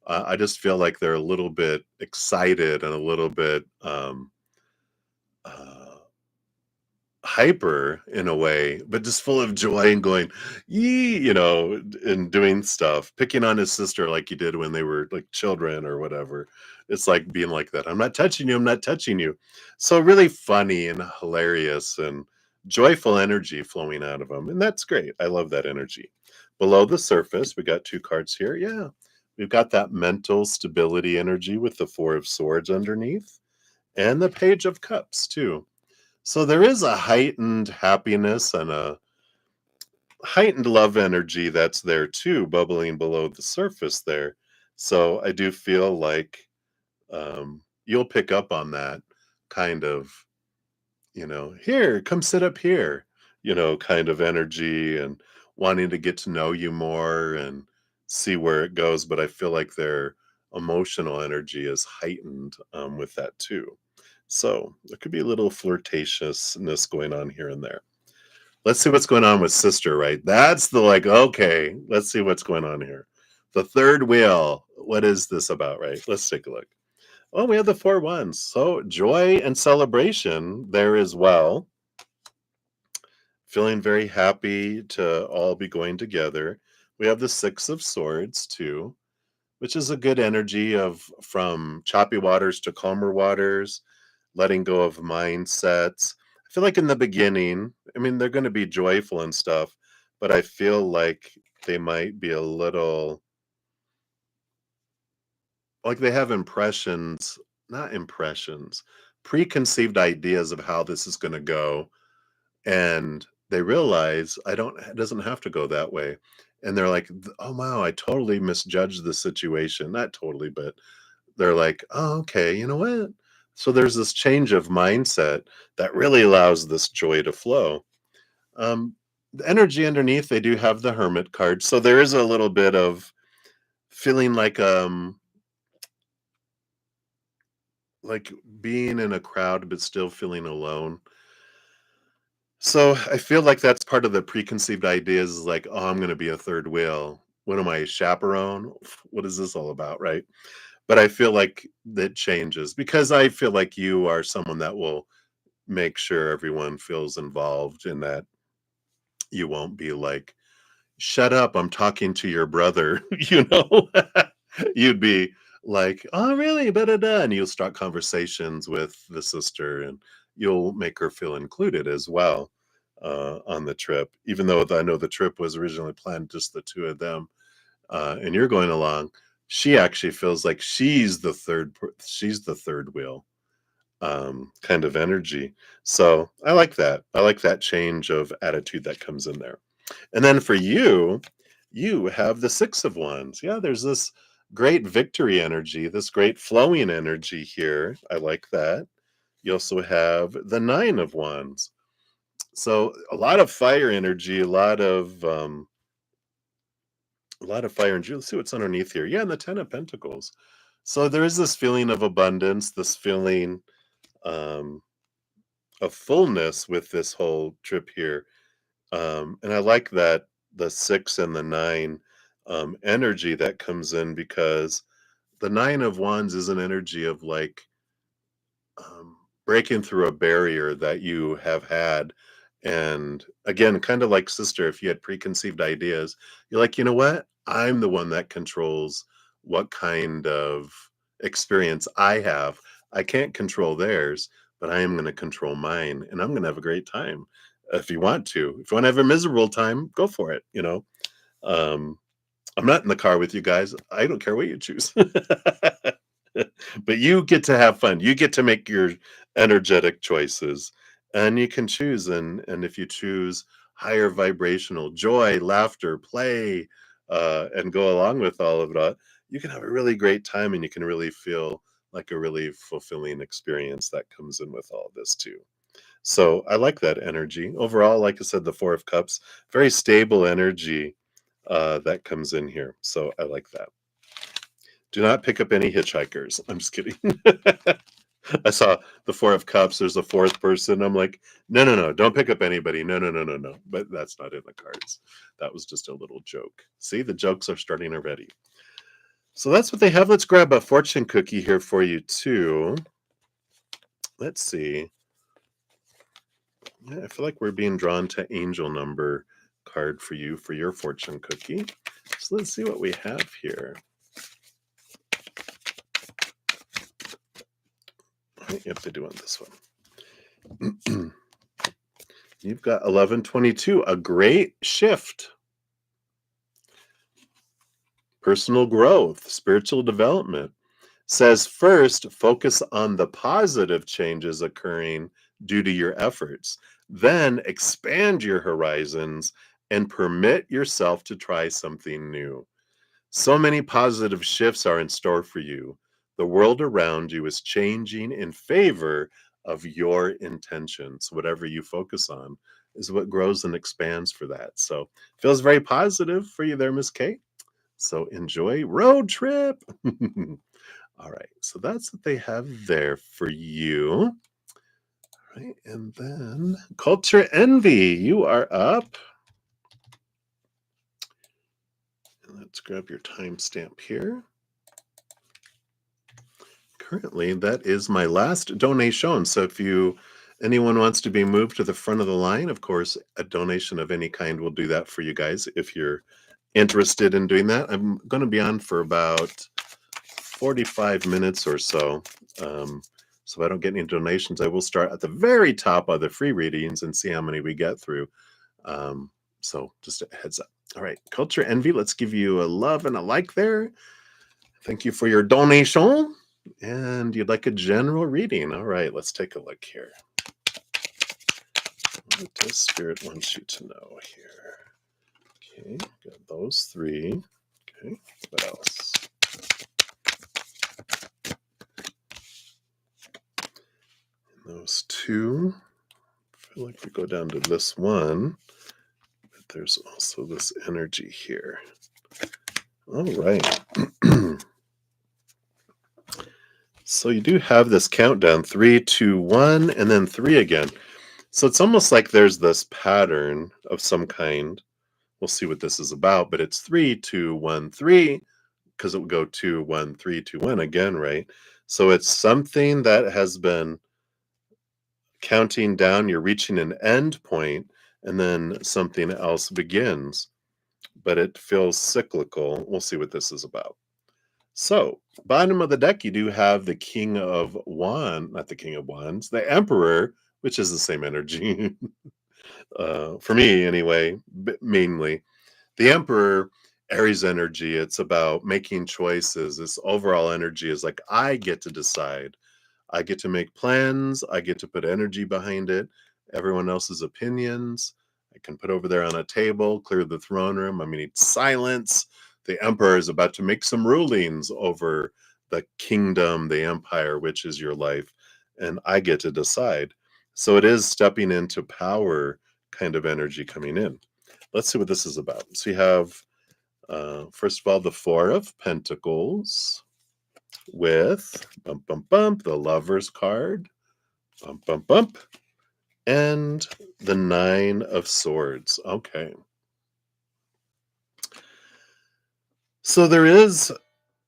[SPEAKER 1] I just feel like they're a little bit excited and a little bit uh hyper in a way, but just full of joy and going, "Yee," and doing stuff, picking on his sister like he did when they were like children or whatever. It's like being like that. I'm not touching you. I'm not touching you. So really funny and hilarious and joyful energy flowing out of them. And that's great. I love that energy. Below the surface, we got two cards here. Yeah. We've got that mental stability energy with the Four of Swords underneath and the Page of Cups too. So there is a heightened happiness and a heightened love energy that's there too, bubbling below the surface there. So I do feel like you'll pick up on that kind of, here, come sit up here, kind of energy and wanting to get to know you more and see where it goes. But I feel like their emotional energy is heightened with that too. So there could be a little flirtatiousness going on here and there. Let's see what's going on with sister, right? That's the like, okay, let's see what's going on here. The third wheel. What is this about, right? Let's take a look. Oh, we have the four ones. So joy and celebration there as well. Feeling very happy to all be going together. We have the Six of Swords too, which is a good energy of from choppy waters to calmer waters, letting go of mindsets. I feel like in the beginning, I mean, they're going to be joyful and stuff, but I feel like they might be a little like they have impressions, not impressions, preconceived ideas of how this is going to go. And they realize I don't, it doesn't have to go that way. And they're like, oh, wow, I totally misjudged the situation. Not totally, but they're like, "Oh, okay, you know what?" So there's this change of mindset that really allows this joy to flow. The energy underneath, they do have the Hermit card, so there is a little bit of feeling like being in a crowd but still feeling alone. So I feel like that's part of the preconceived ideas is like, "Oh, I'm gonna be a third wheel. What am I, a chaperone? What is this all about?" Right? But I feel like that changes because I feel like you are someone that will make sure everyone feels involved in that you won't be like, "Shut up, I'm talking to your brother," you know? You'd be like, "Oh, really? Da, da, da," and you'll start conversations with the sister, and you'll make her feel included as well, on the trip, even though I know the trip was originally planned just the 2 of them, and you're going along. She actually feels like she's the third wheel, kind of energy. So I like that. I like that change of attitude that comes in there. And then for you, you have the Six of Wands. Yeah, there's this great victory energy, this great flowing energy here. I like that. You also have the Nine of Wands. So a lot of fire energy, a lot of fire energy. Let's see what's underneath here. Yeah, and the Ten of Pentacles. So there is this feeling of abundance, this feeling um, of fullness with this whole trip here. And I like that the six and the nine energy that comes in because the Nine of Wands is an energy of like um, breaking through a barrier that you have had. And again, kind of like sister, if you had preconceived ideas, you're like, you know what? I'm the one that controls what kind of experience I have. I can't control theirs, but I am going to control mine and I'm going to have a great time. If you want to, if you want to have a miserable time, go for it. Um, I'm not in the car with you guys. I don't care what you choose. But you get to have fun. You get to make your energetic choices and you can choose and if you choose higher vibrational joy, laughter, play and go along with all of that, you can have a really great time and you can really feel like a really fulfilling experience that comes in with all of this too. So I like that energy. Overall, like I said, the Four of Cups, very stable energy. that comes in here. So I like that. Do not pick up any hitchhikers. I'm just kidding. I saw the Four of Cups. There's a fourth person. I'm like, no, no, no, don't pick up anybody. No, no, no, no, no. But that's not in the cards. That was just a little joke. See, the jokes are starting already. So that's what they have. Let's grab a fortune cookie here for you too. Let's see. Yeah, I feel like we're being drawn to angel number card for you for your fortune cookie. So let's see what we have here. You have to do on this one. You've got 1122, a great shift. Personal growth, spiritual development. Says first, focus on the positive changes occurring due to your efforts. Then expand your horizons and permit yourself to try something new. So many positive shifts are in store for you. The world around you is changing in favor of your intentions. Whatever you focus on is what grows and expands for that. So feels very positive for you there, Miss Kate. So enjoy road trip. All right, so that's what they have there for you. All right, and then culture envy, you are up. And let's grab your timestamp here. Currently, that is my last donation. So if anyone wants to be moved to the front of the line, of course, a donation of any kind will do that for you guys if you're interested in doing that. I'm going to be on for about 45 minutes or so. So if I don't get any donations, I will start at the very top of the free readings and see how many we get through. So just a heads up. All right, culture envy. Let's give you a love and a like there. Thank you for your donation. And you'd like a general reading. All right, let's take a look here. What does Spirit want you to know here? Okay, got those three. Okay, what else? And those two. I feel like we go down to this one, but there's also this energy here. All right. So you do have this countdown, 3, 2, 1, and then 3 again. So it's almost like there's this pattern of some kind. We'll see what this is about, but it's 3, 2, 1, 3, because it would go 2, 1, 3, 2, 1 again, right? So it's something that has been counting down. You're reaching an end point, and then something else begins, but it feels cyclical. We'll see what this is about. So, bottom of the deck, you do have the King of Wands, not the King of Wands, the Emperor, which is the same energy. For me, anyway, mainly. The Emperor, Aries energy, it's about making choices. This overall energy is like, I get to decide. I get to make plans. I get to put energy behind it. Everyone else's opinions, I can put over there on a table, clear the throne room. I mean, it's silence. The emperor is about to make some rulings over the kingdom, the empire, which is your life, and I get to decide. So it is stepping into power kind of energy coming in. Let's see what this is about. So you have, first of all, the Four of Pentacles with bump, bump, bump, the Lover's card, bump, bump, bump, and the Nine of Swords. Okay. So there is,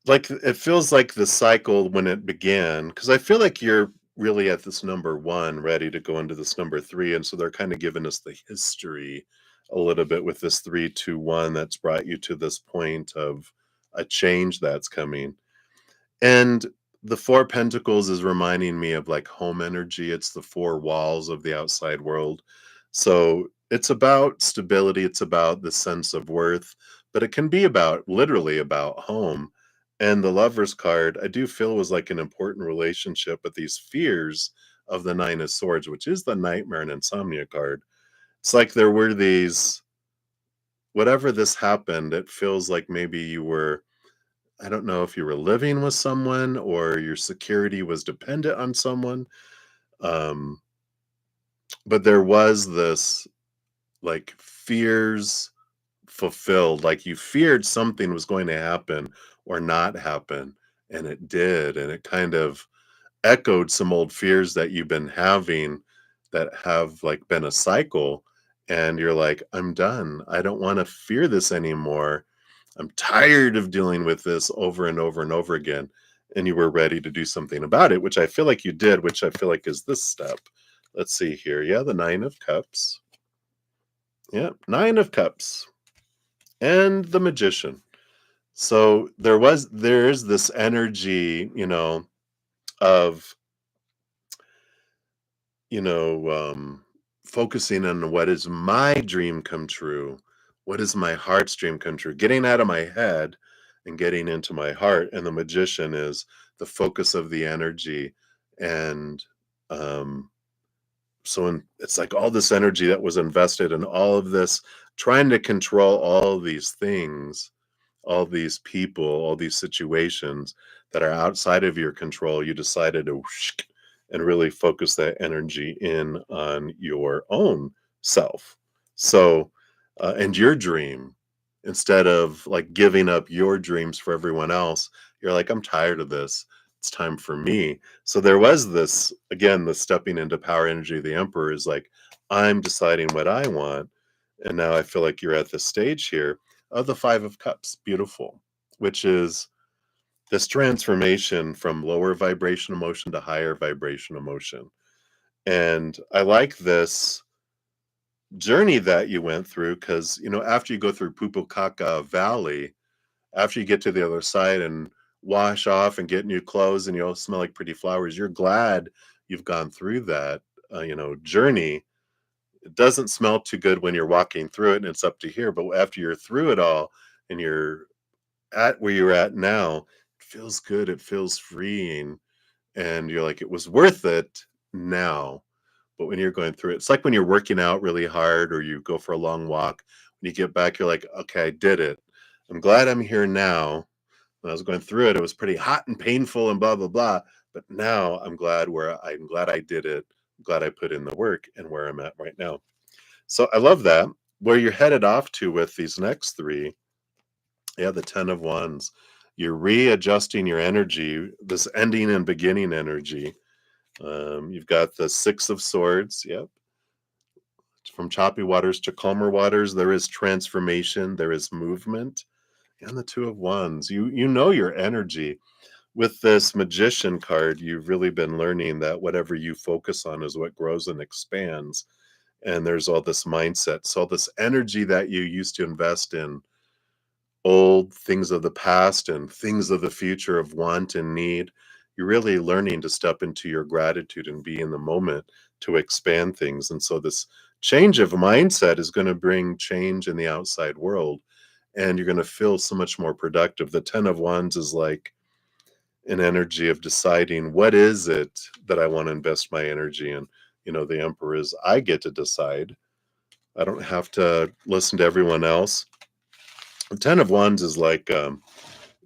[SPEAKER 1] like, it feels like the cycle when it began, because I feel like you're really at this number 1, ready to go into this number 3. And so they're kind of giving us the history a little bit with this 3, 2, 1 that's brought you to this point of a change that's coming. And the Four Pentacles is reminding me of like home energy. It's the four walls of the outside world. So it's about stability. It's about the sense of worth, but it can be about literally about home. And the Lover's card, I do feel was like an important relationship with these fears of the Nine of Swords, which is the nightmare and insomnia card. It's like there were these, whatever this happened, it feels like maybe you were, I don't know if you were living with someone or your security was dependent on someone. Um, but there was this like fears fulfilled, like you feared something was going to happen or not happen, and it did, and it kind of echoed some old fears that you've been having that have like been a cycle, and you're like, I'm done. I don't want to fear this anymore. I'm tired of dealing with this over and over and over again. And you were ready to do something about it, which I feel like you did, which I feel like is this step. Let's see here. Yeah, the 9 of Cups. Yeah, 9 of Cups. And the Magician. So there's this energy, of you know, focusing on what is my dream come true, what is my heart's dream come true, getting out of my head and getting into my heart. And the Magician is the focus of the energy. And um, it's like all this energy that was invested in all of this, trying to control all these things, all these people, all these situations that are outside of your control. You decided to and really focus that energy in on your own self. So, and your dream, instead of like giving up your dreams for everyone else, you're like, I'm tired of this. It's time for me. So there was this, again, the stepping into power energy of the Emperor is like, I'm deciding what I want. And now I feel like you're at this stage here of the 5 of Cups. Beautiful, which is this transformation from lower vibration emotion to higher vibration emotion. And I like this journey that you went through because, after you go through Pupukaka Valley, after you get to the other side and wash off and get new clothes and you all smell like pretty flowers, you're glad you've gone through that, journey. It doesn't smell too good when you're walking through it and it's up to here, but after you're through it all and you're at where you're at now, it feels good. It feels freeing. And you're like, it was worth it now. But when you're going through it, it's like when you're working out really hard or you go for a long walk. When you get back, you're like, okay, I did it. I'm glad I'm here now. When I was going through it, it was pretty hot and painful and blah, blah, blah. But now I'm glad I did it. I'm glad I put in the work and where I'm at right now. So I love that. Where you're headed off to with these next three, yeah, the 10 of Wands. You're readjusting your energy, this ending and beginning energy. You've got the 6 of Swords. Yep. From choppy waters to calmer waters, there is transformation, there is movement. And the 2 of Wands. You know your energy. With this Magician card, you've really been learning that whatever you focus on is what grows and expands. And there's all this mindset. So this energy that you used to invest in old things of the past and things of the future of want and need, you're really learning to step into your gratitude and be in the moment to expand things. And so this change of mindset is going to bring change in the outside world, and you're going to feel so much more productive. The 10 of Wands is like an energy of deciding what is it that I want to invest my energy in. The Emperor is I get to decide. I don't have to listen to everyone else. The 10 of Wands is like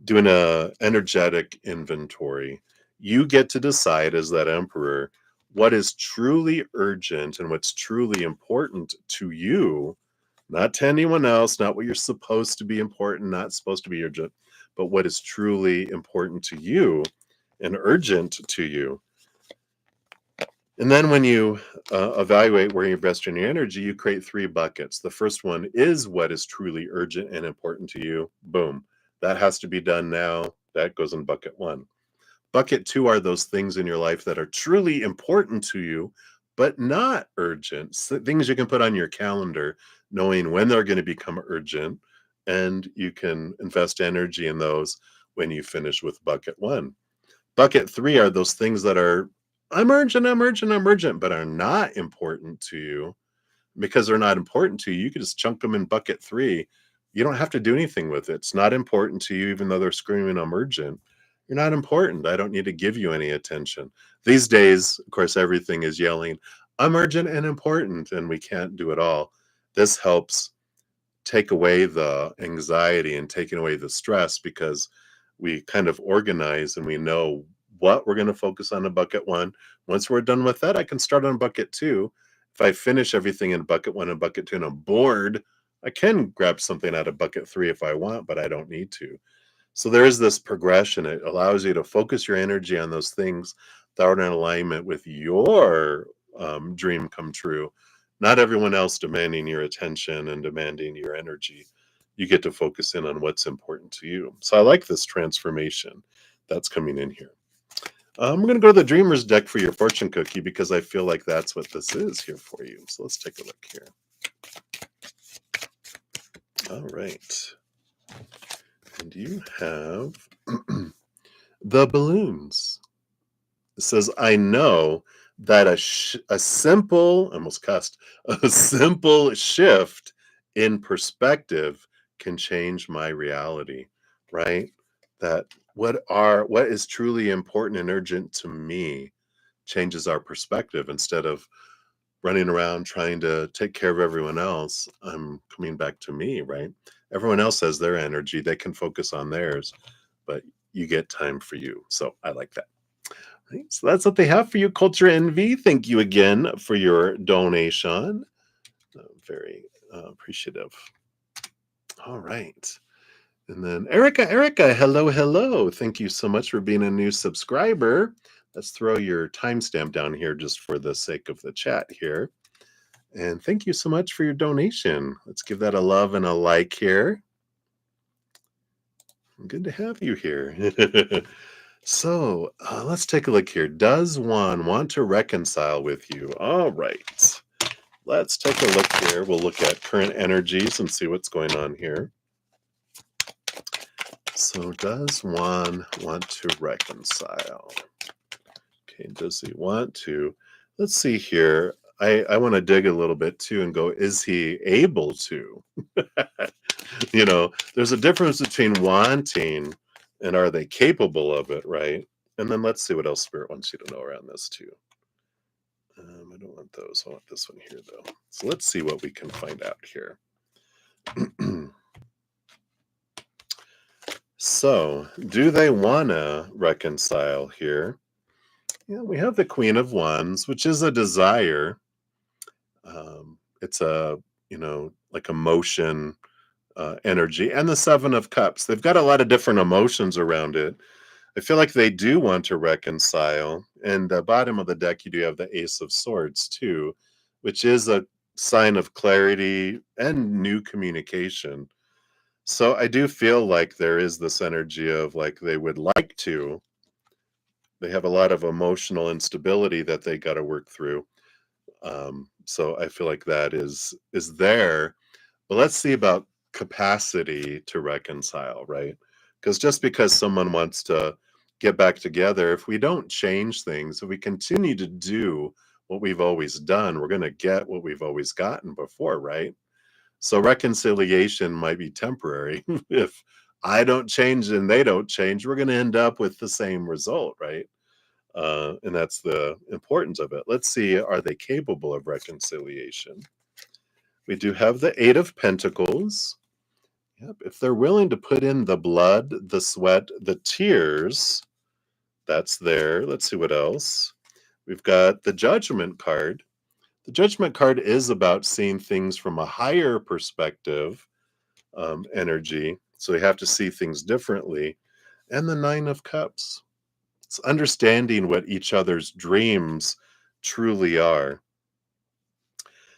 [SPEAKER 1] doing a energetic inventory. You get to decide as that Emperor what is truly urgent and what's truly important to you, not to anyone else, not what you're supposed to be important, not supposed to be urgent, but what is truly important to you and urgent to you. And then when you evaluate where you invest in your energy, you create 3 buckets. The first one is what is truly urgent and important to you. Boom. That has to be done now. That goes in bucket 1. Bucket 2 are those things in your life that are truly important to you, but not urgent. So things you can put on your calendar, knowing when they're going to become urgent, and you can invest energy in those when you finish with bucket 1. Bucket 3 are those things that are emergent, but are not important to you. Because they're not important to you, you can just chunk them in bucket 3. You don't have to do anything with it. It's not important to you, even though they're screaming emergent. You're not important. I don't need to give you any attention. These days, of course, everything is yelling emergent and important, and we can't do it all. This helps take away the anxiety and taking away the stress because we kind of organize and we know what we're going to focus on in bucket 1. Once we're done with that, I can start on bucket 2. If I finish everything in bucket 1 and bucket 2 and I'm bored, I can grab something out of bucket 3 if I want, but I don't need to. So there is this progression. It allows you to focus your energy on those things that are in alignment with your dream come true. Not everyone else demanding your attention and demanding your energy. You get to focus in on what's important to you. So I like this transformation that's coming in here. I'm going to go to the Dreamer's deck for your fortune cookie because I feel like that's what this is here for you. So let's take a look here. All right. And you have the balloons. It says, I know that a simple, I almost cussed, a simple shift in perspective can change my reality, right? That what is truly important and urgent to me changes our perspective. Instead of running around trying to take care of everyone else, I'm coming back to me, right? Everyone else has their energy, they can focus on theirs, but you get time for you. So I like that. Right, so that's what they have for you, Culture Envy. Thank you again for your donation. Very appreciative. All right. And then Erica, hello, hello. Thank you so much for being a new subscriber. Let's throw your timestamp down here just for the sake of the chat here. And thank you so much for your donation. Let's give that a love and a like here. Good to have you here. So let's take a look here. Does one want to reconcile with you? All right. Let's take a look here. We'll look at current energies and see what's going on here. So does one want to reconcile? Okay, does he want to? Let's see here. I want to dig a little bit too and go, is he able to? There's a difference between wanting and are they capable of it, right? And then let's see what else Spirit wants you to know around this too. I don't want those. I want this one here, though. So let's see what we can find out here. So, do they want to reconcile here? Yeah, we have the Queen of Wands, which is a desire. It's like emotion, energy, and the Seven of Cups. They've got a lot of different emotions around it. I feel like they do want to reconcile. And the bottom of the deck, you do have the Ace of Swords too, which is a sign of clarity and new communication. So I do feel like there is this energy of like they would like to. They have a lot of emotional instability that they got to work through. So I feel like that is there. But let's see about capacity to reconcile, right? Because just because someone wants to get back together, if we don't change things, if we continue to do what we've always done, we're going to get what we've always gotten before, right? So reconciliation might be temporary. If I don't change and they don't change, we're going to end up with the same result, right? And that's the importance of it. Let's see, are they capable of reconciliation? We do have the Eight of Pentacles. Yep, if they're willing to put in the blood, the sweat, the tears, that's there. Let's see what else. We've got the Judgment card. The Judgment card is about seeing things from a higher perspective, energy. So you have to see things differently. And the Nine of Cups. It's understanding what each other's dreams truly are.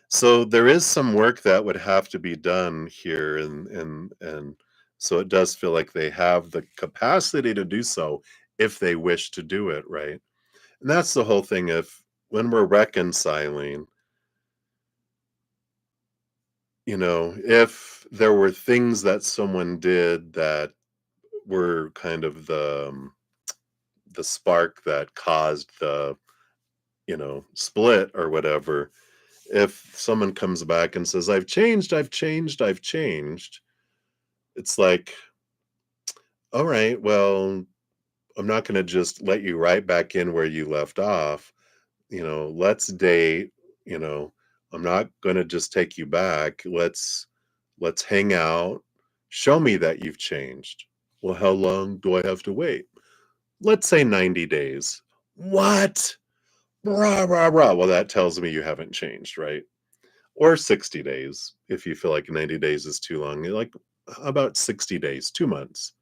[SPEAKER 1] So there is some work that would have to be done here, and so it does feel like they have the capacity to do so if they wish to do it, right? And that's the whole thing. If when we're reconciling, if there were things that someone did that were kind of the spark that caused the split or whatever, if someone comes back and says, I've changed, it's like, all right, well, I'm not going to just let you right back in where you left off. Let's date. you know I'm not going to just take you back. Let's hang out. Show me that you've changed. Well, how long do I have to wait? Let's say 90 days. What? Rah, rah, rah. Well, that tells me you haven't changed, right? or 60 days if you feel like 90 days is too long. You're like about 60 days, 2 months.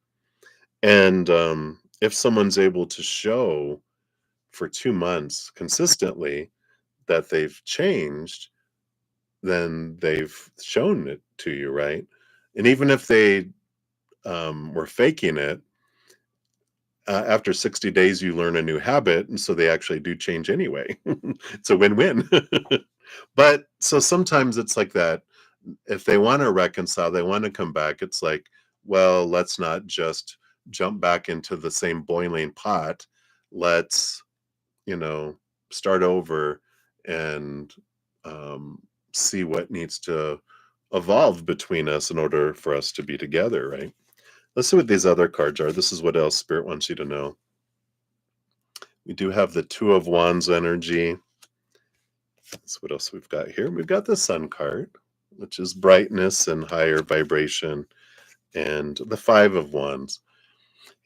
[SPEAKER 1] And if someone's able to show for 2 months consistently that they've changed, then they've shown it to you, right? And even if they were faking it, after 60 days, you learn a new habit. And so they actually do change anyway. It's a win win. But so sometimes it's like that. If they want to reconcile, they want to come back. It's like, well, let's not just jump back into the same boiling pot. Let's, you know, start over and um, see what needs to evolve between us in order for us to be together, right? Let's see what these other cards are. This is what else Spirit wants you to know. We do have the Two of Wands energy. That's what else we've got here. We've got the Sun card, which is brightness and higher vibration, and the Five of Wands.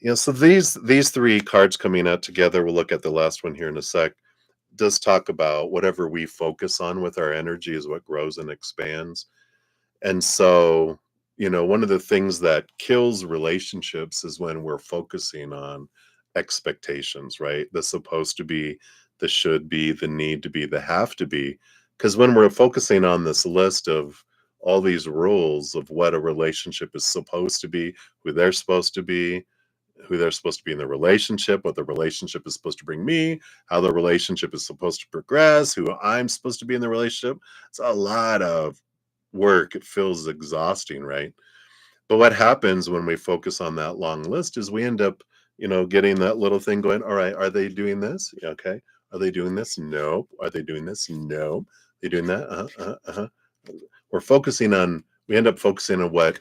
[SPEAKER 1] Yeah, so these three cards coming out together, we'll look at the last one here in a sec, does talk about whatever we focus on with our energy is what grows and expands. And so, one of the things that kills relationships is when we're focusing on expectations, right? The supposed to be, the should be, the need to be, the have to be. Because when we're focusing on this list of all these rules of what a relationship is supposed to be, who they're supposed to be, who they're supposed to be in the relationship, what the relationship is supposed to bring me, how the relationship is supposed to progress, who I'm supposed to be in the relationship. It's a lot of work. It feels exhausting, right? But what happens when we focus on that long list is we end up, getting that little thing going. All right, are they doing this? Yeah, okay. Are they doing this? No. Are they doing this? No. Are they doing that? We end up focusing on what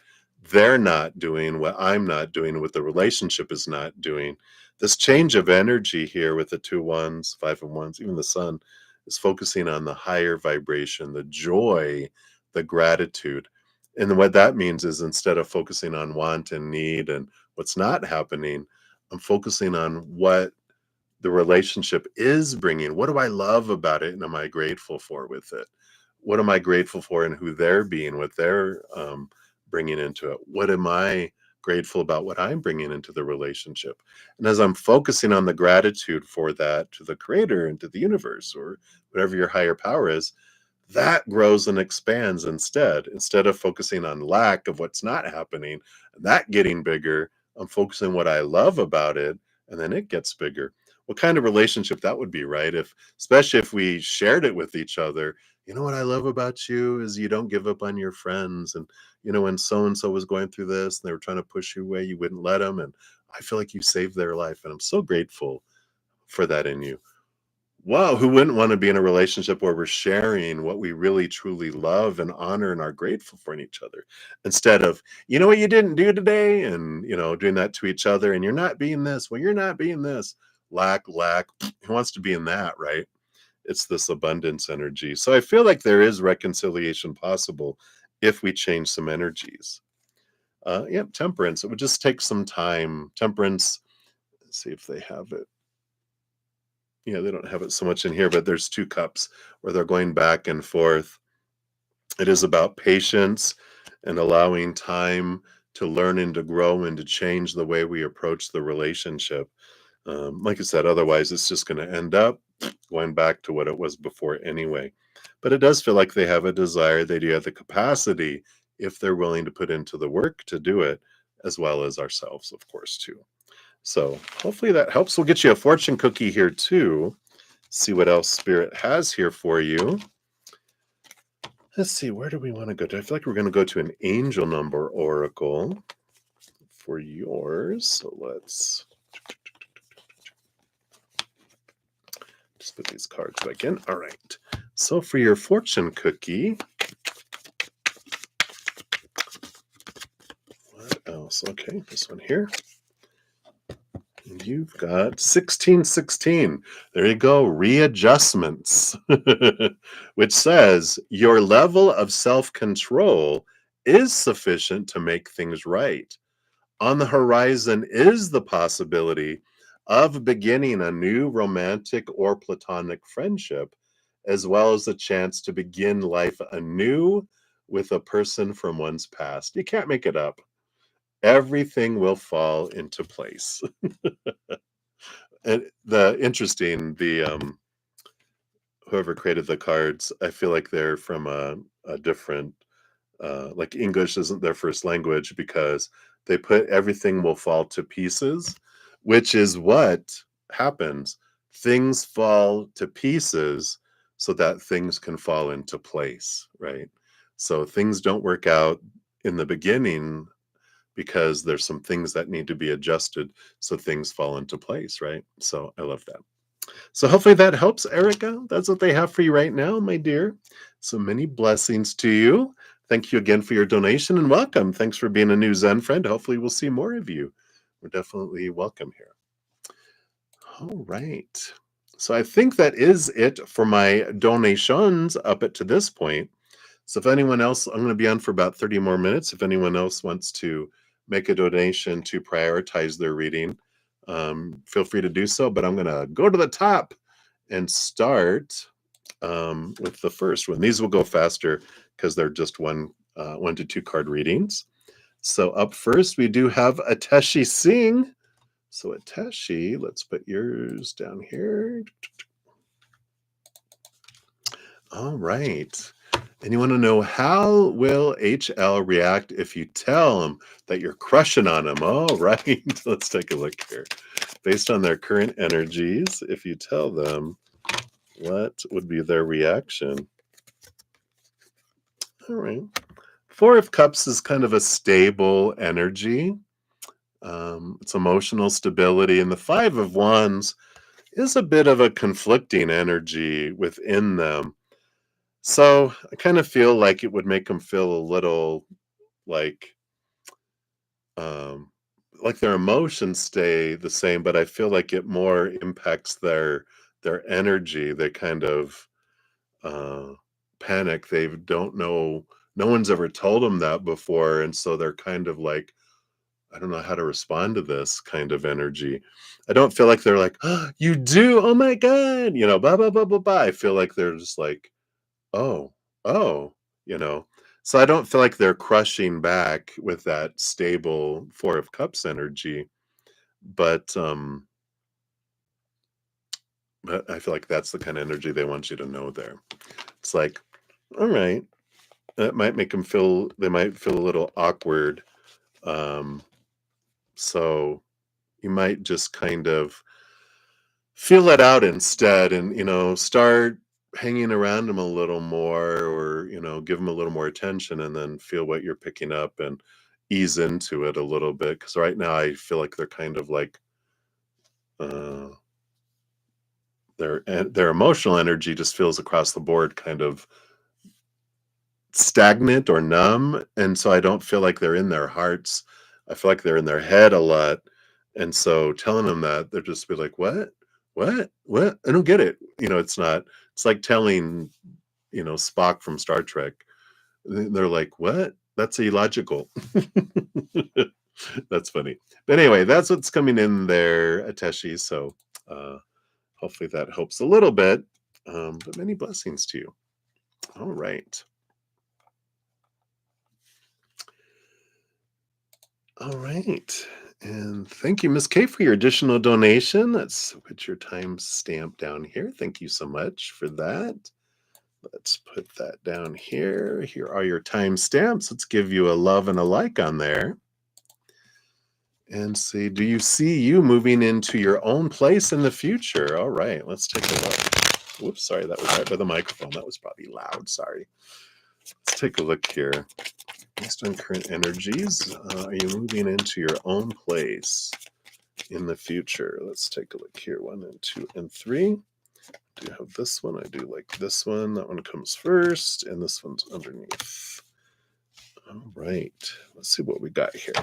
[SPEAKER 1] they're not doing, what I'm not doing, what the relationship is not doing. This change of energy here with the two ones, five and ones, even the sun, is focusing on the higher vibration, the joy, the gratitude. And what that means is instead of focusing on want and need and what's not happening, I'm focusing on what the relationship is bringing. What do I love about it? And am I grateful for with it? What am I grateful for and who they're being, what they're bringing into it? What am I grateful about what I'm bringing into the relationship? And as I'm focusing on the gratitude for that to the creator and to the universe or whatever your higher power is, that grows and expands instead of focusing on lack of what's not happening and that getting bigger. I'm focusing what I love about it, and then it gets bigger. What kind of relationship that would be, right? If especially if we shared it with each other. What I love about you is you don't give up on your friends, and when so and so was going through this and they were trying to push you away, you wouldn't let them, and I feel like you saved their life, and I'm so grateful for that in you. Wow, who wouldn't want to be in a relationship where we're sharing what we really truly love and honor and are grateful for in each other instead of, what you didn't do today, and, doing that to each other, and you're not being this, well, you're not being this, lack. Who wants to be in that, right? It's this abundance energy. So I feel like there is reconciliation possible if we change some energies. Yeah, temperance. It would just take some time. Temperance, let's see if they have it. Yeah, they don't have it so much in here, but there's two cups where they're going back and forth. It is about patience and allowing time to learn and to grow and to change the way we approach the relationship. Like I said, otherwise it's just going to end up going back to what it was before anyway. But it does feel like they have a desire. They do have the capacity if they're willing to put into the work to do it, as well as ourselves, of course, too. So hopefully that helps. We'll get you a fortune cookie here too. See what else Spirit has here for you. Let's see, where do we want to go to? I feel like we're going to go to an angel number oracle for yours. So let's just put these cards back in. All right. So for your fortune cookie, what else? Okay, this one here. You've got 1616. There you go. Readjustments, which says your level of self-control is sufficient to make things right. On the horizon is the possibility of beginning a new romantic or platonic friendship, as well as a chance to begin life anew with a person from one's past. You can't make it up. Everything will fall into place. And the interesting, the whoever created the cards, I feel like they're from a different like English isn't their first language because they put everything will fall to pieces, which is what happens. Things fall to pieces so that things can fall into place, right? So things don't work out in the beginning because there's some things that need to be adjusted so things fall into place, right? So I love that. So hopefully that helps, Erica. That's what they have for you right now, my dear. So many blessings to you. Thank you again for your donation and welcome. Thanks for being a new Zen friend. Hopefully we'll see more of you. We're definitely welcome here. All right. So I think that is it for my donations up to this point. So if anyone else, I'm going to be on for about 30 more minutes. If anyone else wants to make a donation to prioritize their reading, feel free to do so. But I'm going to go to the top and start with the first one. These will go faster because they're just one to two card readings. So up first, we do have Ateshi Singh. So Ateshi, let's put yours down here. All right. And you want to know, how will HL react if you tell him that you're crushing on him? All right. Let's take a look here. Based on their current energies, if you tell them, what would be their reaction? All right. Four of Cups is kind of a stable energy. It's emotional stability. And the Five of Wands is a bit of a conflicting energy within them. So I kind of feel like it would make them feel a little like um, their emotions stay the same, but I feel like it more impacts their energy. They kind of uh, panic. They don't know. No one's ever told them that before, and so they're kind of like, I don't know how to respond to this kind of energy. I don't feel like they're like, oh, you do, oh my god, blah blah blah blah blah. I feel like they're just like, oh, oh, you know. So I don't feel like they're crushing back with that stable Four of Cups energy, but I feel like that's the kind of energy they want you to know there. It's like, all right, that might make them feel, they might feel a little awkward. So you might just kind of feel it out instead and, start hanging around them a little more, or, give them a little more attention, and then feel what you're picking up and ease into it a little bit. Because right now I feel like they're kind of like, uh, their emotional energy just feels across the board kind of stagnant or numb, and so I don't feel like they're in their hearts. I feel like they're in their head a lot, and so telling them that, they're just be like, "What? What? I don't get it." It's not. It's like telling, Spock from Star Trek. They're like, "What? That's illogical." That's funny. But anyway, that's what's coming in there, Ateshi. So uh, hopefully that helps a little bit. But many blessings to you. All right. All right. And thank you, Miss K, for your additional donation. Let's put your time stamp down here. Thank you so much for that. Let's put that down here. Here are your time stamps. Let's give you a love and a like on there. And see, do you see you moving into your own place in the future? All right, let's take a look. Whoops, sorry, that was right by the microphone. That was probably loud. Sorry. Let's take a look here. Based on current energies, are you moving into your own place in the future? Let's take a look here. 1 and 2 and 3. Do you have this one? I do like this one. That one comes first, and this one's underneath. All right. Let's see what we got here.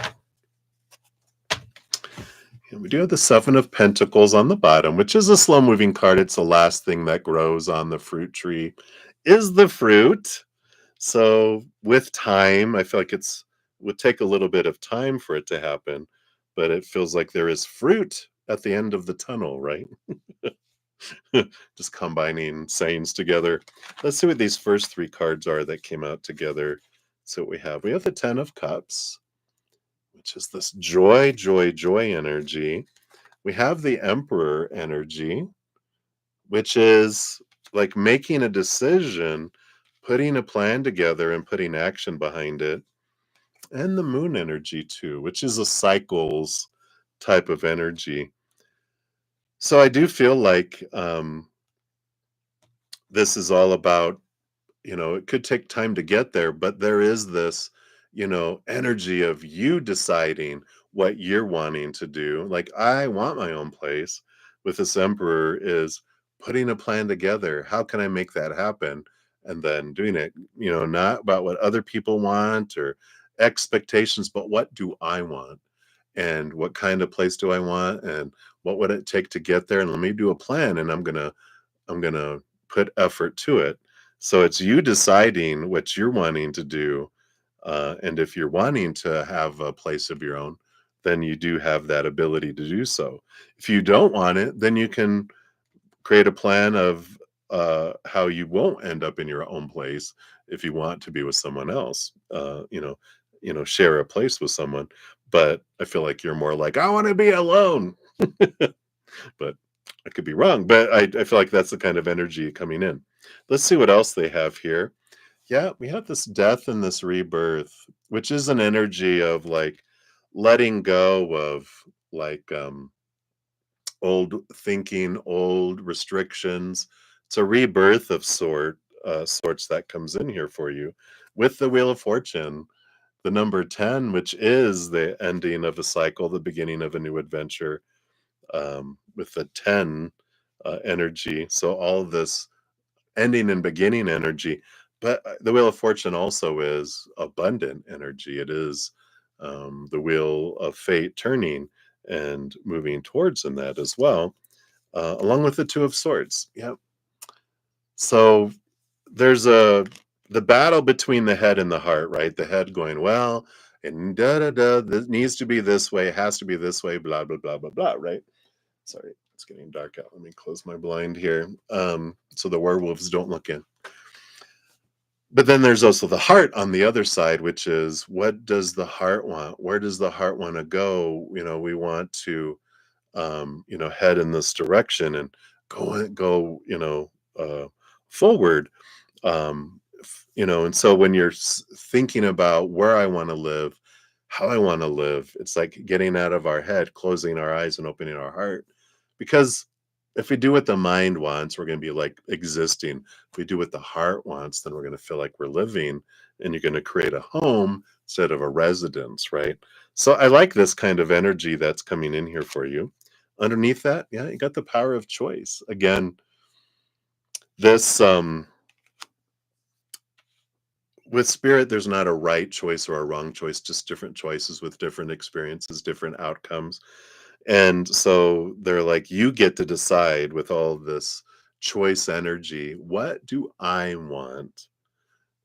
[SPEAKER 1] And we do have the Seven of Pentacles on the bottom, which is a slow-moving card. It's the last thing that grows on the fruit tree is the fruit. So with time, I feel like would take a little bit of time for it to happen, but it feels like there is fruit at the end of the tunnel, right? Just combining sayings together. Let's see what these first three cards are that came out together. So we have the 10 of Cups, which is this joy, joy, joy energy. We have the Emperor energy, which is like making a decision, putting a plan together and putting action behind it. And the Moon energy too, which is a cycles type of energy. So I do feel like this is all about, it could take time to get there, but there is this, energy of you deciding what you're wanting to do. Like, I want my own place. With this Emperor is putting a plan together. How can I make that happen? And then doing it, not about what other people want or expectations, but what do I want? And what kind of place do I want? And what would it take to get there? And let me do a plan. And I'm gonna put effort to it. So it's you deciding what you're wanting to do, and if you're wanting to have a place of your own, then you do have that ability to do so. If you don't want it, then you can create a plan of how you won't end up in your own place if you want to be with someone else. Share a place with someone. But I feel like you're more like, I want to be alone. But I could be wrong, but I feel like that's the kind of energy coming in. Let's see what else they have here. Yeah, we have this death and this rebirth, which is an energy of like letting go of like old thinking, old restrictions. It's a rebirth of sorts that comes in here for you with the Wheel of Fortune, the number 10, which is the ending of a cycle, the beginning of a new adventure, with the 10 energy. So all of this ending and beginning energy. But the Wheel of Fortune also is abundant energy. It is the wheel of fate turning and moving towards in that as well, along with the Two of Swords. Yep. So there's the battle between the head and the heart, right? The head going, well, and da da da, this needs to be this way, it has to be this way, blah blah blah blah blah, right? Sorry, it's getting dark out. Let me close my blind here, so the werewolves don't look in. But then there's also the heart on the other side, which is, what does the heart want? Where does the heart want to go? We want to, head in this direction and go, forward. And so when you're thinking about where I want to live, how I want to live, it's like getting out of our head, closing our eyes and opening our heart. Because if we do what the mind wants, we're going to be like existing. If we do what the heart wants, then we're going to feel like we're living, and you're going to create a home instead of a residence, right? So I like this kind of energy that's coming in here for you. Underneath that, yeah, you got the power of choice. Again, this with spirit, there's not a right choice or a wrong choice, just different choices with different experiences, different outcomes. And so they're like, you get to decide with all this choice energy, what do I want?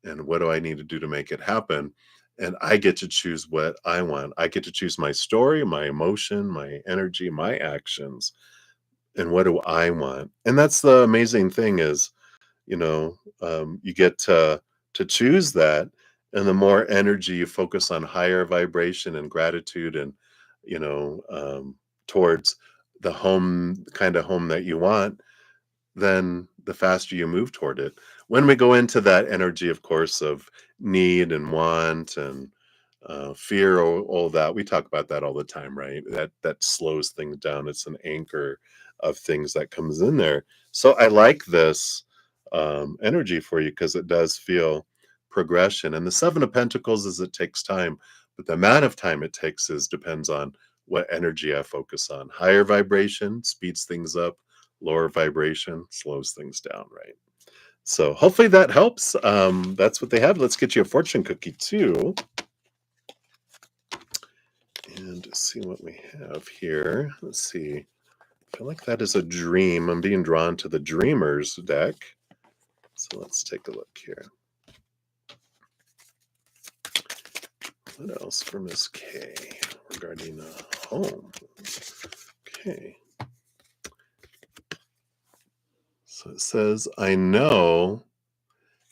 [SPEAKER 1] And what do I need to do to make it happen? And I get to choose what I want. I get to choose my story, my emotion, my energy, my actions. And what do I want? And that's the amazing thing is, you get to choose that, and the more energy you focus on higher vibration and gratitude, and you know towards the kind of home that you want, then the faster you move toward it. When we go into that energy, of course, of need and want and fear, all that, we talk about that all the time, right? That slows things down. It's an anchor of things that comes in there. So I like this energy for you because it does feel progression. And the Seven of Pentacles is, it takes time, but the amount of time it takes depends on what energy I focus on. Higher vibration speeds things up, lower vibration slows things down, right? So hopefully that helps. That's what they have. Let's get you a fortune cookie too, and see what we have here. Let's see. I feel like that is a dream. I'm being drawn to the Dreamers deck. So let's take a look here. What else for Miss K regarding a home? Okay. So it says, I know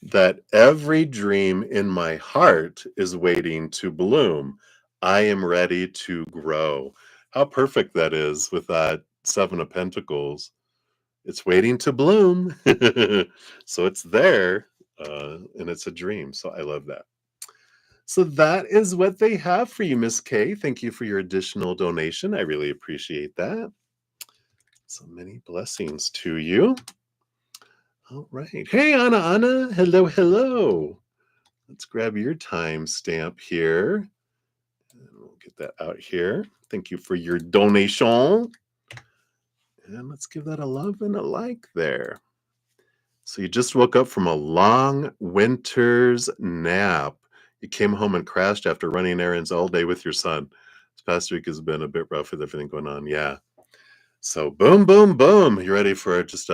[SPEAKER 1] that every dream in my heart is waiting to bloom. I am ready to grow. How perfect that is with that Seven of Pentacles. It's waiting to bloom. So it's there, and it's a dream. So I love that. So that is what they have for you, Miss K. Thank you for your additional donation. I really appreciate that. So many blessings to you. All right. Hey, Anna. Hello, hello. Let's grab your timestamp here. And we'll get that out here. Thank you for your donation. And let's give that a love and a like there. So you just woke up from a long winter's nap. You came home and crashed after running errands all day with your son. This past week has been a bit rough with everything going on. Yeah. So boom, boom, boom. You ready for just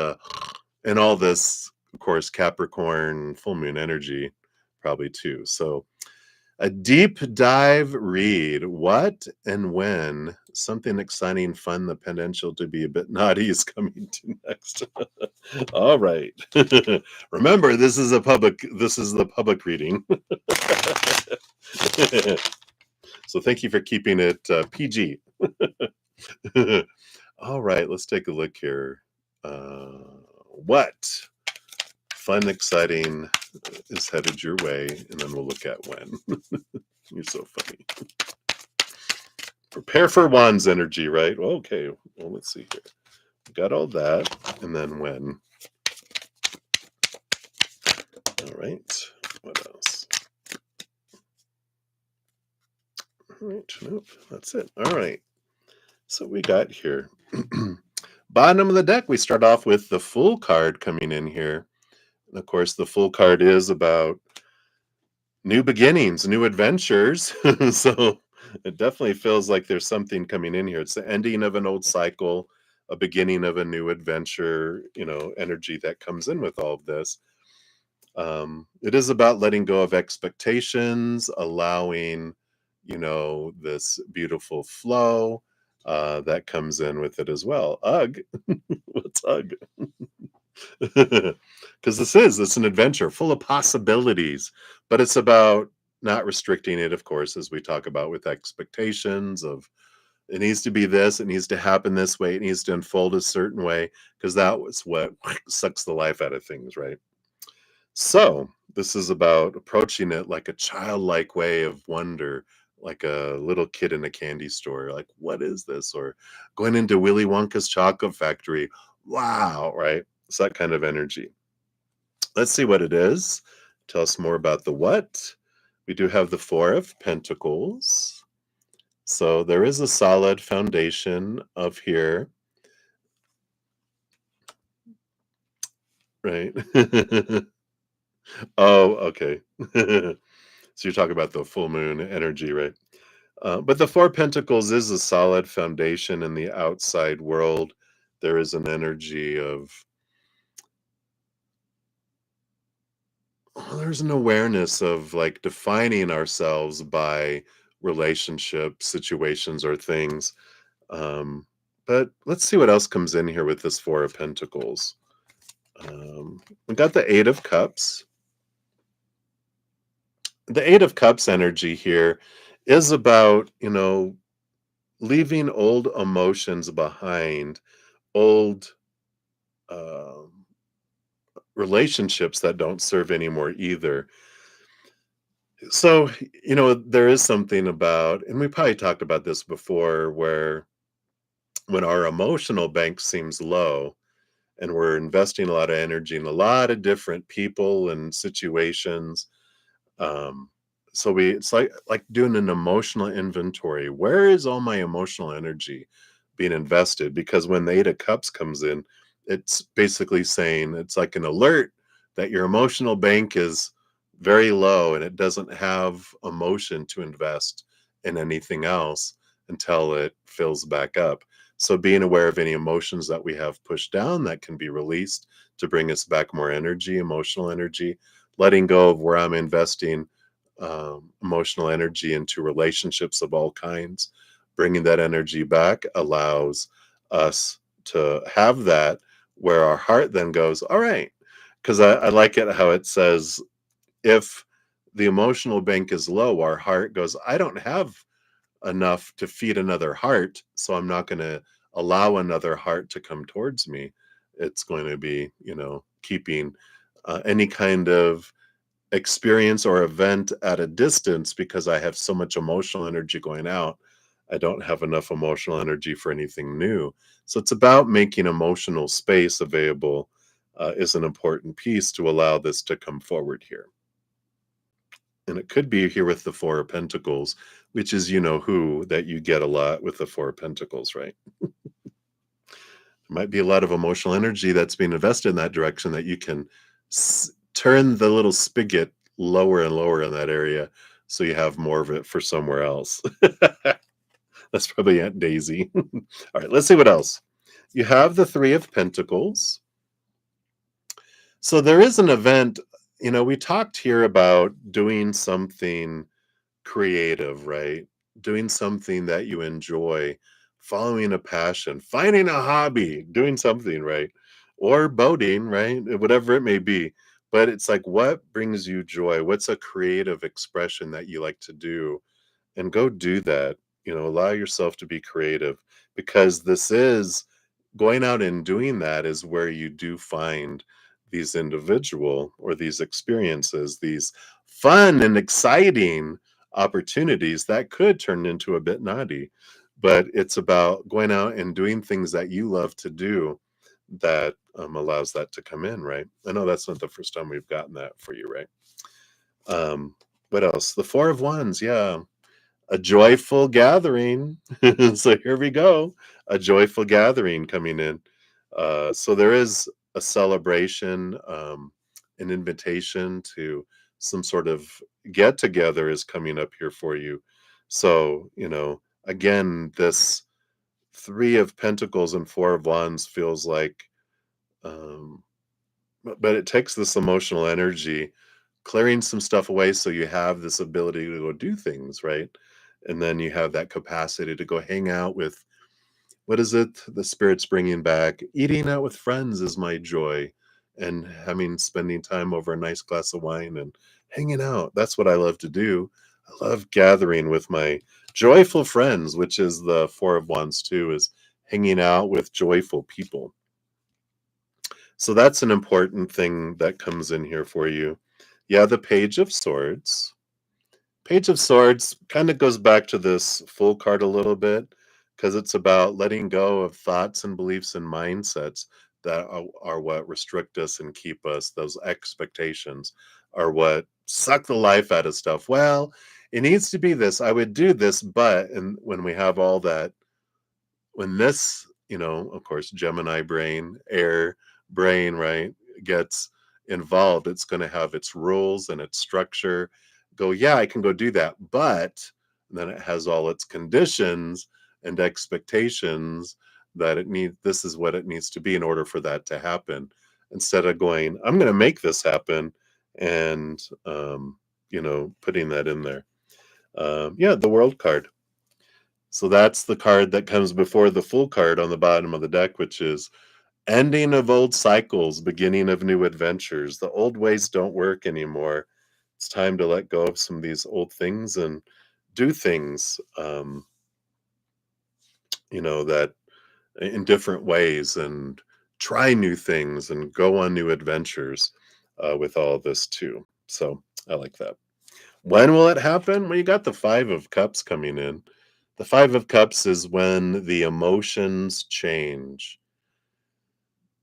[SPEAKER 1] and all this, of course, Capricorn full moon energy probably too. So a deep dive read. What and when something exciting, fun, the potential to be a bit naughty is coming to next. All right. Remember, this is the public reading. So thank you for keeping it PG. All right, let's take a look here. What fun, exciting is headed your way, and then we'll look at when. You're so funny. Prepare for Wands energy, right? Okay, well, let's see here. Got all that, and then when. All right, what else? All right, nope, that's it. All right, so we got here. Bottom of the deck, we start off with the Fool card coming in here. And of course, the Fool card is about new beginnings, new adventures. So it definitely feels like there's something coming in here. It's the ending of an old cycle, a beginning of a new adventure, energy that comes in with all of this. It is about letting go of expectations, allowing, this beautiful flow that comes in with it as well. Ugh. What's ugh? Because it's an adventure full of possibilities, but it's about not restricting it, of course, as we talk about with expectations of it needs to be this, it needs to happen this way, it needs to unfold a certain way, because that was what sucks the life out of things, right? So this is about approaching it like a childlike way of wonder, like a little kid in a candy store, like, what is this? Or going into Willy Wonka's chocolate factory. Wow, right? It's that kind of energy. Let's see what it is. Tell us more about the what. We do have the Four of Pentacles. So there is a solid foundation of here, right? Oh, okay. So you're talking about the full moon energy, right? But the Four Pentacles is a solid foundation in the outside world. There is an energy of, there's an awareness of like defining ourselves by relationship situations or things. But let's see what else comes in here with this Four of Pentacles. We got the Eight of Cups. The Eight of Cups energy here is about, leaving old emotions behind, old relationships that don't serve anymore either. So, there is something about, and we probably talked about this before, where when our emotional bank seems low and we're investing a lot of energy in a lot of different people and situations, um, so it's like doing an emotional inventory. Where is all my emotional energy being invested? Because when the Eight of Cups comes in, it's basically saying it's like an alert that your emotional bank is very low and it doesn't have emotion to invest in anything else until it fills back up. So being aware of any emotions that we have pushed down that can be released to bring us back more energy, emotional energy, letting go of where I'm investing emotional energy into relationships of all kinds. Bringing that energy back allows us to have that where our heart then goes, all right, because I like it how it says, if the emotional bank is low, our heart goes, I don't have enough to feed another heart, so I'm not going to allow another heart to come towards me. It's going to be, keeping any kind of experience or event at a distance because I have so much emotional energy going out. I don't have enough emotional energy for anything new. So it's about making emotional space available, is an important piece to allow this to come forward here. And it could be here with the Four of Pentacles, which is who that you get a lot with the Four of Pentacles, right? There might be a lot of emotional energy that's being invested in that direction that you can turn the little spigot lower and lower in that area so you have more of it for somewhere else. That's probably Aunt Daisy. All right, let's see what else. You have the Three of Pentacles. So there is an event, we talked here about doing something creative, right? Doing something that you enjoy, following a passion, finding a hobby, doing something, right? Or boating, right? Whatever it may be. But it's like, what brings you joy? What's a creative expression that you like to do? And go do that. Allow yourself to be creative, because this is going out and doing that is where you do find these individual or these experiences, these fun and exciting opportunities that could turn into a bit naughty. But it's about going out and doing things that you love to do that allows that to come in, right? I know that's not the first time we've gotten that for you, right? What else? The Four of Wands, yeah. A joyful gathering. So here we go. A joyful gathering coming in. So there is a celebration, an invitation to some sort of get together is coming up here for you. So, again, this Three of Pentacles and Four of Wands feels like, um, but it takes this emotional energy, clearing some stuff away so you have this ability to go do things, right? And then you have that capacity to go hang out with, what is it? The spirit's bringing back. Eating out with friends is my joy, and spending time over a nice glass of wine and hanging out. That's what I love to do. I love gathering with my joyful friends, which is the Four of Wands too, is hanging out with joyful people. So that's an important thing that comes in here for you. Yeah, the Page of Swords. Page of Swords kind of goes back to this Fool card a little bit, because it's about letting go of thoughts and beliefs and mindsets that are what restrict us and keep us. Those expectations are what suck the life out of stuff. Well, it needs to be this. I would do this, but, and when we have all that, when this, of course, Gemini brain, air brain, right, gets involved, it's going to have its rules and its structure. Go, yeah, I can go do that, but then it has all its conditions and expectations that this is what it needs to be in order for that to happen. Instead of going, I'm going to make this happen, and putting that in there. Yeah, the World card. So that's the card that comes before the Fool card on the bottom of the deck, which is ending of old cycles, beginning of new adventures. The old ways don't work anymore. It's time to let go of some of these old things and do things, that in different ways, and try new things and go on new adventures with all of this too. So I like that. When will it happen? Well, you got the Five of Cups coming in. The Five of Cups is when the emotions change.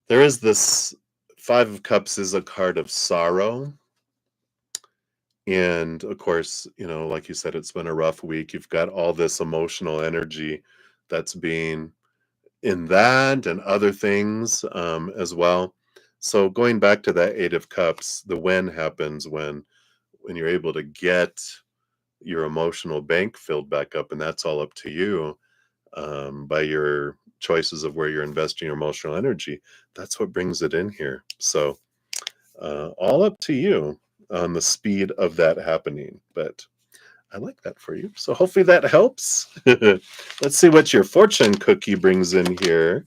[SPEAKER 1] There is this Five of Cups is a card of sorrow. And of course, like you said, it's been a rough week. You've got all this emotional energy that's being in that and other things as well. So going back to that Eight of Cups, the when happens when you're able to get your emotional bank filled back up, and that's all up to you, by your choices of where you're investing your emotional energy. That's what brings it in here. So all up to you on the speed of that happening. But I like that for you. So hopefully that helps. Let's see what your fortune cookie brings in here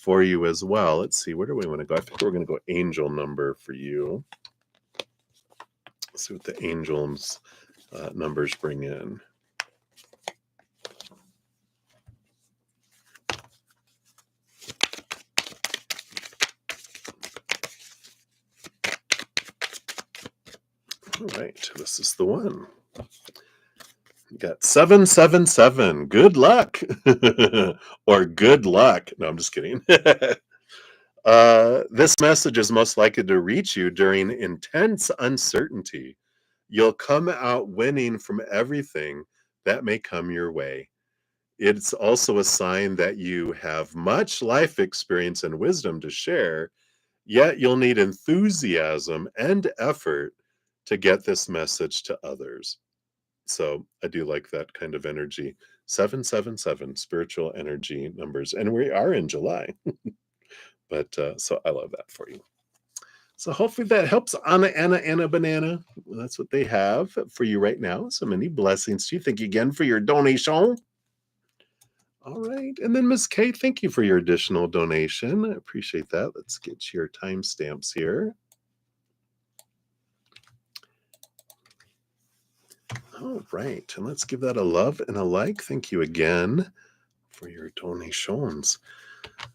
[SPEAKER 1] for you as well. Let's see, where do we want to go? I think we're going to go angel number for you. Let's see what the angels numbers bring in. All right, this is the one. You got 777. Good luck. Or good luck. No, I'm just kidding. This message is most likely to reach you during intense uncertainty. You'll come out winning from everything that may come your way. It's also a sign that you have much life experience and wisdom to share, yet you'll need enthusiasm and effort to get this message to others. So I do like that kind of energy. 777 spiritual energy numbers. And we are in July. But so I love that for you. So hopefully that helps. Anna, Banana. That's what they have for you right now. So many blessings to you. Thank you again for your donation. All right. And then Miss Kay, thank you for your additional donation. I appreciate that. Let's get your timestamps here. All right. And let's give that a love and a like. Thank you again for your donations.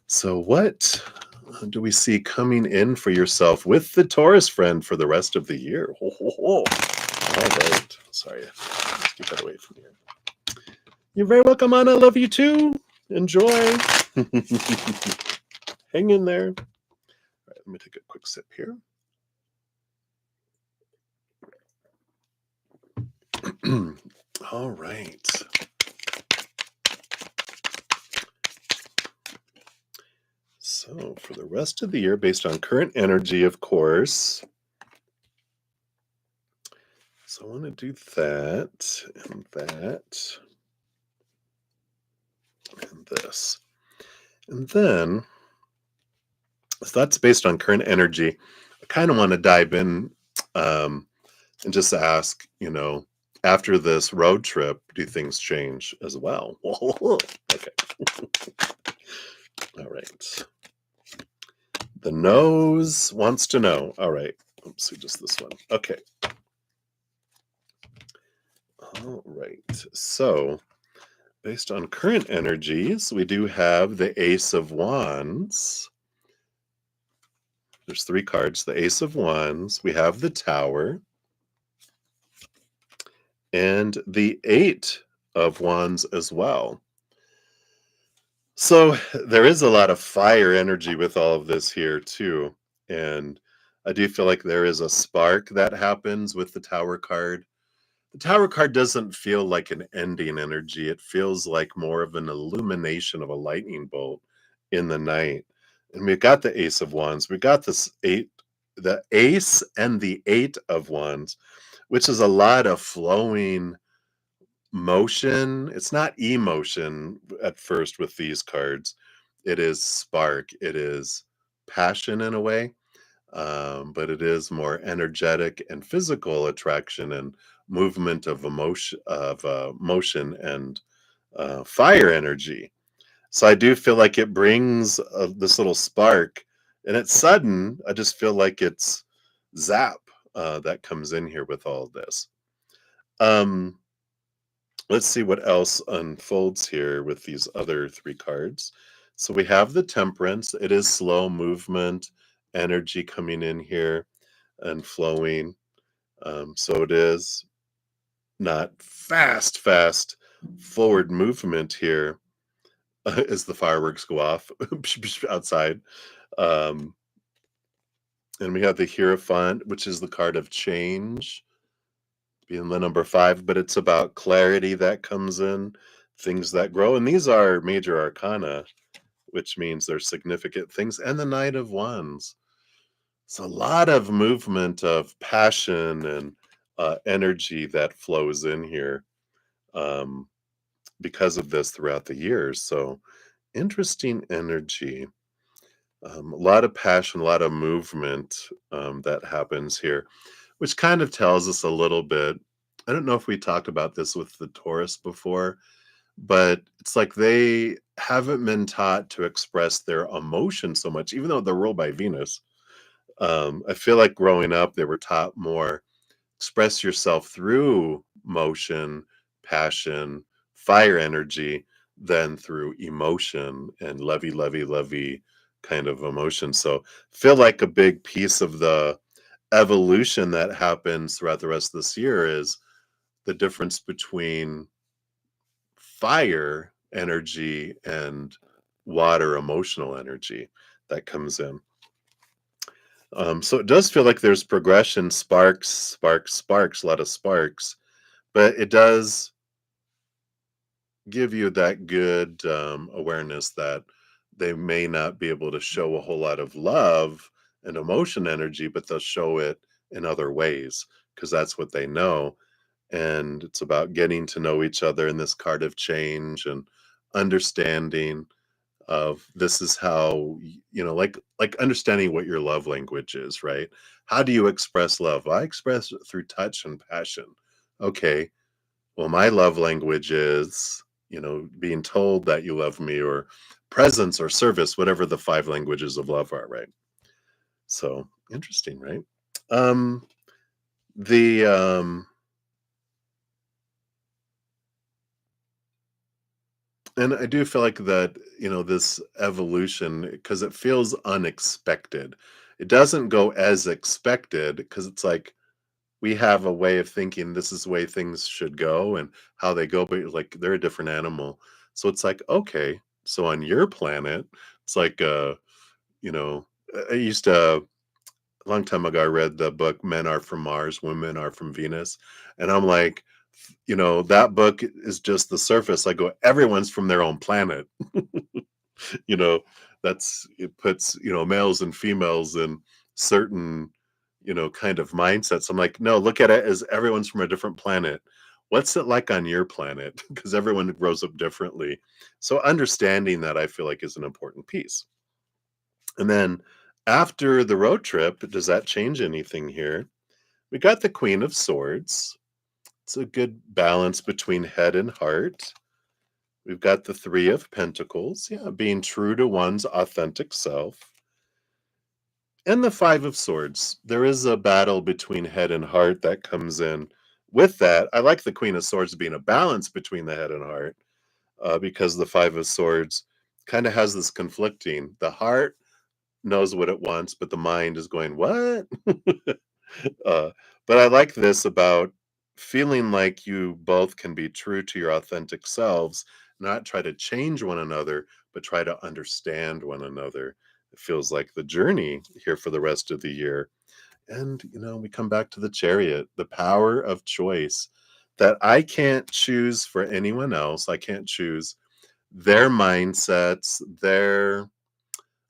[SPEAKER 1] So what do we see coming in for yourself with the Taurus friend for the rest of the year? Ho, ho, ho. All right. Sorry. Let's keep that away from here. You're very welcome, Anna. I love you too. Enjoy. Hang in there. All right, let me take a quick sip here. All right. So for the rest of the year, based on current energy, of course. So I want to do that and that and this. And then, so that's based on current energy. I kind of want to dive in and just ask, after this road trip, do things change as well? Okay. All right. The nose wants to know. All right. Let's see, just this one. Okay. All right. So, based on current energies, we do have the Ace of Wands. There's 3 cards. The Ace of Wands. We have the Tower. And the 8 of Wands as well. So there is a lot of fire energy with all of this here too. And I do feel like there is a spark that happens with the Tower card. The Tower card doesn't feel like an ending energy. It feels like more of an illumination of a lightning bolt in the night. And we've got the Ace of Wands. We got this the Ace and the 8 of Wands, which is a lot of flowing motion. It's not emotion at first with these cards. It is spark. It is passion in a way, but it is more energetic and physical attraction and movement of motion and fire energy. So I do feel like it brings this little spark, and it's sudden. I just feel like it's zap that comes in here with all of this. Let's see what else unfolds here with these other 3 cards. So we have the Temperance. It is slow movement, energy coming in here and flowing. So it is not fast forward movement here as the fireworks go off outside. And we have the Hierophant, which is the card of change, being the number 5, but it's about clarity that comes in, things that grow. And these are major arcana, which means they're significant things. And the Knight of Wands. So a lot of movement of passion and energy that flows in here because of this throughout the years. So interesting energy. A lot of passion, a lot of movement that happens here, which kind of tells us a little bit. I don't know if we talked about this with the Taurus before, but it's like they haven't been taught to express their emotion so much, even though they're ruled by Venus. I feel like growing up, they were taught more express yourself through motion, passion, fire energy than through emotion and lovey kind of emotion. So feel like a big piece of the evolution that happens throughout the rest of this year is the difference between fire energy and water emotional energy that comes in. So it does feel like there's progression, sparks, sparks, sparks, a lot of sparks, but it does give you that good awareness that they may not be able to show a whole lot of love and emotion energy, but they'll show it in other ways because that's what they know. And it's about getting to know each other in this card of change and understanding of this is how like understanding what your love language is, right? How do you express love? I express it through touch and passion. Okay, well, my love language is, being told that you love me or presence or service, whatever the five languages of love are, right? So interesting, right? Um, the And I do feel like that, this evolution, because it feels unexpected. It doesn't go as expected because it's like we have a way of thinking this is the way things should go and how they go, but like they're a different animal. So it's like, okay, so on your planet, it's like you know, I used to a long time ago I read the book Men Are From Mars, Women Are From Venus. And I'm like, that book is just the surface. I go, everyone's from their own planet. you know it puts males and females in certain kind of mindsets. I'm like, no, look at it as everyone's from a different planet. What's it like on your planet? Because everyone grows up differently. So understanding that, I feel like, is an important piece. And then after the road trip, does that change anything here? We got the Queen of Swords. It's a good balance between head and heart. We've got the Three of Pentacles, yeah, being true to one's authentic self. And the Five of Swords. There is a battle between head and heart that comes in with that. I like the Queen of Swords being a balance between the head and heart, because the Five of Swords kind of has this conflicting. The heart knows what it wants, but the mind is going, what? Uh, but I like this about feeling like you both can be true to your authentic selves, not try to change one another, but try to understand one another. It feels like the journey here for the rest of the year. And, we come back to the Chariot, the power of choice that I can't choose for anyone else. I can't choose their mindsets, their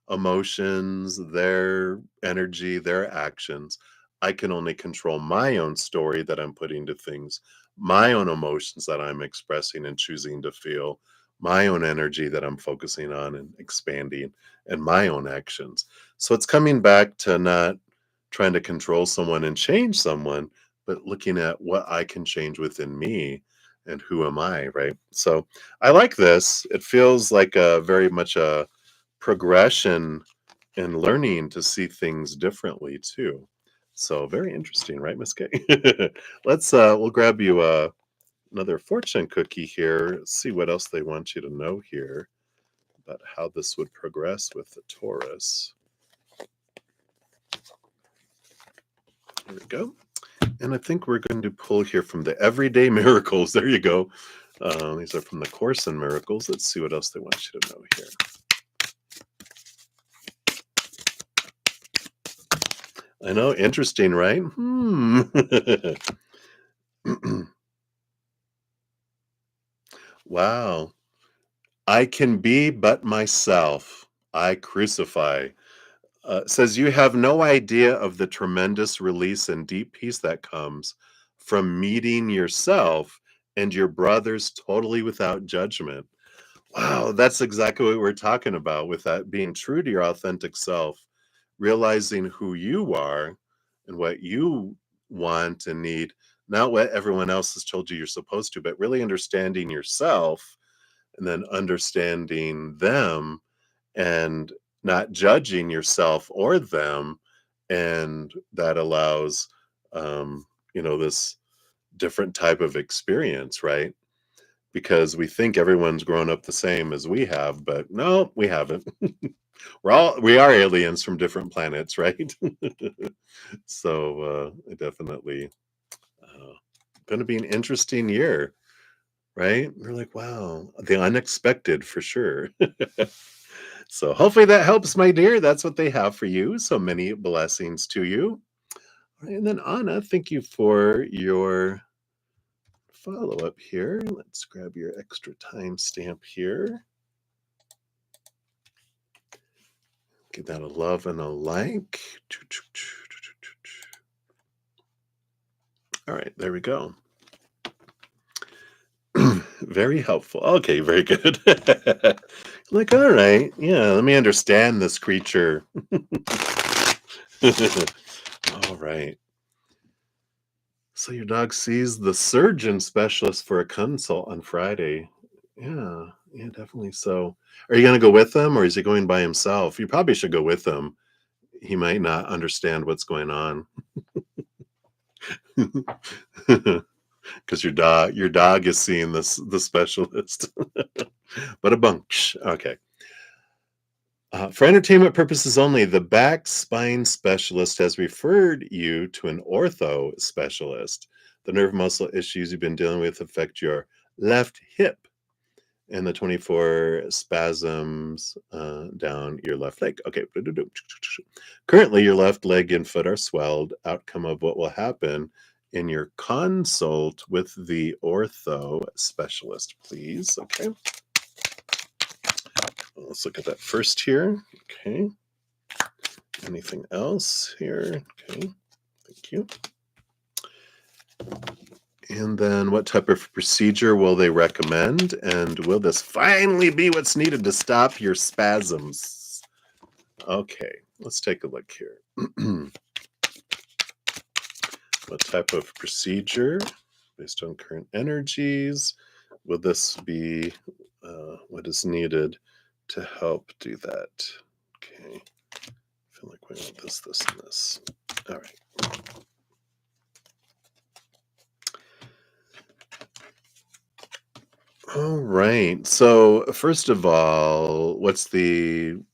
[SPEAKER 1] emotions, their energy, their actions. I can only control my own story that I'm putting to things, my own emotions that I'm expressing and choosing to feel, my own energy that I'm focusing on and expanding, and my own actions. So it's coming back to not trying to control someone and change someone, but looking at what I can change within me and who am I, right? So I like this. It feels like a very much a progression and learning to see things differently too. So very interesting, right, Miss K? We'll grab you another fortune cookie here. See what else they want you to know here about how this would progress with the Taurus. There we go. And I think we're going to pull here from the Everyday Miracles. There you go. These are from the Course in Miracles. Let's see what else they want you to know here. I know, interesting, right? Wow. I can be but myself. I crucify. Says you have no idea of the tremendous release and deep peace that comes from meeting yourself and your brothers totally without judgment. Wow, that's exactly what we're talking about with that being true to your authentic self, realizing who you are and what you want and need, not what everyone else has told you you're supposed to, but really understanding yourself. and then understanding them and not judging yourself or them. And that allows, um, this different type of experience, right? Because we think everyone's grown up the same as we have, but no, we haven't. We are aliens from different planets, right? So it definitely going to be an interesting year, right? We're like, wow, the unexpected for sure. So hopefully that helps, my dear. That's what they have for you. So many blessings to you. All right, and then Anna, thank you for your follow up here. Let's grab your extra timestamp here. Give that a love and a like. All right, there we go. Very helpful. Okay, very good. Like, all right, yeah, let me understand this creature. All right. So your dog sees the surgeon specialist for a consult on Friday. Yeah, yeah, definitely. So, are you going to go with him or is he going by himself? You probably should go with him. He might not understand what's going on. Because your dog is seeing the specialist. But a bunch. Okay. For entertainment purposes only, the back spine specialist has referred you to an ortho specialist. The nerve muscle issues you've been dealing with affect your left hip and the 24 spasms down your left leg. Okay. Currently, your left leg and foot are swelled. Outcome of what will happen in your consult with the ortho specialist, please. Okay. Let's look at that first here. Okay. Anything else here? Okay. Thank you. And then what type of procedure will they recommend? And will this finally be what's needed to stop your spasms? Okay, let's take a look here. What type of procedure based on current energies will this be what is needed to help do that? Okay, I feel like we want this, and this. All right. All right. So first of all, what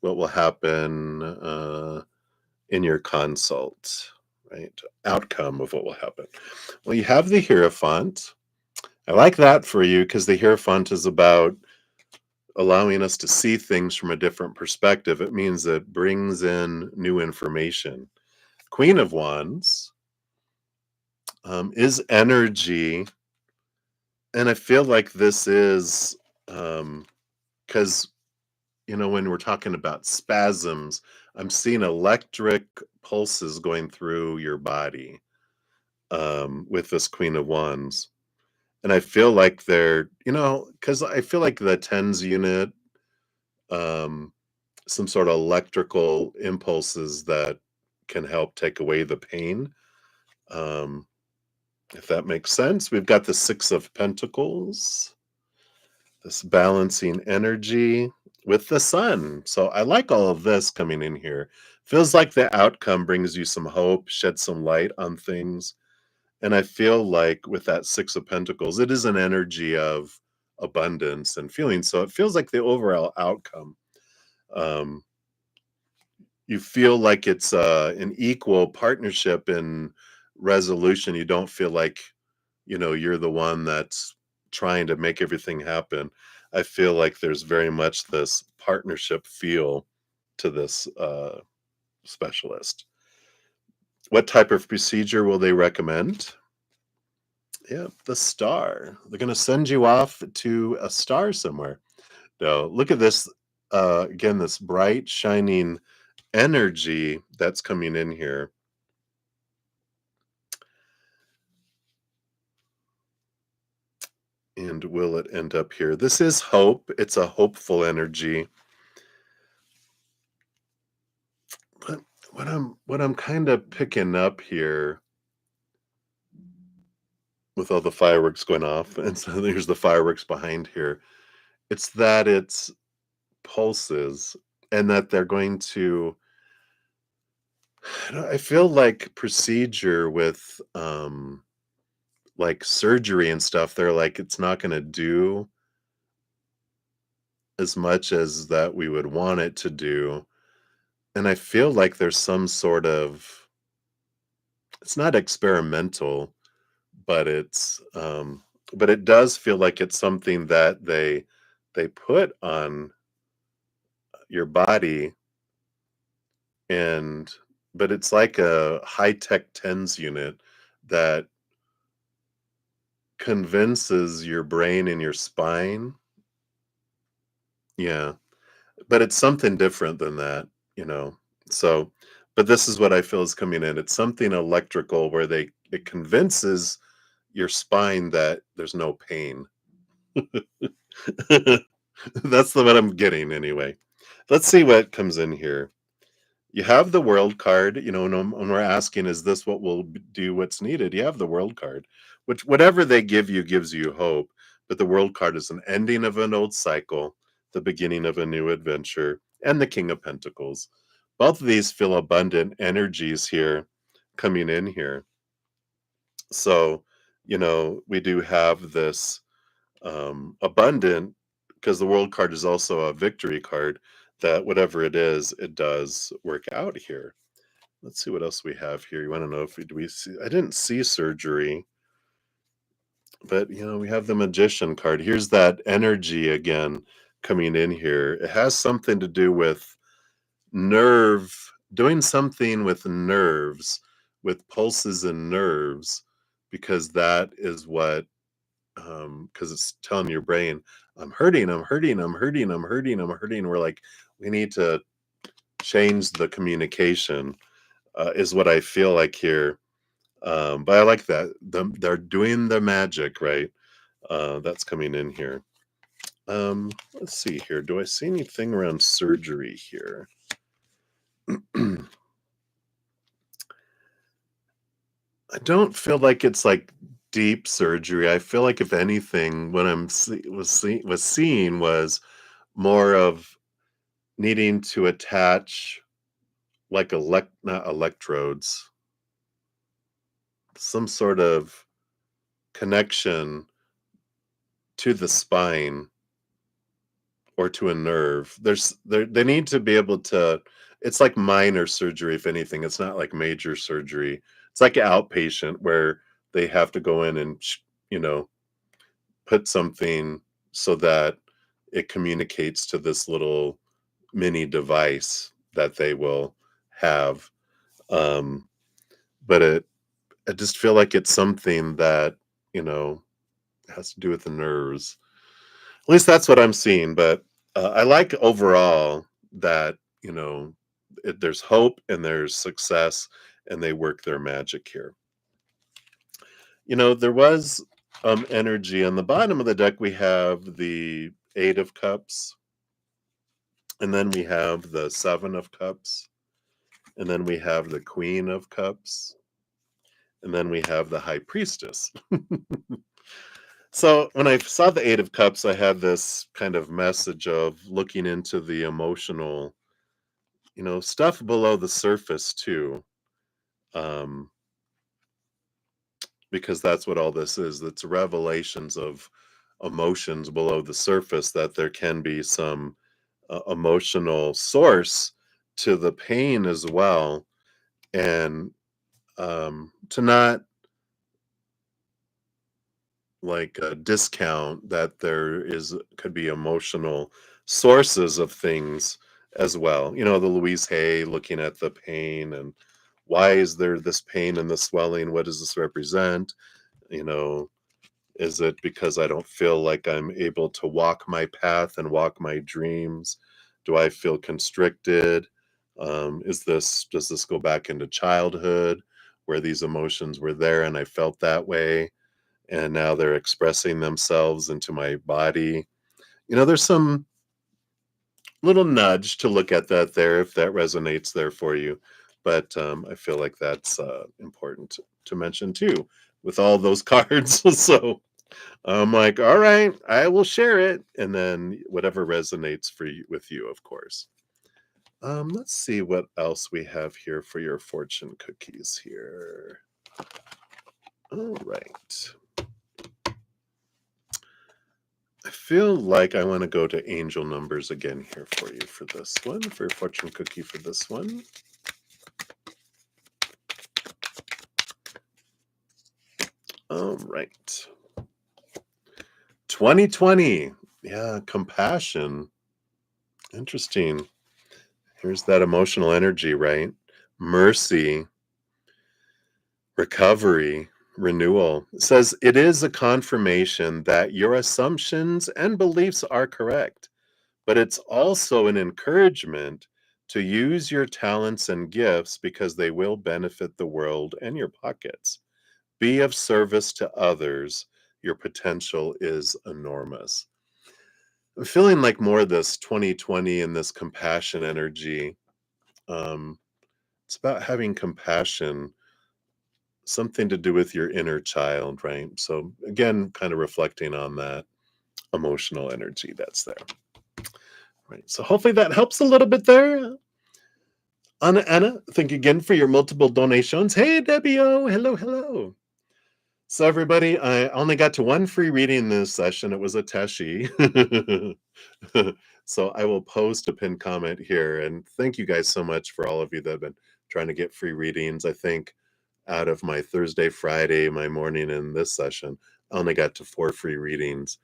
[SPEAKER 1] will happen in your consult, right? Outcome of what will happen. Well, you have the Hierophant. I like that for you because the Hierophant is about allowing us to see things from a different perspective. It means it brings in new information. Queen of Wands is energy. And I feel like this is because when we're talking about spasms, I'm seeing electric pulses going through your body with this Queen of Wands. And I feel like because I feel like the tens unit, um, some sort of electrical impulses that can help take away the pain. Um, if that makes sense. We've got the Six of Pentacles, this balancing energy with the sun. So I like all of this coming in here. Feels like the outcome brings you some hope, sheds some light on things. And I feel like with that Six of Pentacles, it is an energy of abundance and feeling. So it feels like the overall outcome. Um, you feel like it's an equal partnership in resolution. You don't feel like, you're the one that's trying to make everything happen. I feel like there's very much this partnership feel to this specialist. What type of procedure will they recommend? Yeah, the star. They're going to send you off to a star somewhere. Now, look at this. Again, this bright, shining energy that's coming in here. And will it end up here? This is hope. It's a hopeful energy. But what I'm kind of picking up here with all the fireworks going off, and so there's the fireworks behind here, It's that it's pulses and that they're going to I feel like procedure with, like, surgery and stuff, they're like, it's not gonna do as much as that we would want it to do, and I feel like there's some sort of it's not experimental, but but it does feel like it's something that they put on your body and but it's like a high-tech TENS unit that convinces your brain and your spine. Yeah, but it's something different than that, you know? So, but this is what I feel is coming in. It's something electrical where it convinces your spine that there's no pain. That's the what I'm getting anyway. Let's see what comes in here. You have the world card, you know, when we're asking, is this what will do what's needed? You have the world card, which whatever they give you gives you hope. But the world card is an ending of an old cycle, the beginning of a new adventure, and the King of Pentacles. Both of these feel abundant energies here coming in here. So, you know, we do have this abundant because the world card is also a victory card that whatever it is, it does work out here. Let's see what else we have here. You want to know if we do we see I didn't see surgery, but you know, we have the magician card. Here's that energy again coming in here. It has something to do with nerve, doing something with nerves, with pulses and nerves, because that is what because it's telling your brain, I'm hurting, I'm hurting, I'm hurting, I'm hurting, I'm hurting. We're like, we need to change the communication, is what I feel like here. But I like that. They're doing the magic, right? That's coming in here. Let's see here. Do I see anything around surgery here? I don't feel like it's like deep surgery. I feel like if anything, what was seeing was more of needing to attach like not electrodes, some sort of connection to the spine or to a nerve. They need to be able to it's like minor surgery if anything. It's not like major surgery. It's like an outpatient where they have to go in and you know, put something so that it communicates to this little mini device that they will have. Um, but I just feel like it's something that, you know, has to do with the nerves. At least that's what I'm seeing. But I like overall that, you know, there's hope and there's success and they work their magic here. You know, there was energy on the bottom of the deck. We have the Eight of Cups, and then we have the Seven of Cups, and then we have the Queen of Cups, and then we have the High Priestess. So when I saw the Eight of Cups, I had this kind of message of looking into the emotional, you know, stuff below the surface too, um, because that's what all this is. It's revelations of emotions below the surface, that there can be some emotional source to the pain as well, and to not like discount that there is could be emotional sources of things as well. You know, the Louise Hay looking at the pain and why is there this pain and the swelling? What does this represent? You know, is it because I don't feel like I'm able to walk my path and walk my dreams? Do I feel constricted? Does this go back into childhood where these emotions were there and I felt that way? And now they're expressing themselves into my body. You know, there's some little nudge to look at that there if that resonates there for you. But I feel like that's important to mention too with all those cards. So I'm like, all right, I will share it. And then whatever resonates for you with you, of course. Let's see what else we have here for your fortune cookies here. All right. I feel like I want to go to angel numbers again here for you for this one, for your fortune cookie for this one. All right. 2020. Yeah, compassion. Interesting. Here's that emotional energy, right? Mercy, recovery, renewal. It says it is a confirmation that your assumptions and beliefs are correct, but it's also an encouragement to use your talents and gifts because they will benefit the world and your pockets. Be of service to others. Your potential is enormous. I'm feeling like more of this 2020 and this compassion energy. Um, it's about having compassion, something to do with your inner child, right? So, again, kind of reflecting on that emotional energy that's there. Right. So, hopefully that helps a little bit there. Anna, thank you again for your multiple donations. Hey, Debbie O, hello, hello. So, everybody, I only got to one free reading this session. It was a Teshi. So, I will post a pinned comment here. And thank you guys so much for all of you that have been trying to get free readings. I think out of my Thursday, Friday, my morning, and this session, I only got to 4 free readings.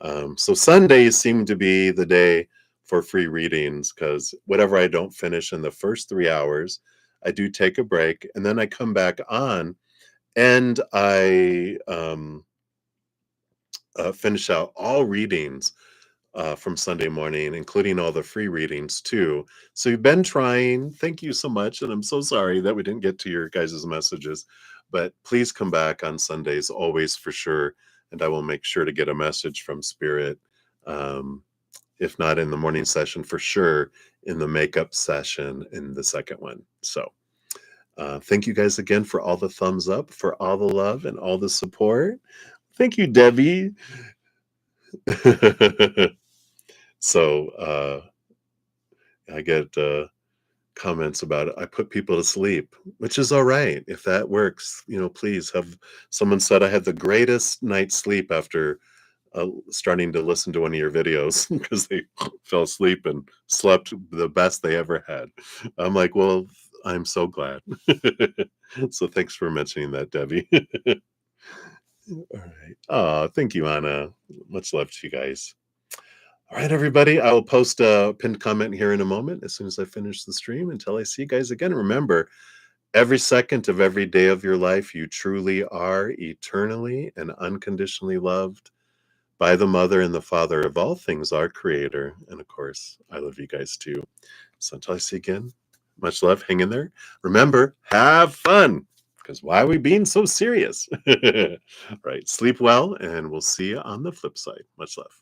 [SPEAKER 1] So, Sundays seem to be the day for free readings because whatever I don't finish in the first 3 hours, I do take a break and then I come back on and I finish out all readings from Sunday morning, including all the free readings too. So you've been trying. Thank you so much. And I'm so sorry that we didn't get to your guys' messages, but please come back on Sundays always for sure. And I will make sure to get a message from Spirit. If not in the morning session, for sure in the makeup session in the second one. So thank you guys again for all the thumbs up, for all the love and all the support. Thank you, Debbie. So I get comments about it. I put people to sleep, which is all right. If that works, please have. Someone said I had the greatest night's sleep after starting to listen to one of your videos because they fell asleep and slept the best they ever had. I'm like, well, I'm so glad. So thanks for mentioning that, Debbie. All right. Oh, thank you, Anna. Much love to you guys. All right, everybody. I will post a pinned comment here in a moment as soon as I finish the stream. Until I see you guys again, remember, every second of every day of your life, you truly are eternally and unconditionally loved by the Mother and the Father of all things, our Creator. And of course, I love you guys too. So until I see you again, much love. Hang in there. Remember, have fun. Because why are we being so serious? Right. Sleep well, and we'll see you on the flip side. Much love.